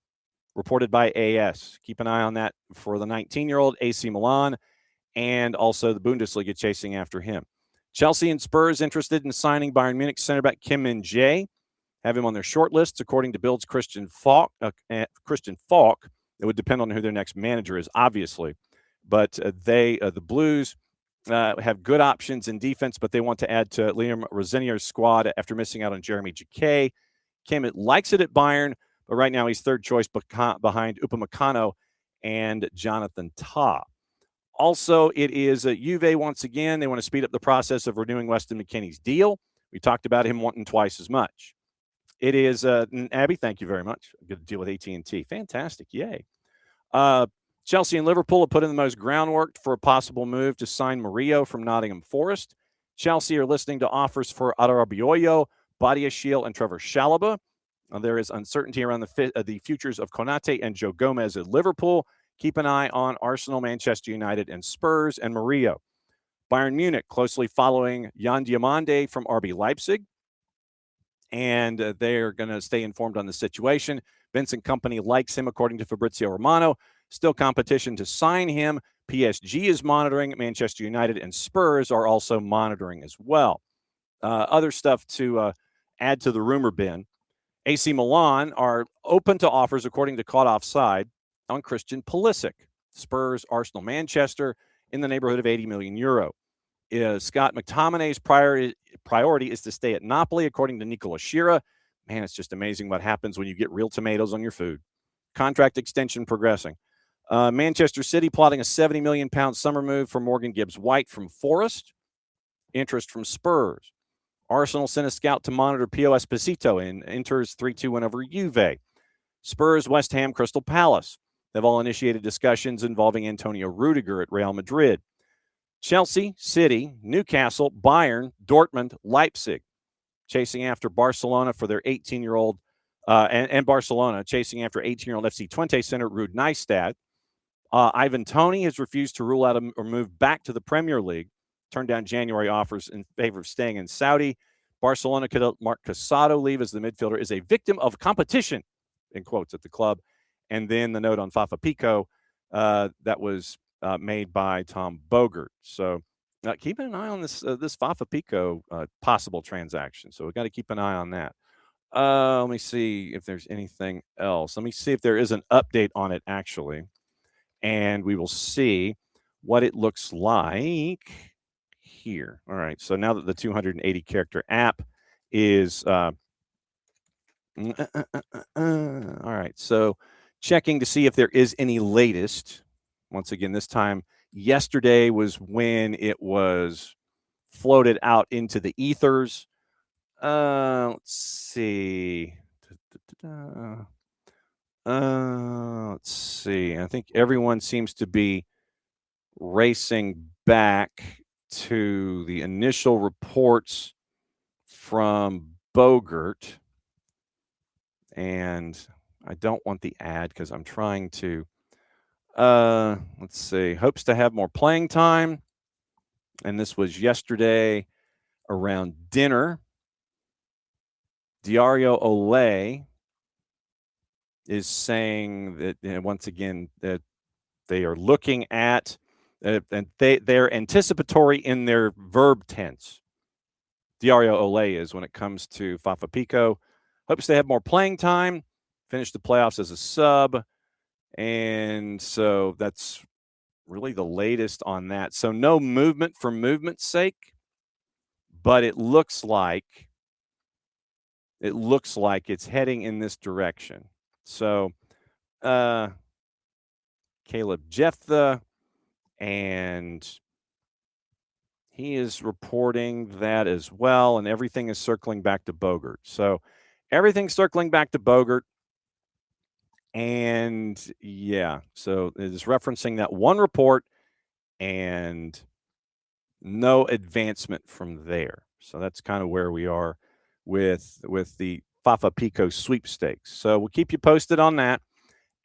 reported by AS. Keep an eye on that for the 19-year-old. AC Milan and also the Bundesliga chasing after him. Chelsea and Spurs interested in signing Bayern Munich center back Kim Min-jae, have him on their short lists, according to Bild's Christian Falk. It would depend on who their next manager is, obviously. But the Blues, have good options in defense, but they want to add to Liam Rosenier's squad after missing out on Jeremy Jacquet. Kim likes it at Bayern, but right now he's third choice behind Upamecano and Jonathan Tah. Also, it is Juve once again. They want to speed up the process of renewing Weston McKennie's deal. We talked about him wanting twice as much. It is Abby, thank you very much. Good deal with AT&T. Fantastic. Yay. Chelsea and Liverpool have put in the most groundwork for a possible move to sign Murillo from Nottingham Forest. Chelsea are listening to offers for Adarabioyo, Badiashile, and Trevor Chalobah. There is uncertainty around the futures of Konate and Joe Gomez at Liverpool. Keep an eye on Arsenal, Manchester United, and Spurs, and Murillo. Bayern Munich closely following Jan Diomande from RB Leipzig, and they're going to stay informed on the situation. Vincent Kompany likes him, according to Fabrizio Romano. Still competition to sign him. PSG is monitoring. Manchester United and Spurs are also monitoring as well. Other stuff to add to the rumor bin. AC Milan are open to offers, according to Caught Offside, on Christian Pulisic. Spurs, Arsenal, Manchester, in the neighborhood of €80 million. Scott McTominay's priority is to stay at Napoli, according to Nicola Shearer. Man, it's just amazing what happens when you get real tomatoes on your food. Contract extension progressing. Manchester City plotting a £70 million summer move for Morgan Gibbs-White from Forest. Interest from Spurs. Arsenal sent a scout to monitor Pio Esposito in Inter's 3-2 win over Juve. Spurs, West Ham, Crystal Palace. They've all initiated discussions involving Antonio Rudiger at Real Madrid. Chelsea, City, Newcastle, Bayern, Dortmund, Leipzig. Chasing after Barcelona for their 18-year-old and Barcelona, chasing after 18-year-old FC Twente center Ruud Nijstad. Ivan Toney has refused to rule out or move back to the Premier League, turned down January offers in favor of staying in Saudi. Barcelona could let Marc Casado leave as the midfielder is a victim of competition, in quotes, at the club. And then the note on Fafa Pico that was made by Tom Bogert. So keep an eye on this Fafa Pico possible transaction. So we've got to keep an eye on that. Let me see if there's anything else. Let me see if there is an update on it, actually. And we will see what it looks like here. All right. So now that the 280 character app is all right. So checking to see if there is any latest. Once again, this time yesterday was when it was floated out into the ethers. Let's see. Let's see. I think everyone seems to be racing back to the initial reports from Bogert. And I don't want the ad because I'm trying to, let's see, hopes to have more playing time. And this was yesterday around dinner. Dario Ole is saying that, once again, that they are looking at, and they're anticipatory in their verb tense. Dario Ole is when it comes to Fafa Pico. Hopes they have more playing time, finish the playoffs as a sub. And so that's really the latest on that. So no movement for movement's sake, but it looks like it's heading in this direction. So Caleb Jephthah, and he is reporting that as well, and everything is circling back to Bogert. So everything's circling back to Bogert. And yeah, so it is referencing that one report and no advancement from there. So that's kind of where we are with the Fafa Pico sweepstakes. So we'll keep you posted on that.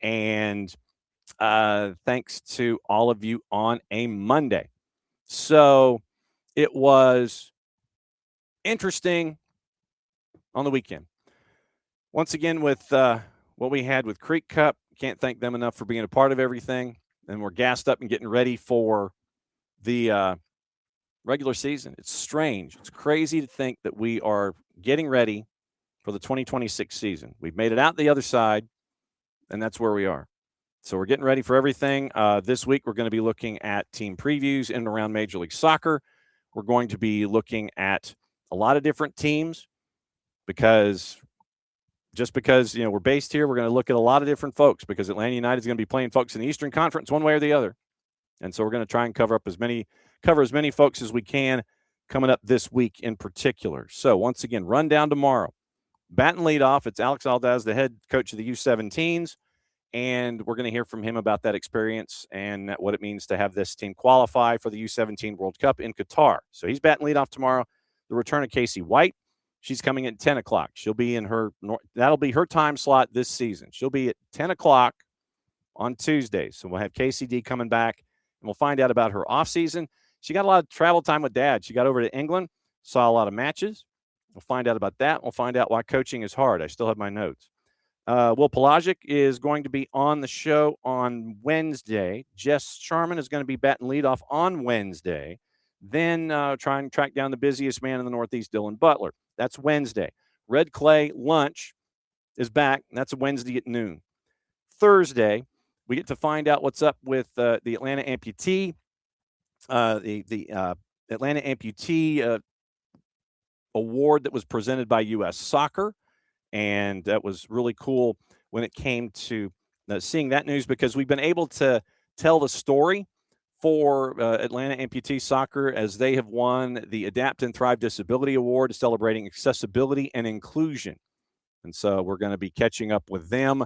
And thanks to all of you on a Monday. So it was interesting on the weekend. Once again, with what we had with Creek Cup, can't thank them enough for being a part of everything. And we're gassed up and getting ready for the regular season. It's strange. It's crazy to think that we are getting ready for the 2026 season. We've made it out the other side, and that's where we are. So we're getting ready for everything. This week, we're going to be looking at team previews in and around Major League Soccer. We're going to be looking at a lot of different teams because we're based here, we're going to look at a lot of different folks because Atlanta United is going to be playing folks in the Eastern Conference one way or the other. And so we're going to try and cover as many folks as we can coming up this week in particular. So once again, rundown tomorrow. Bat and lead off. It's Alex Aldaz, the head coach of the U17s. And we're going to hear from him about that experience and what it means to have this team qualify for the U17 World Cup in Qatar. So he's batting lead off tomorrow. The return of Casey White. She's coming at 10 o'clock. She'll be that'll be her time slot this season. She'll be at 10 o'clock on Tuesday. So we'll have Casey D coming back, and we'll find out about her offseason. She got a lot of travel time with Dad. She got over to England, saw a lot of matches. We'll find out about that. We'll find out why coaching is hard. I still have my notes. Will Pelagic is going to be on the show on Wednesday. Jess Sharman is going to be batting leadoff on Wednesday. Then try and track down the busiest man in the Northeast, Dylan Butler. That's Wednesday. Red Clay lunch is back. That's a Wednesday at noon. Thursday, we get to find out what's up with the Atlanta amputee. The Atlanta amputee award that was presented by U.S. Soccer. And that was really cool when it came to seeing that news because we've been able to tell the story for Atlanta Amputee Soccer as they have won the Adapt and Thrive Disability Award celebrating accessibility and inclusion. And so we're going to be catching up with them,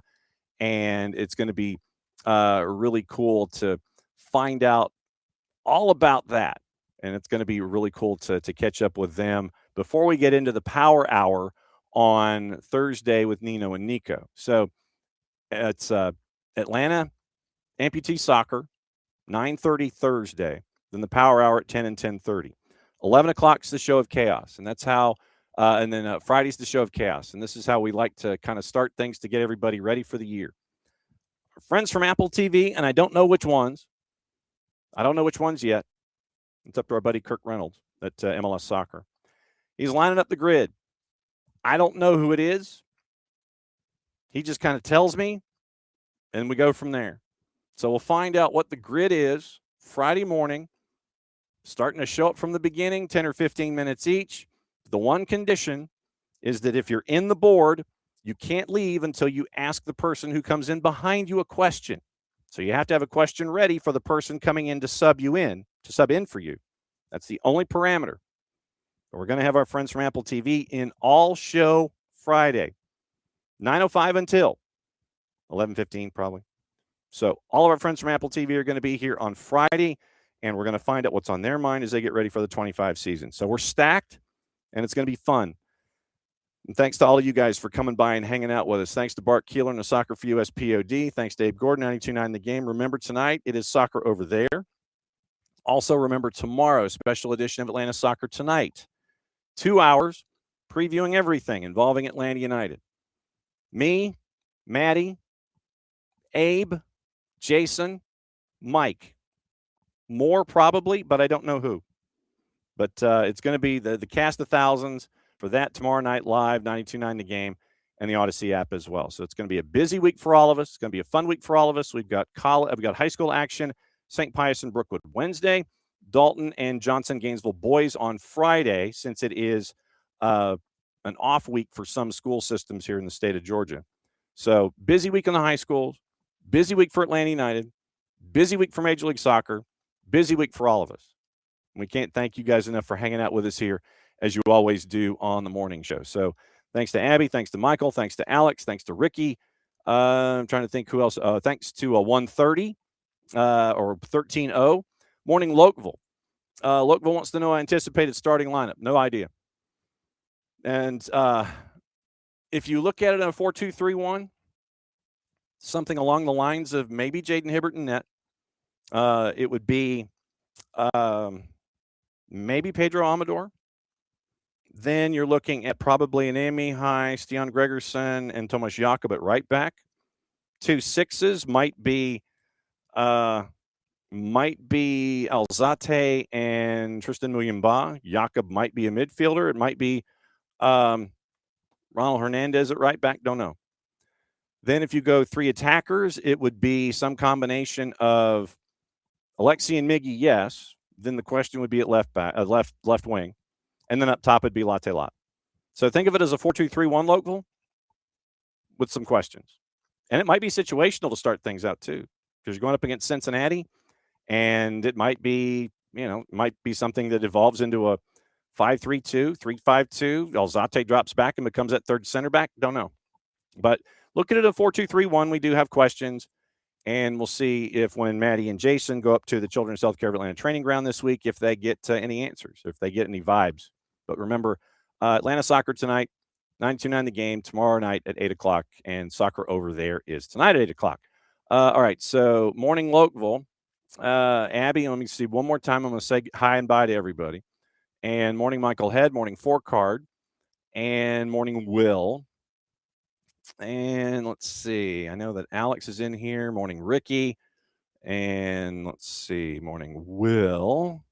and it's going to be really cool to find out all about that. And it's going to be really cool to catch up with them before we get into the Power Hour on Thursday with Nino and Nico. So it's Atlanta Amputee Soccer, 9:30 Thursday. Then the Power Hour at 10 and 10:30. 11 o'clock's the Show of Chaos, and that's how. And then Friday's the Show of Chaos, and this is how we like to kind of start things to get everybody ready for the year. Our friends from Apple TV, and I don't know which ones. I don't know which ones yet. It's up to our buddy Kirk Reynolds at MLS Soccer. He's lining up the grid. I don't know who it is. He just kind of tells me, and we go from there. So we'll find out what the grid is Friday morning, starting to show up from the beginning, 10 or 15 minutes each. The one condition is that if you're in the board, you can't leave until you ask the person who comes in behind you a question. So you have to have a question ready for the person coming in to sub in for you. That's the only parameter. But we're going to have our friends from Apple TV in all show Friday, 9:05 until 11:15 probably. So all of our friends from Apple TV are going to be here on Friday, and we're going to find out what's on their mind as they get ready for the 25 season. So we're stacked, and it's going to be fun. And thanks to all of you guys for coming by and hanging out with us. Thanks to Bart Keeler and the SoccerForUSPod. Thanks to Abe Gordon, 92.9 The Game. Remember, tonight it is Soccer Over There. Also, remember tomorrow, special edition of Atlanta Soccer Tonight. 2 hours previewing everything involving Atlanta United. Me, Maddie, Abe, Jason, Mike. More probably, but I don't know who. But it's going to be the cast of thousands for that tomorrow night live, 92.9 The Game, and the Odyssey app as well. So it's going to be a busy week for all of us. It's going to be a fun week for all of us. We've got high school action, St. Pius and Brookwood Wednesday, Dalton and Johnson Gainesville boys on Friday, since it is an off week for some school systems here in the state of Georgia. So busy week in the high schools, busy week for Atlanta United, busy week for Major League Soccer, busy week for all of us. We can't thank you guys enough for hanging out with us here, as you always do on the morning show. So thanks to Abby, thanks to Michael, thanks to Alex, thanks to Ricky. I'm trying to think who else. Thanks to 130 or 13-0. Morning Lokeville. Lokeville wants to know anticipated starting lineup. No idea. And if you look at it in a 4-2-3-1, something along the lines of maybe Jaden Hibbert in net. It would be maybe Pedro Amador. Then you're looking at probably an Amy High, Stian Gregerson, and Tomas Jakob at right back. 2 6s might be Alzate and Tristan Muyumba. Jakob might be a midfielder. It might be Ronald Hernandez at right back. Don't know. Then if you go 3 attackers, it would be some combination of Alexi and Miggy, yes. Then the question would be at left wing. And then up top it'd be Latte Lot. So think of it as a 4-2-3-1 Lokeville with some questions. And it might be situational to start things out too, because you're going up against Cincinnati, and it might be, something that evolves into a 5-3-2, 3-5-2. Alzate drops back and becomes that third center back. Don't know. But looking at a 4-2-3-1, we do have questions. And we'll see if when Maddie and Jason go up to the Children's Healthcare of Atlanta training ground this week, if they get any answers, if they get any vibes. But remember, Atlanta Soccer tonight, 92.9 The Game, tomorrow night at 8 o'clock, and Soccer Over There is tonight at 8 o'clock. All right, so morning Lokeville. Abby, let me see one more time. I'm going to say hi and bye to everybody. And morning Michael Head, morning 4-card, and morning Will. And let's see. I know that Alex is in here. Morning, Ricky. And let's see. Morning, Will.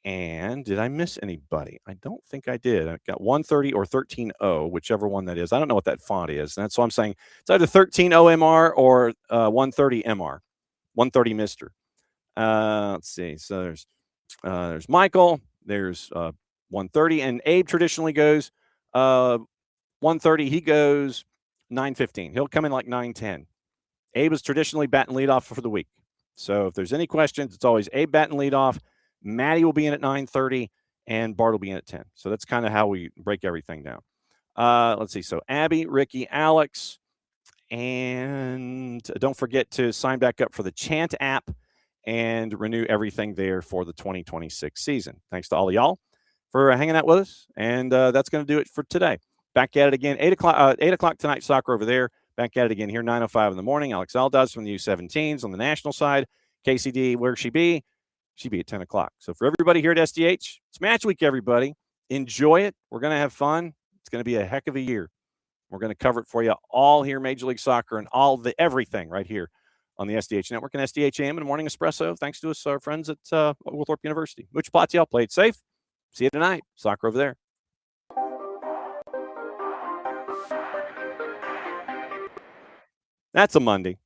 And did I miss anybody? I don't think I did. I've got 130 or 13-0, whichever one that is. I don't know what that font is. And that's why I'm saying it's either 13-0 MR or 130 MR. 130 Mister. Let's see. So there's Michael. There's 130. And Abe traditionally goes 130, he goes 9:15. He'll come in like 9:10. Abe is traditionally batting leadoff for the week. So if there's any questions, it's always Abe batting leadoff. Maddie will be in at 9:30, and Bart will be in at 10. So that's kind of how we break everything down. Let's see. So Abby, Ricky, Alex, and don't forget to sign back up for the Chant app and renew everything there for the 2026 season. Thanks to all of y'all for hanging out with us. And that's going to do it for today. Back at it again, 8 o'clock tonight, soccer over there. Back at it again here, 9:05 in the morning. Alex Aldaz from the U17s on the national side. KCD, where she be? She be at 10 o'clock. So for everybody here at SDH, it's match week, everybody. Enjoy it. We're going to have fun. It's going to be a heck of a year. We're going to cover it for you all here, Major League Soccer, and all the everything right here on the SDH Network and SDH AM and Morning Espresso. Thanks to us, our friends at Woolthorpe University. Much Platiel, play it safe. See you tonight. Soccer over there. That's a Monday.